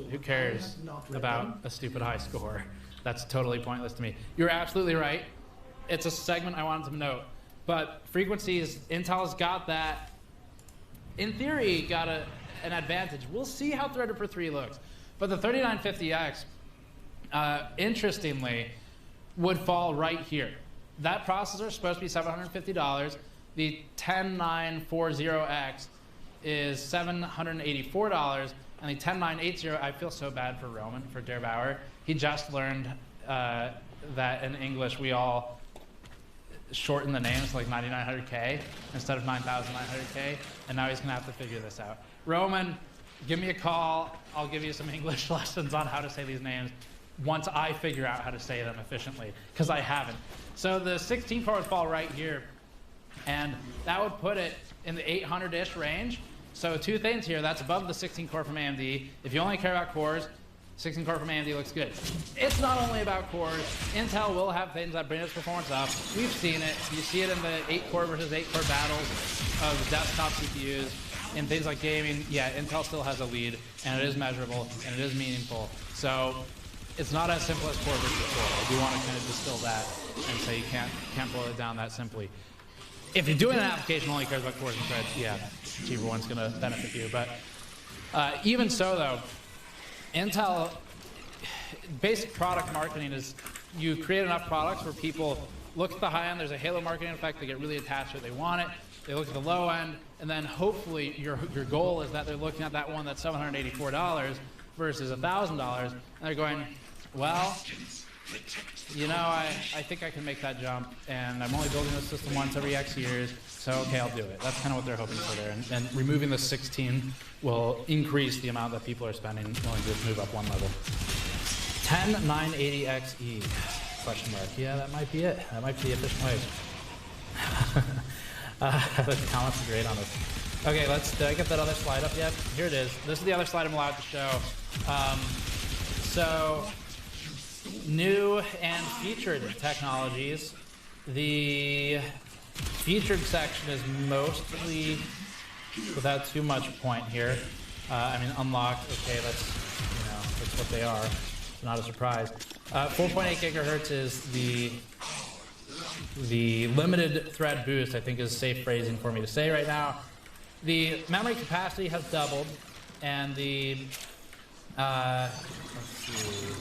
who cares about a stupid high score? That's totally pointless to me. You're absolutely right. It's a segment I wanted to note. But frequencies, Intel's got that, in theory, got an advantage. We'll see how Threadripper 3 looks. But the 3950X, interestingly, would fall right here. That processor is supposed to be $750. The 10940X is $784. And the 10980, I feel so bad for Roman, for Der Bauer. He just learned that in English we all shorten the names to like 9900K instead of 9900K, and now he's gonna have to figure this out. Roman, give me a call. I'll give you some English lessons on how to say these names once I figure out how to say them efficiently, because I haven't. So the 16 core would fall right here, and that would put it in the 800-ish range. So two things here, that's above the 16 core from AMD. If you only care about cores, 16 core from AMD looks good. It's not only about cores. Intel will have things that bring its performance up. We've seen it. You see it in the 8-core versus 8-core battles of desktop CPUs. In things like gaming, yeah, Intel still has a lead, and it is measurable, and it is meaningful. So it's not as simple as core versus core. I do want to kind of distill that and say you can't boil it down that simply. If you're doing an application that only cares about cores and threads, yeah, cheaper one's going to benefit you. But even so, though, Intel, basic product marketing is you create enough products where people look at the high end, there's a halo marketing effect, they get really attached to it, they want it, they look at the low end, and then hopefully your goal is that they're looking at that one that's $784 versus $1,000, and they're going, well, you know, I think I can make that jump, and I'm only building this system once every X years, so okay, I'll do it. That's kind of what they're hoping for there, and removing the 16 will increase the amount that people are spending willing to move up one level. 10980XE, question mark. Yeah, that might be it. That might be the efficient way. The comments are great on this. Okay, did I get that other slide up yet? Here it is. This is the other slide I'm allowed to show. So, new and featured technologies. The featured section is mostly without too much point here. I mean, unlocked, okay, that's what they are. It's not a surprise. 4.8 gigahertz is the limited thread boost, I think is safe phrasing for me to say right now. The memory capacity has doubled, and the let's see,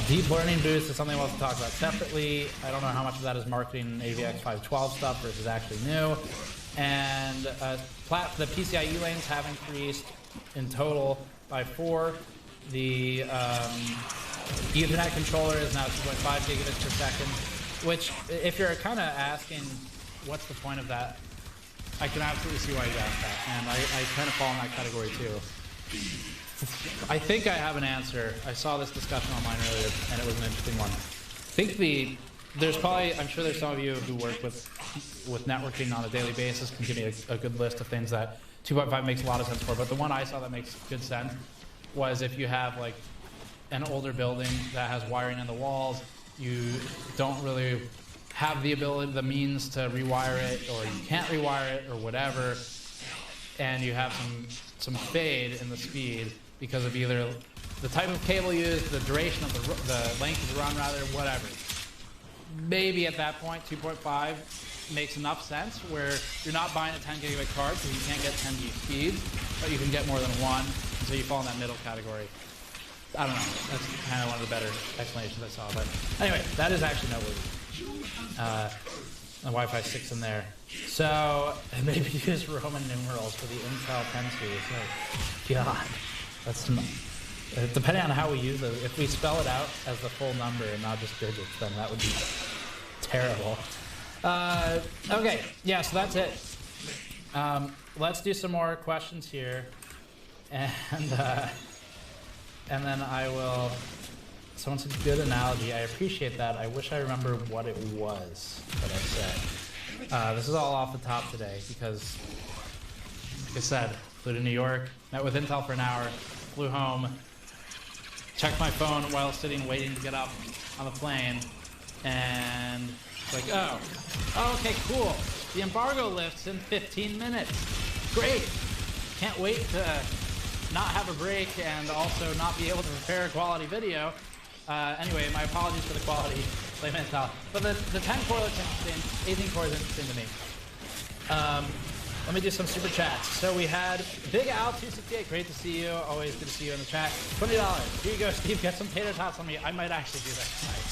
deep learning boost is something we'll have to talk about separately. I don't know how much of that is marketing AVX 512 stuff versus actually new. And the PCIe lanes have increased in total by 4. The Ethernet controller is now 2.5 gigabits per second, which, if you're kind of asking what's the point of that, I can absolutely see why you asked that, and I kind of fall in that category too. I think I have an answer. I saw this discussion online earlier, and it was an interesting one. I think there's probably, I'm sure there's some of you who work with networking on a daily basis can give me a good list of things that 2.5 makes a lot of sense for, but the one I saw that makes good sense was if you have like an older building that has wiring in the walls, you don't really have the ability, the means to rewire it, or you can't rewire it, or whatever, and you have some fade in the speed because of either the type of cable used, the duration of the length of the run, rather, whatever. Maybe at that point, 2.5 makes enough sense where you're not buying a 10 gigabit card because you can't get 10 G speeds, but you can get more than one, and so you fall in that middle category. I don't know. That's kind of one of the better explanations I saw, but anyway, that is actually noteworthy. The Wi-Fi 6 in there. So maybe use Roman numerals for the Intel 10 series. Oh, God, that's depending on how we use it. If we spell it out as the full number and not just digits, then that would be terrible. Okay, yeah, so that's it. Let's do some more questions here, and then I will. Someone said good analogy. I appreciate that. I wish I remember what it was that I said. This is all off the top today because, like I said, flew to New York, met with Intel for an hour, flew home, checked my phone while sitting waiting to get up on the plane, and it's like, oh, okay, cool. The embargo lifts in 15 minutes. Great. Can't wait to not have a break and also not be able to prepare a quality video. Anyway, my apologies for the quality, blame Intel. But the 10 core looks interesting, 18 core is interesting to me. Let me do some super chats. So we had Big Al 268, great to see you, always good to see you in the chat. $20, here you go, Steve, get some tater tots on me. I might actually do that tonight.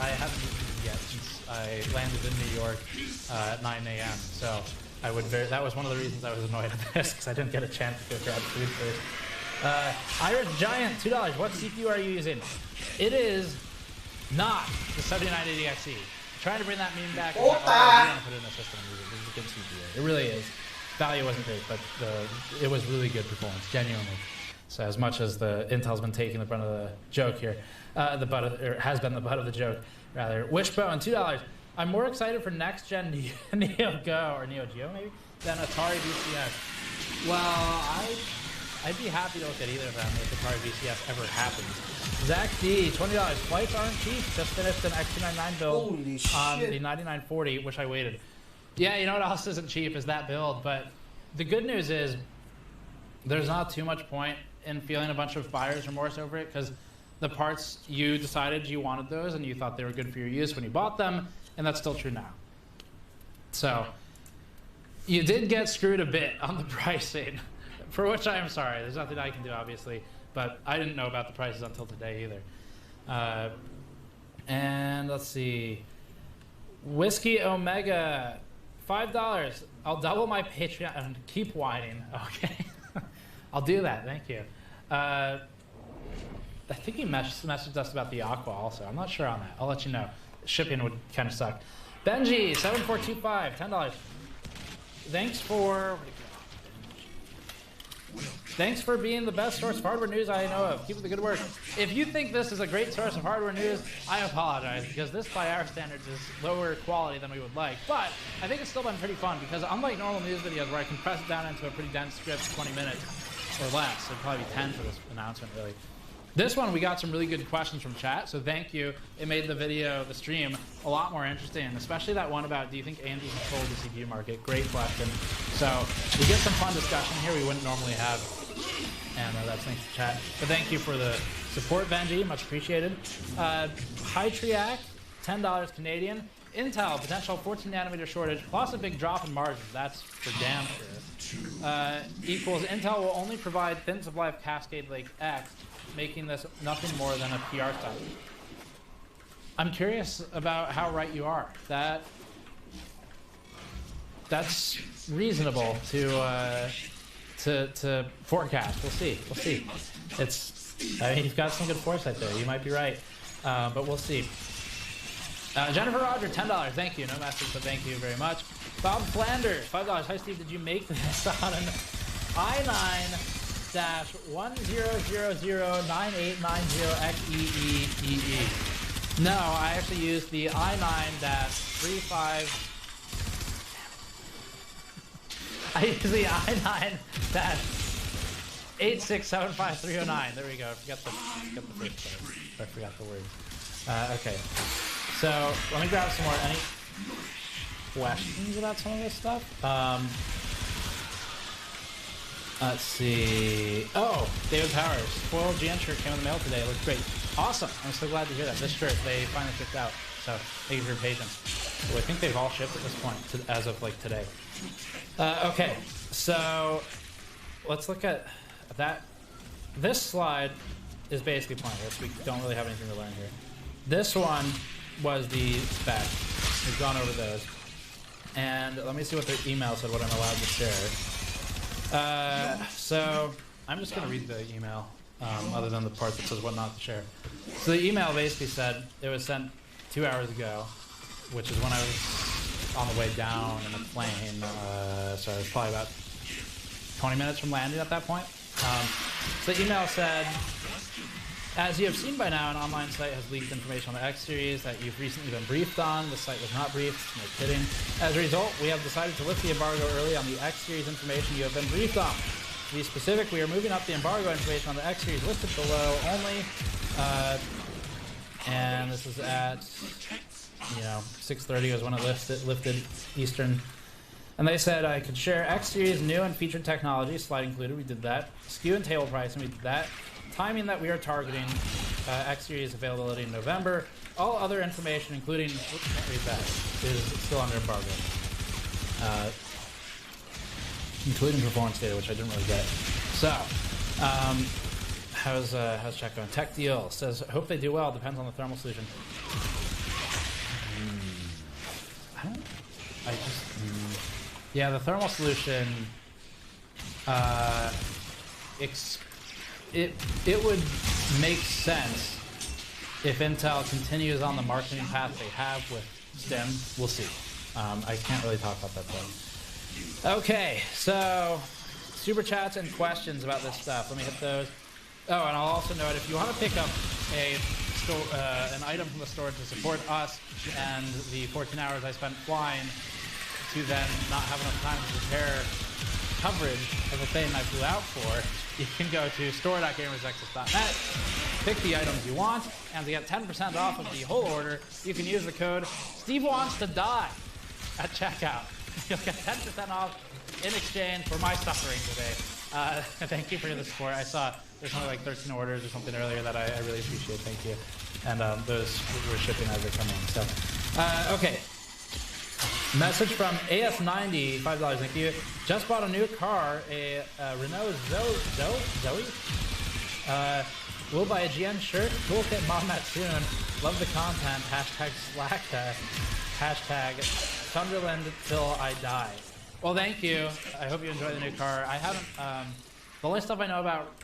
I haven't eaten yet since I landed in New York at 9 a.m. So that was one of the reasons I was annoyed at this, because I didn't get a chance to go grab food first. Irish Giant, $2. What CPU are you using? It is not the 7980XE. Trying to bring that meme back. I want to put it in the system. It was a good CPU. It really is. Value wasn't great, but it was really good performance, genuinely. So as much as the Intel's been taking the brunt of the joke here, has been the butt of the joke, rather. Wishbone, $2. I'm more excited for next gen Neo Go or Neo Geo maybe than Atari VCS. Well, I'd be happy to look at either of them if Atari VCS ever happens. Zach D, $20. Flights aren't cheap. Just finished an X299 build on the 9940. Wish I waited. Yeah, you know what else isn't cheap is that build. But the good news is there's not too much point in feeling a bunch of buyer's remorse over it because the parts you decided you wanted those and you thought they were good for your use when you bought them, and that's still true now. So you did get screwed a bit on the pricing. For which I am sorry. There's nothing I can do, obviously. But I didn't know about the prices until today either. And let's see. Whiskey Omega, $5. I'll double my Patreon and keep whining. Okay. I'll do that. Thank you. I think he messaged us about the Aqua also. I'm not sure on that. I'll let you know. Shipping would kind of suck. Benji, 7425, $10. Thanks for being the best source of hardware news I know of. Keep up the good work. If you think this is a great source of hardware news, I apologize, because this, by our standards, is lower quality than we would like. But I think it's still been pretty fun, because unlike normal news videos where I compress it down into a pretty dense script, 20 minutes or less, it'd probably be 10 for this announcement, really. This one, we got some really good questions from chat, so thank you. It made the stream, a lot more interesting, especially that one about, do you think AMD controlled the CPU market? Great question. So we get some fun discussion here we wouldn't normally have, and that's thanks to chat. But thank you for the support, Benji, much appreciated. Hytriac, $10 Canadian. Intel, potential 14 nanometer shortage, plus a big drop in margins, that's for damn sure. Equals Intel will only provide thin supply of Cascade Lake X, making this nothing more than a PR stunt. I'm curious about how right you are. That's reasonable to forecast. We'll see. We'll see. I mean, you've got some good foresight there. You might be right, but we'll see. Jennifer Roger, $10. Thank you. No message, but thank you very much. Bob Flanders, $5. Hi, Steve. Did you make this on an i9-10009890XEEEE? No, I actually used the i9-35. I used the i9-8675309. There we go. I forgot the first part. I forgot the word. Okay. So let me grab some more. Any questions about some of this stuff? Let's see. Oh, David Powers. Spoiled GN shirt came in the mail today. It looks great. Awesome. I'm so glad to hear that. This shirt, they finally shipped out. So thank you for your patience. So I think they've all shipped at this point, as of like today. Okay, so let's look at that. This slide is basically pointless. We don't really have anything to learn here. This one was the spec. We've gone over those. And let me see what the email said, what I'm allowed to share. So I'm just going to read the email, other than the part that says what not to share. So the email basically said it was sent 2 hours ago, which is when I was on the way down in a plane. So it was probably about 20 minutes from landing at that point. So the email said, as you have seen by now, an online site has leaked information on the X series that you've recently been briefed on. The site was not briefed, no kidding. As a result, we have decided to lift the embargo early on the X series information you have been briefed on. To be specific, we are moving up the embargo information on the X series listed below only. And this is at, 6:30 was when it lifted Eastern. And they said I could share X series new and featured technology, slide included, we did that. SKU and table pricing, we did that. Timing that we are targeting, X series availability in November. All other information, including, can't read that, is still under embargo. Including performance data, which I didn't really get. So, how's chat going? Tech Deal says, hope they do well, depends on the thermal solution. Yeah, the thermal solution, it would make sense if Intel continues on the marketing path they have with STEM. We'll see. I can't really talk about that though. Okay, so super chats and questions about this stuff. Let me hit those. Oh, and I'll also note, if you want to pick up an item from the store to support us and the 14 hours I spent flying to then not have enough time to prepare coverage of the thing I flew out for, you can go to store.gamersnexus.net, pick the items you want, and to get 10% off of the whole order, you can use the code Steve Wants to Die at checkout. You'll get 10% off in exchange for my suffering today. Thank you for the support. I saw there's only like 13 orders or something earlier that I really appreciate. Thank you. And those we're shipping as they come in. So, okay. Message from AS90, $5. Thank you. Just bought a new car, a Renault Zoe. Will buy a GN shirt. Toolkit mom that soon. Love the content. Hashtag Slack. Hashtag Sunderland till I die. Well, thank you. I hope you enjoy the new car. I haven't. The only stuff I know about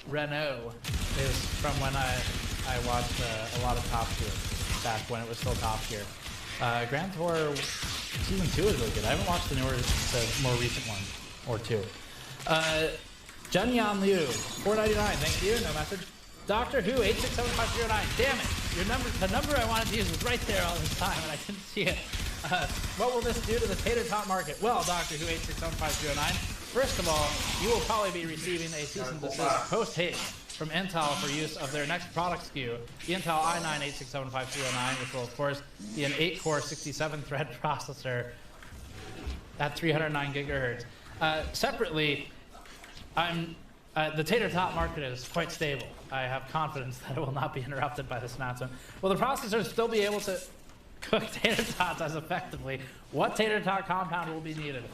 Renault is from when I watched a lot of Top Gear back when it was still Top Gear. Grand Tour Season 2 is really good. I haven't watched the more recent one or two. Jun Yan Liu, $4.99. Thank you. No message. Doctor Who 867509. Damn it! The number I wanted to use was right there all this time, and I didn't see it. What will this do to the tater tot market? Well, Doctor Who 867509. First of all, you will probably be receiving a cease and desist post-haste from Intel for use of their next product SKU, the Intel i9 867509, which will, of course, be an 8-core 67-thread processor at 309 gigahertz. Separately, the tater tot market is quite stable. I have confidence that it will not be interrupted by this announcement. Will the processors still be able to cook tater tots as effectively? What tater tot compound will be needed?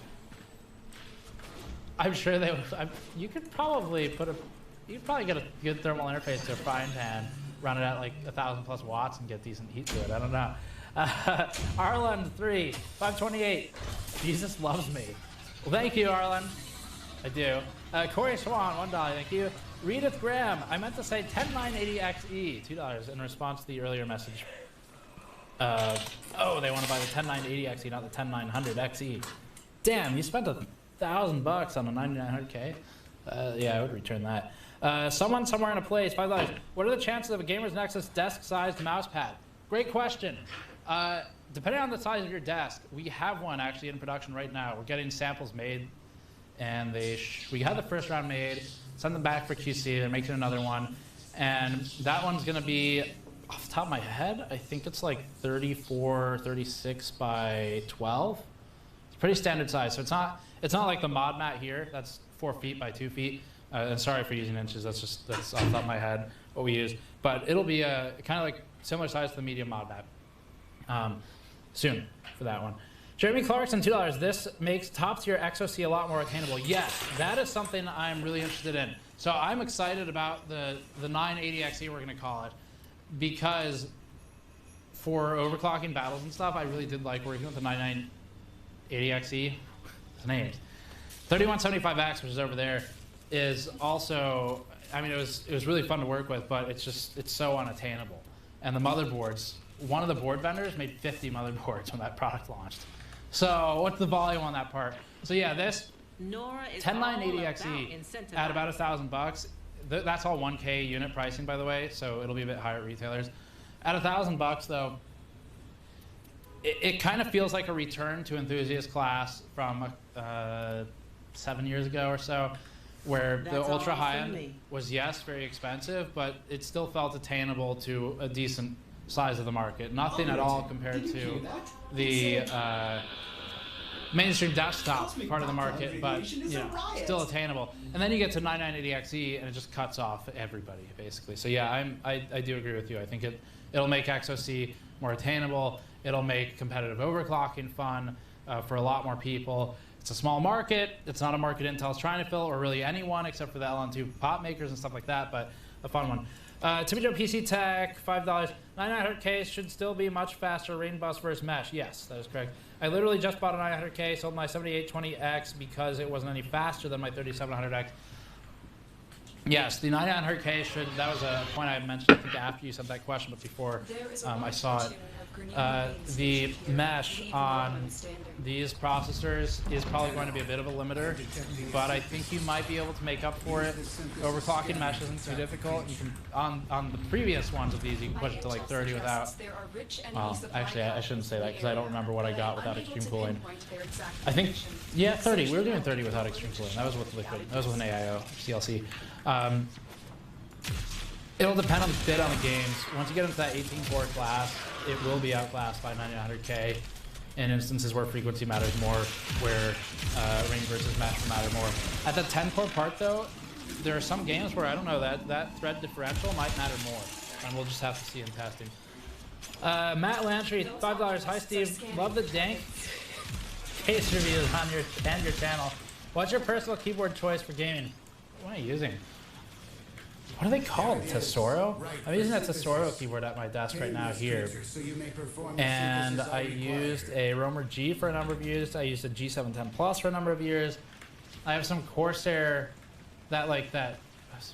I'm sure they would. You could probably get a good thermal interface to a frying pan, run it at like 1,000+ watts, and get decent heat to it. I don't know. Arlen 3, 528. Jesus loves me. Well, thank you, Arlen. I do. Corey Swan, $1. Thank you. Redith Graham, I meant to say 10980XE, $2 in response to the earlier message. Oh, they want to buy the 10980XE, not the 10900XE. Damn, you spent $1,000 on a 9900K. Yeah, I would return that. Someone somewhere in a place, $5. What are the chances of a Gamer's Nexus desk-sized mouse pad? Great question. Depending on the size of your desk, we have one actually in production right now. We're getting samples made, and we had the first round made, send them back for QC, they're making another one, and that one's gonna be, off the top of my head, I think it's like 34, 36 by 12. It's pretty standard size, so it's not like the mod mat here, that's 4 feet by 2 feet. And sorry for using inches, that's off the top of my head what we use. But it'll be kind of like similar size to the medium mod map soon for that one. Jeremy Clarkson, $2. This makes top tier XOC a lot more attainable. Yes, that is something I'm really interested in. So I'm excited about the 980XE, we're gonna call it, because for overclocking battles and stuff, I really did like working with the 9980XE. His name. 3175X, which is over there, is also, I mean, it was really fun to work with, but it's so unattainable. And the motherboards, one of the board vendors made 50 motherboards when that product launched. So what's the volume on that part? So yeah, this 10980XE at about $1,000. That's all 1K unit pricing, by the way, so it'll be a bit higher at retailers. At $1,000 though, it kind of feels like a return to enthusiast class from 7 years ago or so, where the ultra high-end was, yes, very expensive, but it still felt attainable to a decent size of the market. Nothing at all compared to the mainstream desktop part of the market, but you know, still attainable. And then you get to 9980XE, and it just cuts off everybody, basically. So yeah, I do agree with you. I think it'll make XOC more attainable. It'll make competitive overclocking fun for a lot more people. It's a small market. It's not a market Intel's trying to fill, or really anyone except for the LN2 pop makers and stuff like that, but a fun one. Timmy Joe PC Tech, $5. 9900K should still be much faster rain bus versus mesh. Yes, that is correct. I literally just bought a 900K, sold my 7820X because it wasn't any faster than my 3700X. Yes, the 9900K should, that was a point I mentioned, I think, after you sent that question, but before I saw it. The mesh on these processors is probably going to be a bit of a limiter, but I think you might be able to make up for it. Overclocking mesh isn't too difficult. You can on the previous ones of these, you can push it to like 30 without. Well, actually, I shouldn't say that because I don't remember what I got without extreme cooling. I think, yeah, 30. We were doing 30 without extreme cooling. That was with liquid. That was with an AIO CLC. It'll depend a bit on the games. Once you get into that 18-core class, it will be outclassed by 9900K in instances where frequency matters more, where range versus mesh matter more. At the 10-core part, though, there are some games where, I don't know, that thread differential might matter more, and we'll just have to see in testing. Matt Lantry, $5. Hi, Steve. Love the dank case reviews on your channel. What's your personal keyboard choice for gaming? What am I using? What are they called? Tesoro? I'm using that Tesoro keyboard at my desk right now here. And I used a Roamer G for a number of years. I used a G710 Plus for a number of years. I have some Corsair, that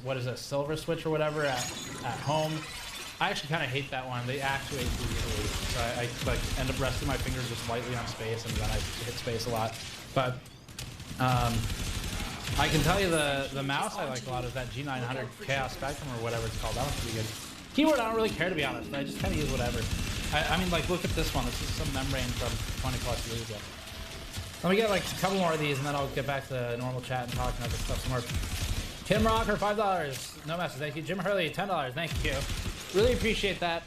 what is it, silver switch or whatever at home. I actually kind of hate that one. They actuate too easily, so I like end up resting my fingers just lightly on space, and then I hit space a lot. But I can tell you the mouse I like a lot is that G900 Chaos Spectrum or whatever it's called. That one's pretty good. Keyboard I don't really care, to be honest. I just kind of use whatever. I mean, like, look at this one. This is some membrane from 20 plus years ago. Let me get like a couple more of these, and then I'll get back to normal chat and talking about this stuff some more. Kim Rocker, $5. No message. Thank you. Jim Hurley, $10. Thank you. Really appreciate that.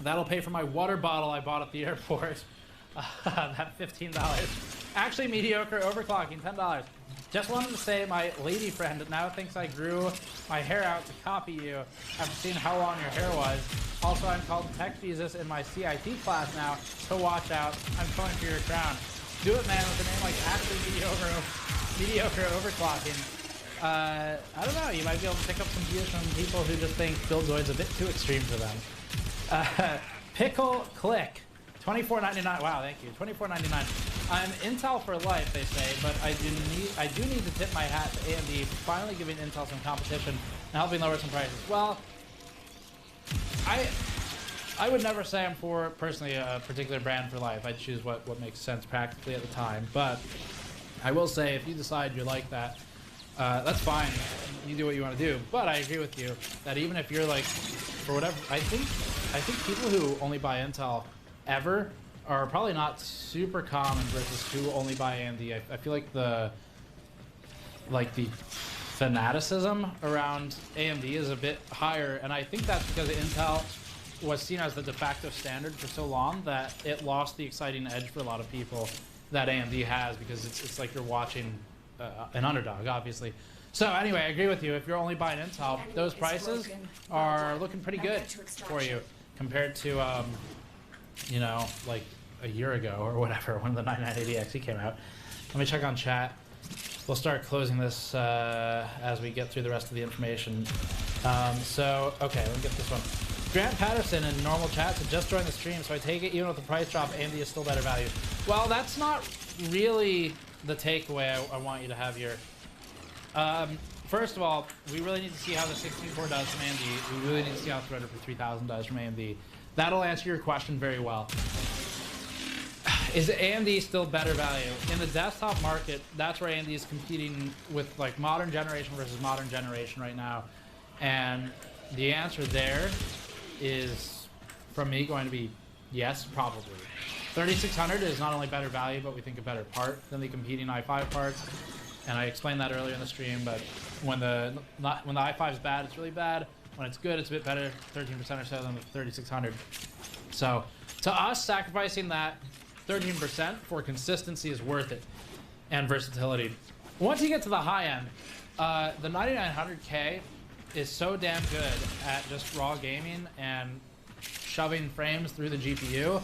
That'll pay for my water bottle I bought at the airport. That $15. Actually, mediocre overclocking, $10. Just wanted to say my lady friend now thinks I grew my hair out to copy you after seeing how long your hair was. Also, I'm called Tech Jesus in my CIT class now, so watch out. I'm going for your crown. Do it, man, with a name like actually mediocre overclocking. I don't know, you might be able to pick up some views from people who just think Buildzoid's a bit too extreme for them. Pickle Click, $24.99. Wow, thank you. $24.99. I'm Intel for life, they say, but I do need to tip my hat to AMD for finally giving Intel some competition and helping lower some prices. Well, I would never say I'm for, personally, a particular brand for life. I'd choose what makes sense practically at the time. But I will say, if you decide you're like that, that's fine. You do what you want to do. But I agree with you that even if you're like, for whatever, I think people who only buy Intel ever are probably not super common versus who only buy AMD. I feel like the fanaticism around AMD is a bit higher, and I think that's because Intel was seen as the de facto standard for so long that it lost the exciting edge for a lot of people that AMD has, because it's like you're watching an underdog, obviously. So anyway, I agree with you. If you're only buying Intel, those prices are looking pretty good for you compared to, you know, like a year ago or whatever when the 9980XE came out. Let me check on chat. We'll start closing this as we get through the rest of the information. So, okay, let me get this one. Grant Patterson in normal chat said just joined the stream, so I take it even with the price drop, AMD is still better value. Well, that's not really the takeaway I want you to have here. First of all, we really need to see how the 16-core does from AMD. We really need to see how Threadripper 3000 does from AMD. That'll answer your question very well. Is AMD still better value? In the desktop market, that's where AMD is competing with like modern generation versus modern generation right now. And the answer there is, from me, going to be yes, probably. 3600 is not only better value, but we think a better part than the competing i5 parts. And I explained that earlier in the stream, but when the i5 is bad, it's really bad. When it's good, it's a bit better, 13% or so than the 3600. So to us, sacrificing that 13% for consistency is worth it, and versatility. Once you get to the high end, the 9900K is so damn good at just raw gaming and shoving frames through the GPU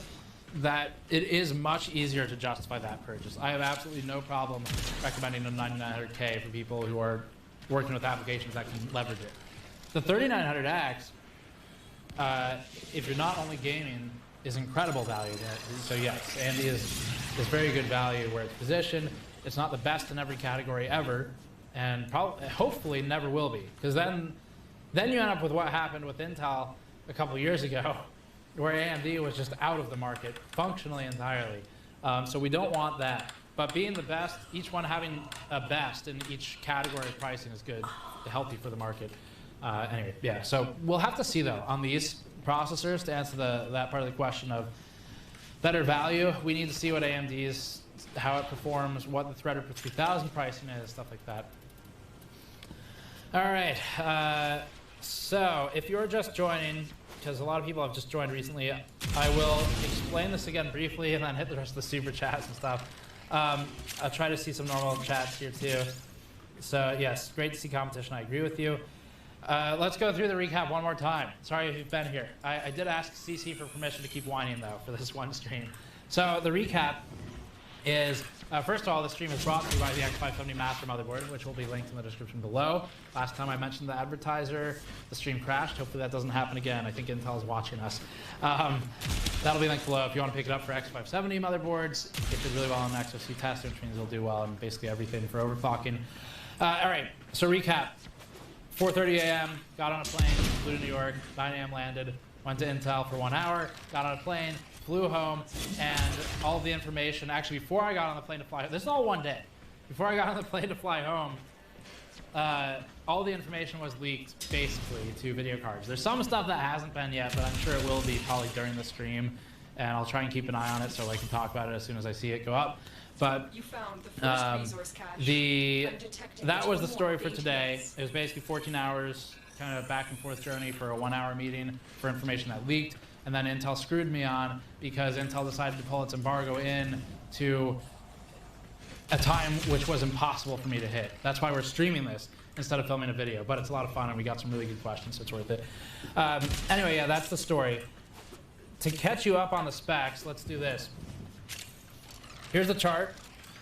that it is much easier to justify that purchase. I have absolutely no problem recommending a 9900K for people who are working with applications that can leverage it. The 3900X, if you're not only gaming, is incredible value. So yes, AMD is very good value where it's positioned. It's not the best in every category ever, and probably, hopefully, never will be. Because then you end up with what happened with Intel a couple years ago, where AMD was just out of the market functionally entirely. So we don't want that. But being the best, each one having a best in each category of pricing is good, healthy for the market. Anyway, yeah. So we'll have to see though on these processors to answer that part of the question of better value. We need to see what AMD's, how it performs, what the Threadripper 3000 pricing is, stuff like that. All right. So if you're just joining, because a lot of people have just joined recently, I will explain this again briefly and then hit the rest of the super chats and stuff. I'll try to see some normal chats here too. So yes, great to see competition. I agree with you. Let's go through the recap one more time. Sorry if you've been here. I did ask CC for permission to keep whining though for this one stream. So the recap is, first of all, the stream is brought to you by the X570 Master motherboard, which will be linked in the description below. Last time I mentioned the advertiser, the stream crashed. Hopefully that doesn't happen again. I think Intel is watching us. That'll be linked below if you want to pick it up for X570 motherboards. It did really well on XOC test, which means it'll do well on basically everything for overclocking. All right, so recap. 4:30 a.m., got on a plane, flew to New York, 9 a.m. landed, went to Intel for 1 hour, got on a plane, flew home, and all the information, actually before I got on the plane to fly, this is all one day. Before I got on the plane to fly home, all the information was leaked basically to video cards. There's some stuff that hasn't been yet, but I'm sure it will be probably during the stream, and I'll try and keep an eye on it so I can talk about it as soon as I see it go up. But you found the first resource cache. That was the story for today. It was basically 14 hours, kind of back and forth journey for a 1 hour meeting for information that leaked, and then Intel screwed me on because Intel decided to pull its embargo in to a time which was impossible for me to hit. That's why we're streaming this instead of filming a video, but it's a lot of fun and we got some really good questions, so it's worth it. Anyway, yeah, that's the story. To catch you up on the specs, let's do this. Here's the chart.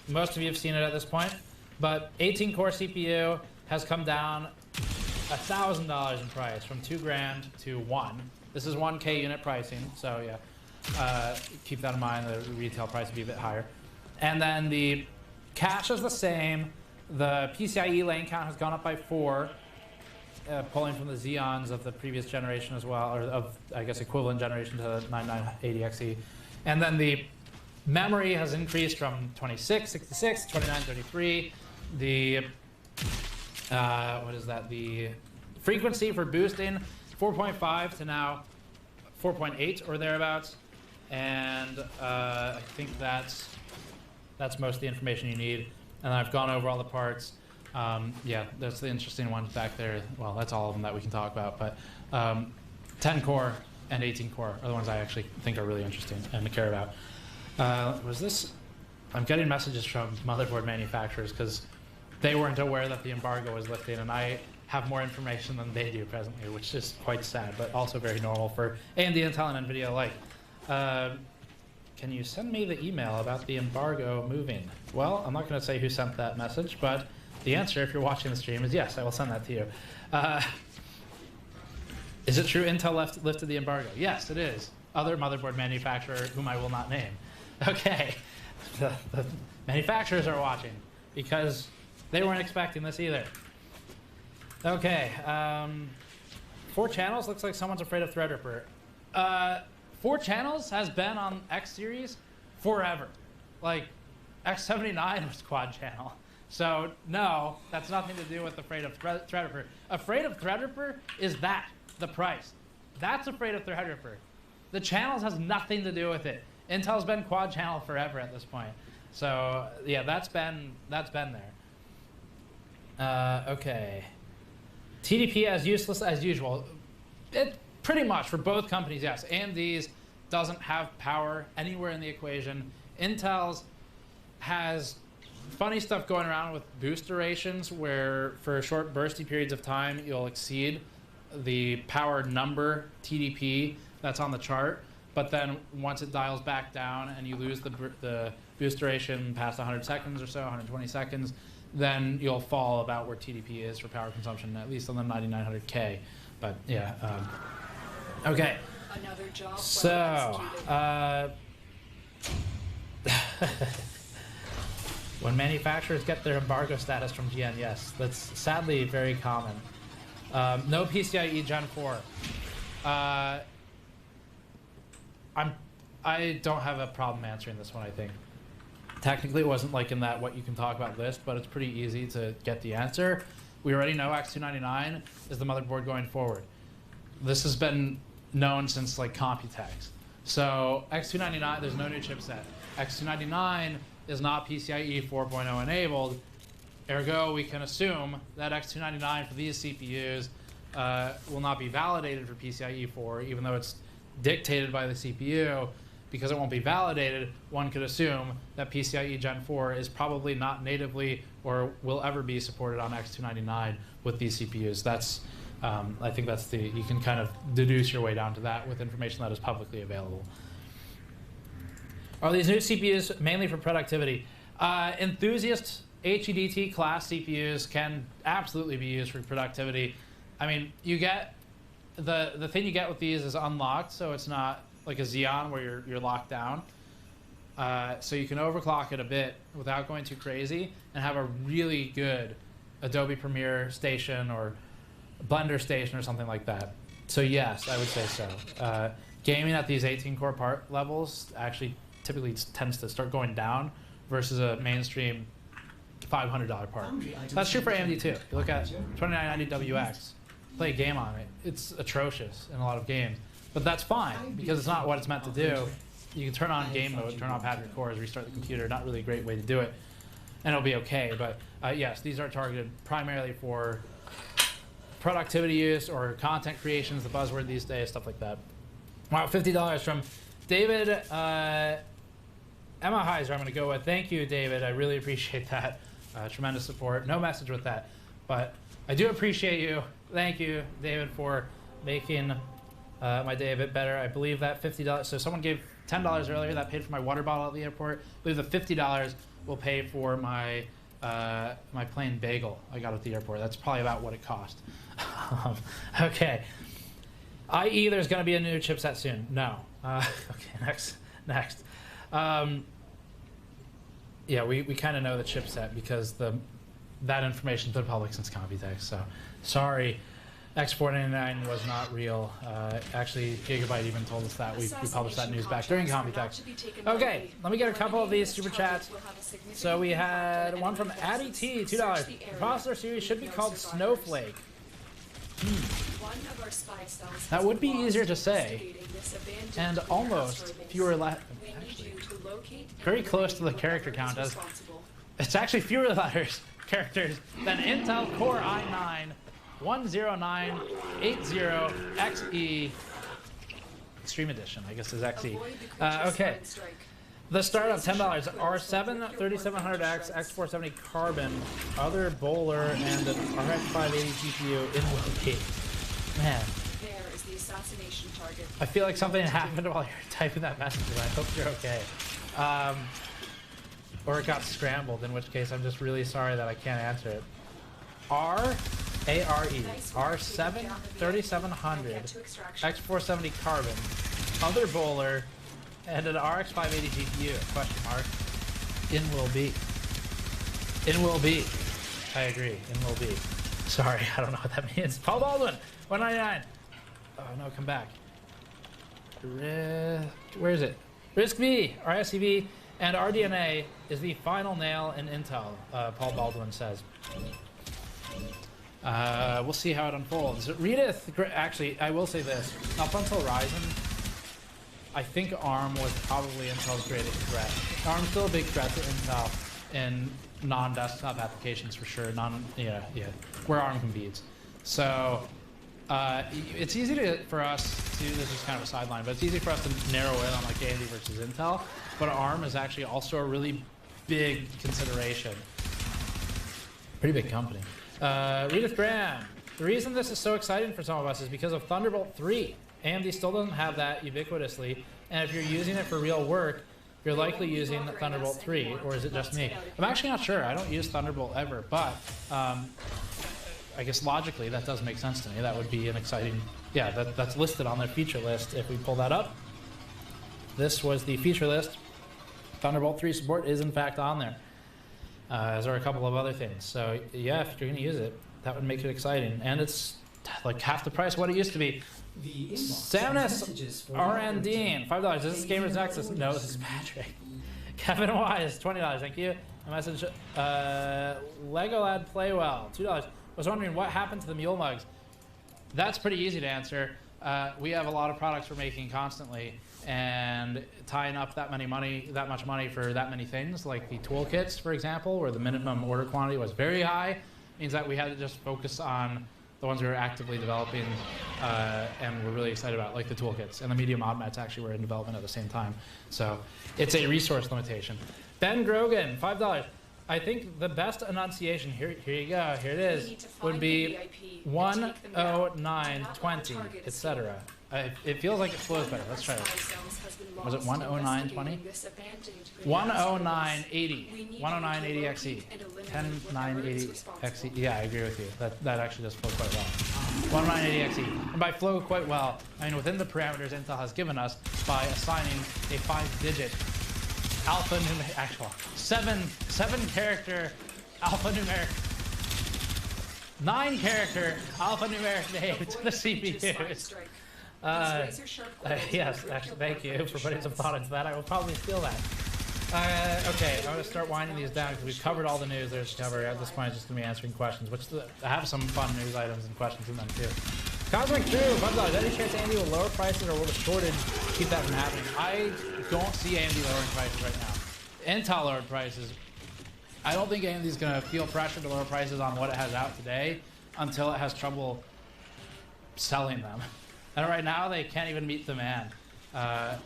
Most of you have seen it at this point, but 18-core CPU has come down $1,000 in price, from $2,000 to $1. This is 1K unit pricing, so yeah, keep that in mind. The retail price would be a bit higher. And then the cache is the same. The PCIe lane count has gone up by 4, pulling from the Xeons of the previous generation as well, or of, I guess, equivalent generation to the 9980XE. And then the memory has increased from 2666 to 2933. The what is that? The frequency for boosting 4.5 to now 4.8 or thereabouts, and I think that's most of the information you need. And I've gone over all the parts. Yeah, that's the interesting ones back there. Well, that's all of them that we can talk about. But 10 core and 18 core are the ones I actually think are really interesting and to care about. Was this? I'm getting messages from motherboard manufacturers because they weren't aware that the embargo was lifted, and I have more information than they do presently, which is quite sad, but also very normal for AMD, Intel, and NVIDIA alike. Can you send me the email about the embargo moving? Well, I'm not going to say who sent that message, but the answer, if you're watching the stream, is yes, I will send that to you. Is it true Intel lifted the embargo? Yes, it is. Other motherboard manufacturer, whom I will not name. Okay, the manufacturers are watching because they weren't expecting this either. Okay, 4 channels, looks like someone's afraid of Threadripper. 4 channels has been on X series forever. Like, X79 was quad channel. So, no, that's nothing to do with Afraid of Threadripper. Afraid of Threadripper is that, the price. That's Afraid of Threadripper. The channels has nothing to do with it. Intel's been quad channel forever at this point. So, yeah, that's been there. Okay. TDP as useless as usual. It pretty much for both companies, yes. AMD's doesn't have power anywhere in the equation. Intel's has funny stuff going around with boost durations where for short bursty periods of time you'll exceed the power number TDP that's on the chart, but then once it dials back down and you lose the boost duration past 100 seconds or so, 120 seconds, then you'll fall about where TDP is for power consumption, at least on the 9900K. But yeah, okay. Another job so, when manufacturers get their embargo status from GN, yes, that's sadly very common. No PCIe Gen 4. I don't have a problem answering this one, I think. Technically, it wasn't like in that what you can talk about list, but it's pretty easy to get the answer. We already know X299 is the motherboard going forward. This has been known since like Computex. So X299, there's no new chipset. X299 is not PCIe 4.0 enabled. Ergo, we can assume that X299 for these CPUs will not be validated for PCIe 4, even though it's dictated by the CPU. Because it won't be validated, one could assume that PCIe Gen 4 is probably not natively or will ever be supported on X299 with these CPUs. That's, I think that's you can kind of deduce your way down to that with information that is publicly available. Are these new CPUs mainly for productivity? Enthusiast HEDT class CPUs can absolutely be used for productivity. I mean, you get, the thing you get with these is unlocked, so it's not like a Xeon where you're locked down. So you can overclock it a bit without going too crazy and have a really good Adobe Premiere station or Blender Station or something like that. So yes, I would say so. Gaming at these 18-core part levels actually typically tends to start going down versus a mainstream $500 part. That's true for AMD too. You look at 2990WX, play a game on it, it's atrocious in a lot of games. But that's fine, because it's not what it's meant to do. You can turn on game mode, turn off half your cores, restart the computer, not really a great way to do it, and it'll be okay. But yes, these are targeted primarily for productivity use or content creation is the buzzword these days, stuff like that. Wow, $50 from David Emma Heiser, I'm going to go with. Thank you, David. I really appreciate that. Tremendous support. No message with that, but I do appreciate you. Thank you, David, for making my day a bit better. I believe that $50, so someone gave $10 earlier, that paid for my water bottle at the airport. I believe the $50 will pay for my my plain bagel I got at the airport. That's probably about what it cost. Okay. I.e. there's going to be a new chipset soon. No. Okay, next. Yeah, we kind of know the chipset because that information's been public since Computex. So sorry, X499 was not real. Actually, Gigabyte even told us that. We published that news back during Computex. Okay, let me get a couple of these super chats. So we had one from Addy T, $2. The processor series should be called Snowflake. That would be easier to say, and almost fewer actually, very close to the character count. As it's actually fewer characters than Intel Core i9 10980XE Extreme Edition, I guess is XE. Okay. The startup, $10. R7 3700X X470 Carbon, other bowler, and an RX 580 GPU in WP. Man. There is the assassination target. I feel like something happened while you're typing that message, and I hope you're okay. Or it got scrambled, in which case I'm just really sorry that I can't answer it. R7 3700 X470 Carbon, other bowler, and an RX 580 GPU, question mark. In will be. I agree, in will be. Sorry, I don't know what that means. Paul Baldwin, 199. Oh no, come back. Where is it? RISC-V, RSCV, and RDNA is the final nail in Intel, Paul Baldwin says. We'll see how it unfolds. Redith, actually, I will say this. Up until Ryzen, I think ARM was probably Intel's greatest threat. ARM's still a big threat to Intel in non-desktop applications for sure. Where ARM competes. So it's easy for us to, this is kind of a sideline, but it's easy for us to narrow in on like AMD versus Intel. But ARM is actually also a really big consideration. Pretty big company. Redith Graham. The reason this is so exciting for some of us is because of Thunderbolt 3. AMD still doesn't have that ubiquitously, and if you're using it for real work, you're likely using Thunderbolt 3, or is it just me? I'm actually not sure. I don't use Thunderbolt ever, but I guess logically that does make sense to me. That would be an exciting, yeah, that's listed on their feature list. If we pull that up, this was the feature list. Thunderbolt 3 support is in fact on there, as are a couple of other things. So yeah, if you're going to use it, that would make it exciting, and it's like half the price of what it used to be. Samus RN Dean, $5. Is this Gamers Nexus? No, this is Patrick. Kevin Wise, $20. Thank you. A message. Lego Lad Playwell, $2. Was wondering what happened to the mule mugs. That's pretty easy to answer. We have a lot of products we're making constantly, and tying up that much money for that many things, like the toolkits, for example, where the minimum order quantity was very high, means that we had to just focus on the ones we were actively developing and we're really excited about, like the toolkits. And the Media Mod Mats actually were in development at the same time. So it's a resource limitation. Ben Grogan, $5. I think the best enunciation, here you go, here it is, would be 10920, etc. It feels like it flows better. Let's try it. Was it 10920? 10980. 10980XE. 10980XE. Yeah, I agree with you. That actually does flow quite well. 10980XE. And by flow quite well, I mean within the parameters Intel has given us by assigning a 5-digit alphanumeric, actual 7-character alphanumeric 9-character alphanumeric name to the CPUs. Yes, actually, thank you for putting some thought into that. I will probably steal that. Okay, I'm going to start winding these down because we've covered all the news there's to cover. At this point, I'm just going to be answering questions, I have some fun news items and questions in them too. Cosmic Drew, $5. Any chance AMD will lower prices, or will the shortage keep that from happening? I don't see AMD lowering prices right now. Intel lowered prices. I don't think AMD is going to feel pressure to lower prices on what it has out today until it has trouble selling them. And right now, they can't even meet demand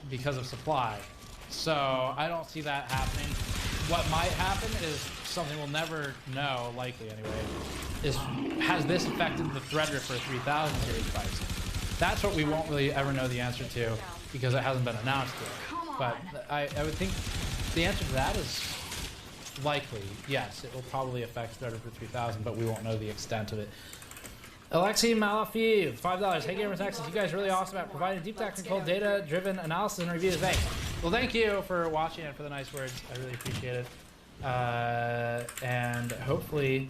because of supply. So I don't see that happening. What might happen is something we'll never know, likely anyway, is has this affected the Threadripper 3000 series pricing? That's what we won't really ever know the answer to because it hasn't been announced yet. But I would think the answer to that is likely, yes. It will probably affect Threadripper 3000, but we won't know the extent of it. Alexei Malafi, $5. Hey Gamers Nexus, you guys are really awesome at providing deep technical, data-driven analysis and reviews. Thanks. Well, thank you for watching and for the nice words. I really appreciate it. And hopefully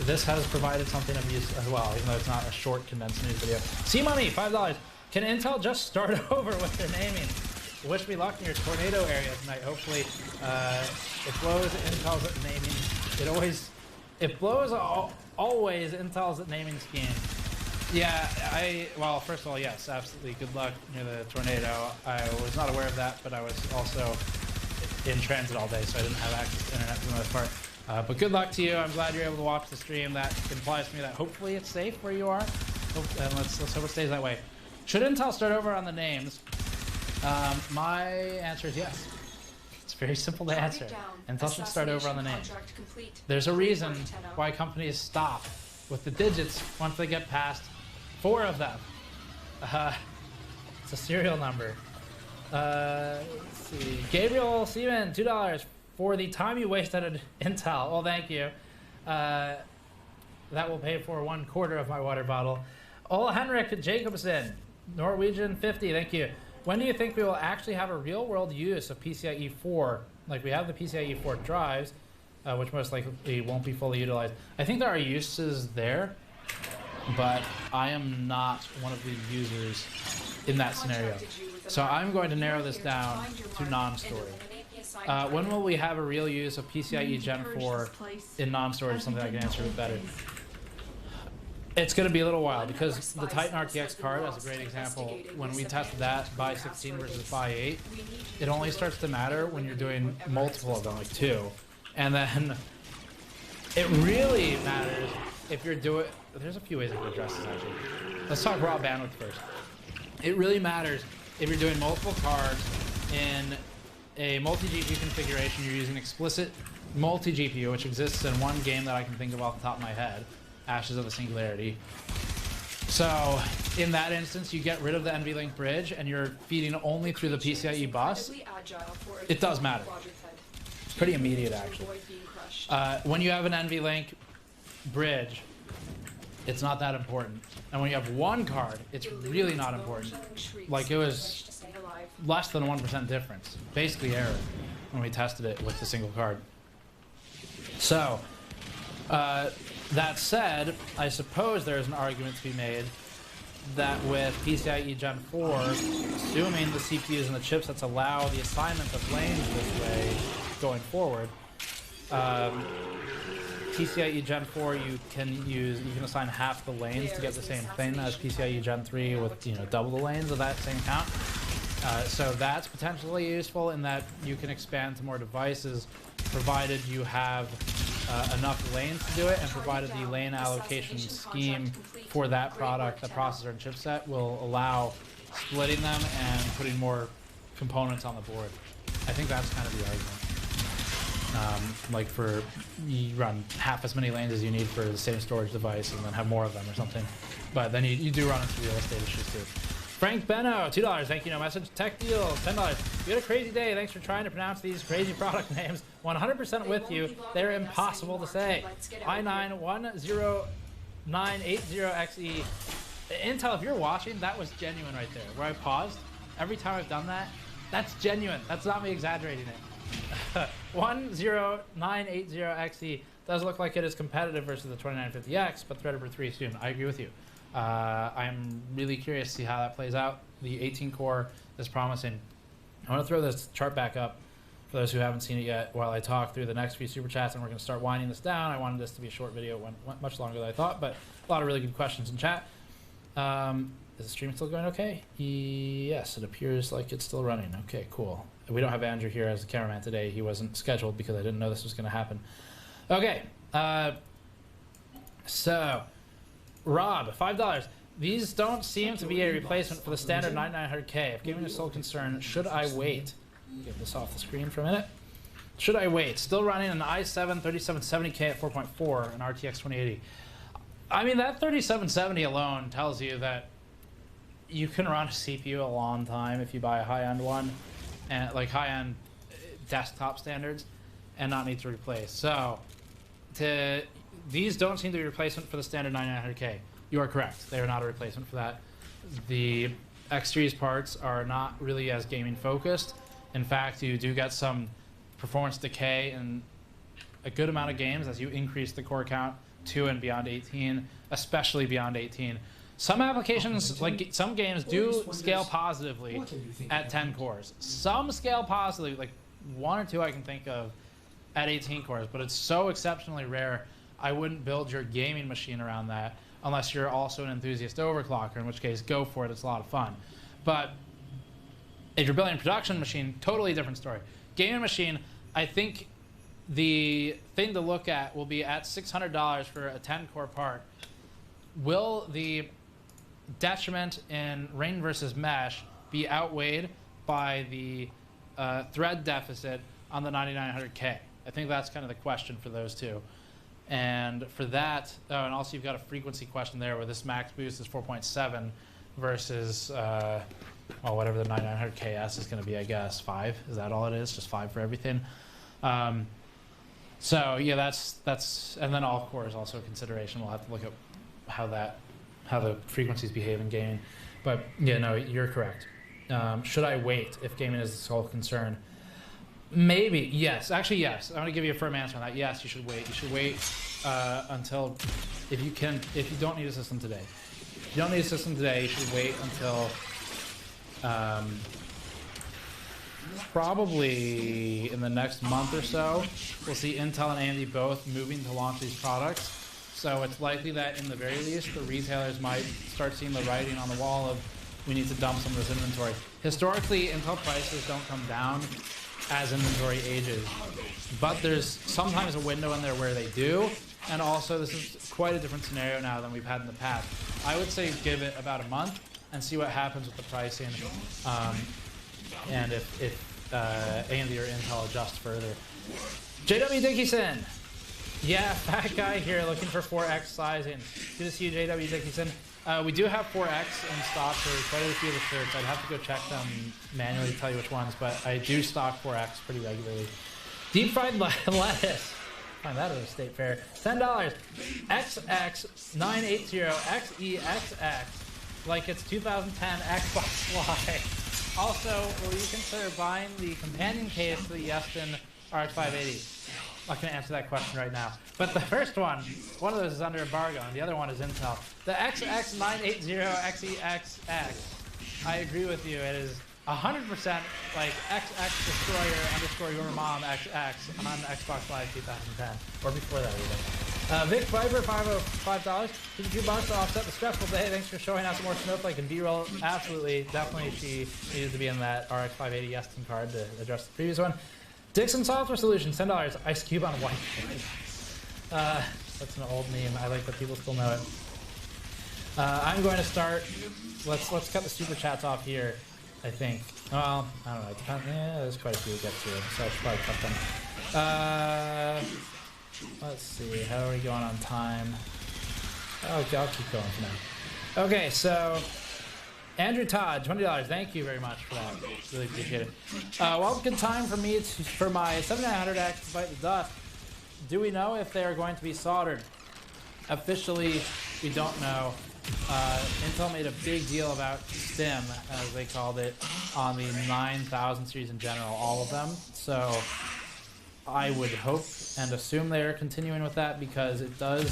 this has provided something of use as well, even though it's not a short, condensed news video. C-Money, $5. Can Intel just start over with their naming? Wish me luck in your tornado area tonight. Hopefully, it blows Intel's naming. It blows always Intel's naming scheme. Yeah, well, first of all, yes, absolutely. Good luck near the tornado. I was not aware of that, but I was also in transit all day, so I didn't have access to internet for the most part. But good luck to you. I'm glad you're able to watch the stream. That implies to me that hopefully it's safe where you are. And let's hope it stays that way. Should Intel start over on the names? My answer is yes. It's very simple to answer. Intel should start over on the name. There's a reason why companies stop with the digits once they get past 4 of them. It's a serial number. Let's see. Gabriel Seaman, $2 for the time you wasted at Intel. Well, thank you. That will pay for 1/4 of my water bottle. Ole Henrik Jacobson, Norwegian 50. Thank you. When do you think we will actually have a real-world use of PCIe 4? Like we have the PCIe 4 drives, which most likely won't be fully utilized. I think there are uses there, but I am not one of the users in that scenario. So I'm going to narrow this down to non-storage. When will we have a real use of PCIe Gen 4 in non-storage? Something I can answer better. It's going to be a little while because the Titan RTX card, as a great example, when we tested that by 16 versus by 8, it only starts to matter when you're doing multiple of them, like 2. And then it really matters if you're doing... There's a few ways I can address this, actually. Let's talk raw bandwidth first. It really matters if you're doing multiple cards in a multi-GPU configuration. You're using explicit multi-GPU, which exists in one game that I can think of off the top of my head. Ashes of the Singularity. So in that instance, you get rid of the NVLink bridge and you're feeding only through the PCIe bus. It does matter. It's pretty immediate, actually. When you have an NVLink bridge, it's not that important. And when you have one card, it's really not important. Like it was less than a 1% difference. Basically error when we tested it with the single card. So, that said, I suppose there's an argument to be made that with PCIe Gen 4, assuming the CPUs and the chipsets allow the assignment of lanes this way going forward, PCIe Gen 4 you can assign half the lanes to get the same thing as PCIe Gen 3 with double the lanes of that same count. So that's potentially useful in that you can expand to more devices, provided you have enough lanes to do it, and provided the lane allocation scheme for that product, the processor and chipset, will allow splitting them and putting more components on the board. I think that's kind of the argument. Like you run half as many lanes as you need for the same storage device and then have more of them or something. But then you do run into real estate issues too. Frank Benno, $2. Thank you, no message. Tech Deal, $10. You had a crazy day. Thanks for trying to pronounce these crazy product names. 100% with you. They're impossible to say. I910980XE. Intel, if you're watching, that was genuine right there. Where I paused, every time I've done that, that's genuine. That's not me exaggerating it. 10980XE does look like it is competitive versus the 2950X, but Threadripper 3 soon. I agree with you. I'm really curious to see how that plays out. The 18 core is promising. I want to throw this chart back up for those who haven't seen it yet while I talk through the next few super chats, and we're going to start winding this down. I wanted this to be a short video. It went much longer than I thought, but a lot of really good questions in chat. Is the stream still going okay? Yes, it appears like it's still running. Okay, cool. We don't have Andrew here as the cameraman today. He wasn't scheduled because I didn't know this was going to happen. Okay, so Rob, $5. These don't seem to be a replacement for the standard 9900K. If gaming is sole concern, should I wait? Get this off the screen for a minute. Should I wait? Still running an i7 3770K at 4.4 and RTX 2080. I mean, that 3770 alone tells you that you can run a CPU a long time if you buy a high-end one, and like high-end desktop standards, and not need to replace. So, these don't seem to be a replacement for the standard 9900K. You are correct. They are not a replacement for that. The X series parts are not really as gaming focused. In fact, you do get some performance decay in a good amount of games as you increase the core count to and beyond 18, especially beyond 18. Some applications, like some games, do scale positively at 10 cores. Some scale positively, like 1 or 2 I can think of, at 18 cores, but it's so exceptionally rare, I wouldn't build your gaming machine around that unless you're also an enthusiast overclocker, in which case go for it, it's a lot of fun. But if you're building a production machine, totally different story. Gaming machine, I think the thing to look at will be at $600 for a 10-core part. Will the detriment in rain versus mesh be outweighed by the thread deficit on the 9900K? I think that's kind of the question for those two. And for that, and also you've got a frequency question there where this max boost is 4.7 versus, well, whatever the 9900KS is going to be, I guess, 5. Is that all it is? Just 5 for everything? So yeah, that's, and then all core is also a consideration. We'll have to look at how the frequencies behave in gaming. But yeah, no, you're correct. Should I wait if gaming is the sole concern? Maybe, yes. Actually, yes. I'm going to give you a firm answer on that. Yes, you should wait. You should wait until, if you don't need a system today. If you don't need a system today, you should wait until probably in the next month or so. We'll see Intel and AMD both moving to launch these products. So it's likely that in the very least, the retailers might start seeing the writing on the wall of we need to dump some of this inventory. Historically, Intel prices don't come down as inventory ages, but there's sometimes a window in there where they do, and also this is quite a different scenario now than we've had in the past. I would say give it about a month and see what happens with the pricing, and if AMD or Intel adjust further. JW Dickinson, yeah, fat guy here looking for 4X sizing. Good to see you, JW Dickinson. We do have 4X in stock for quite a few of the shirts. I'd have to go check them manually to tell you which ones, but I do stock 4X pretty regularly. Deep fried lettuce. Find that at a state fair. $10. XX980XEXX. Like it's 2010 Xbox Live. Also, will you consider buying the companion case for the Yeston RX 580? I'm not going to answer that question right now. But the first one of those is under embargo, and the other one is Intel. The XX980XEXX. I agree with you. It is 100% like XX Destroyer _ your mom XX on Xbox Live 2010, or before that even. Vic Viber, $5. $52 to offset the stressful day. Thanks for showing us more Snowflake and B-roll. Absolutely, definitely, she needed to be in that RX 580 Yeston card to address the previous one. Dixon Software Solutions, $10. Ice Cube on white. That's an old meme. I like that people still know it. I'm going to start. Let's cut the super chats off here. I think. Well, I don't know. It depends. Yeah, there's quite a few to get to, so I should probably cut them. Let's see. How are we going on time? I'll keep going for now. Okay, so Andrew Todd, $20. Thank you very much for that. Really appreciate it. Well, good time for me for my 7900X to bite the dust. Do we know if they are going to be soldered? Officially, we don't know. Intel made a big deal about STEM, as they called it, on the 9000 series in general, all of them. So I would hope and assume they're continuing with that, because it does.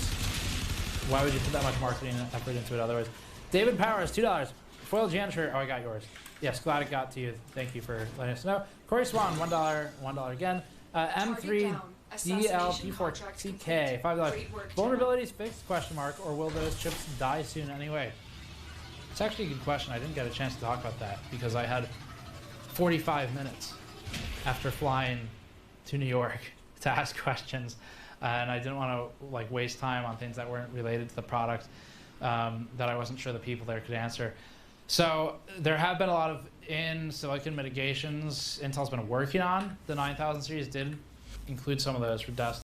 Why would you put that much marketing effort into it otherwise? David Powers, $2. Foil janitor. Oh, I got yours. Yes, glad it got to you. Thank you for letting us know. Corey Swan, $1 again. M3 DLP4CK, $5. Vulnerabilities fixed? Question mark. Or will those chips die soon anyway? It's actually a good question. I didn't get a chance to talk about that because I had 45 minutes after flying to New York to ask questions, and I didn't want to like waste time on things that weren't related to the product that I wasn't sure the people there could answer. So there have been a lot of in-silicon mitigations Intel's been working on. The 9000 series did include some of those for desktop.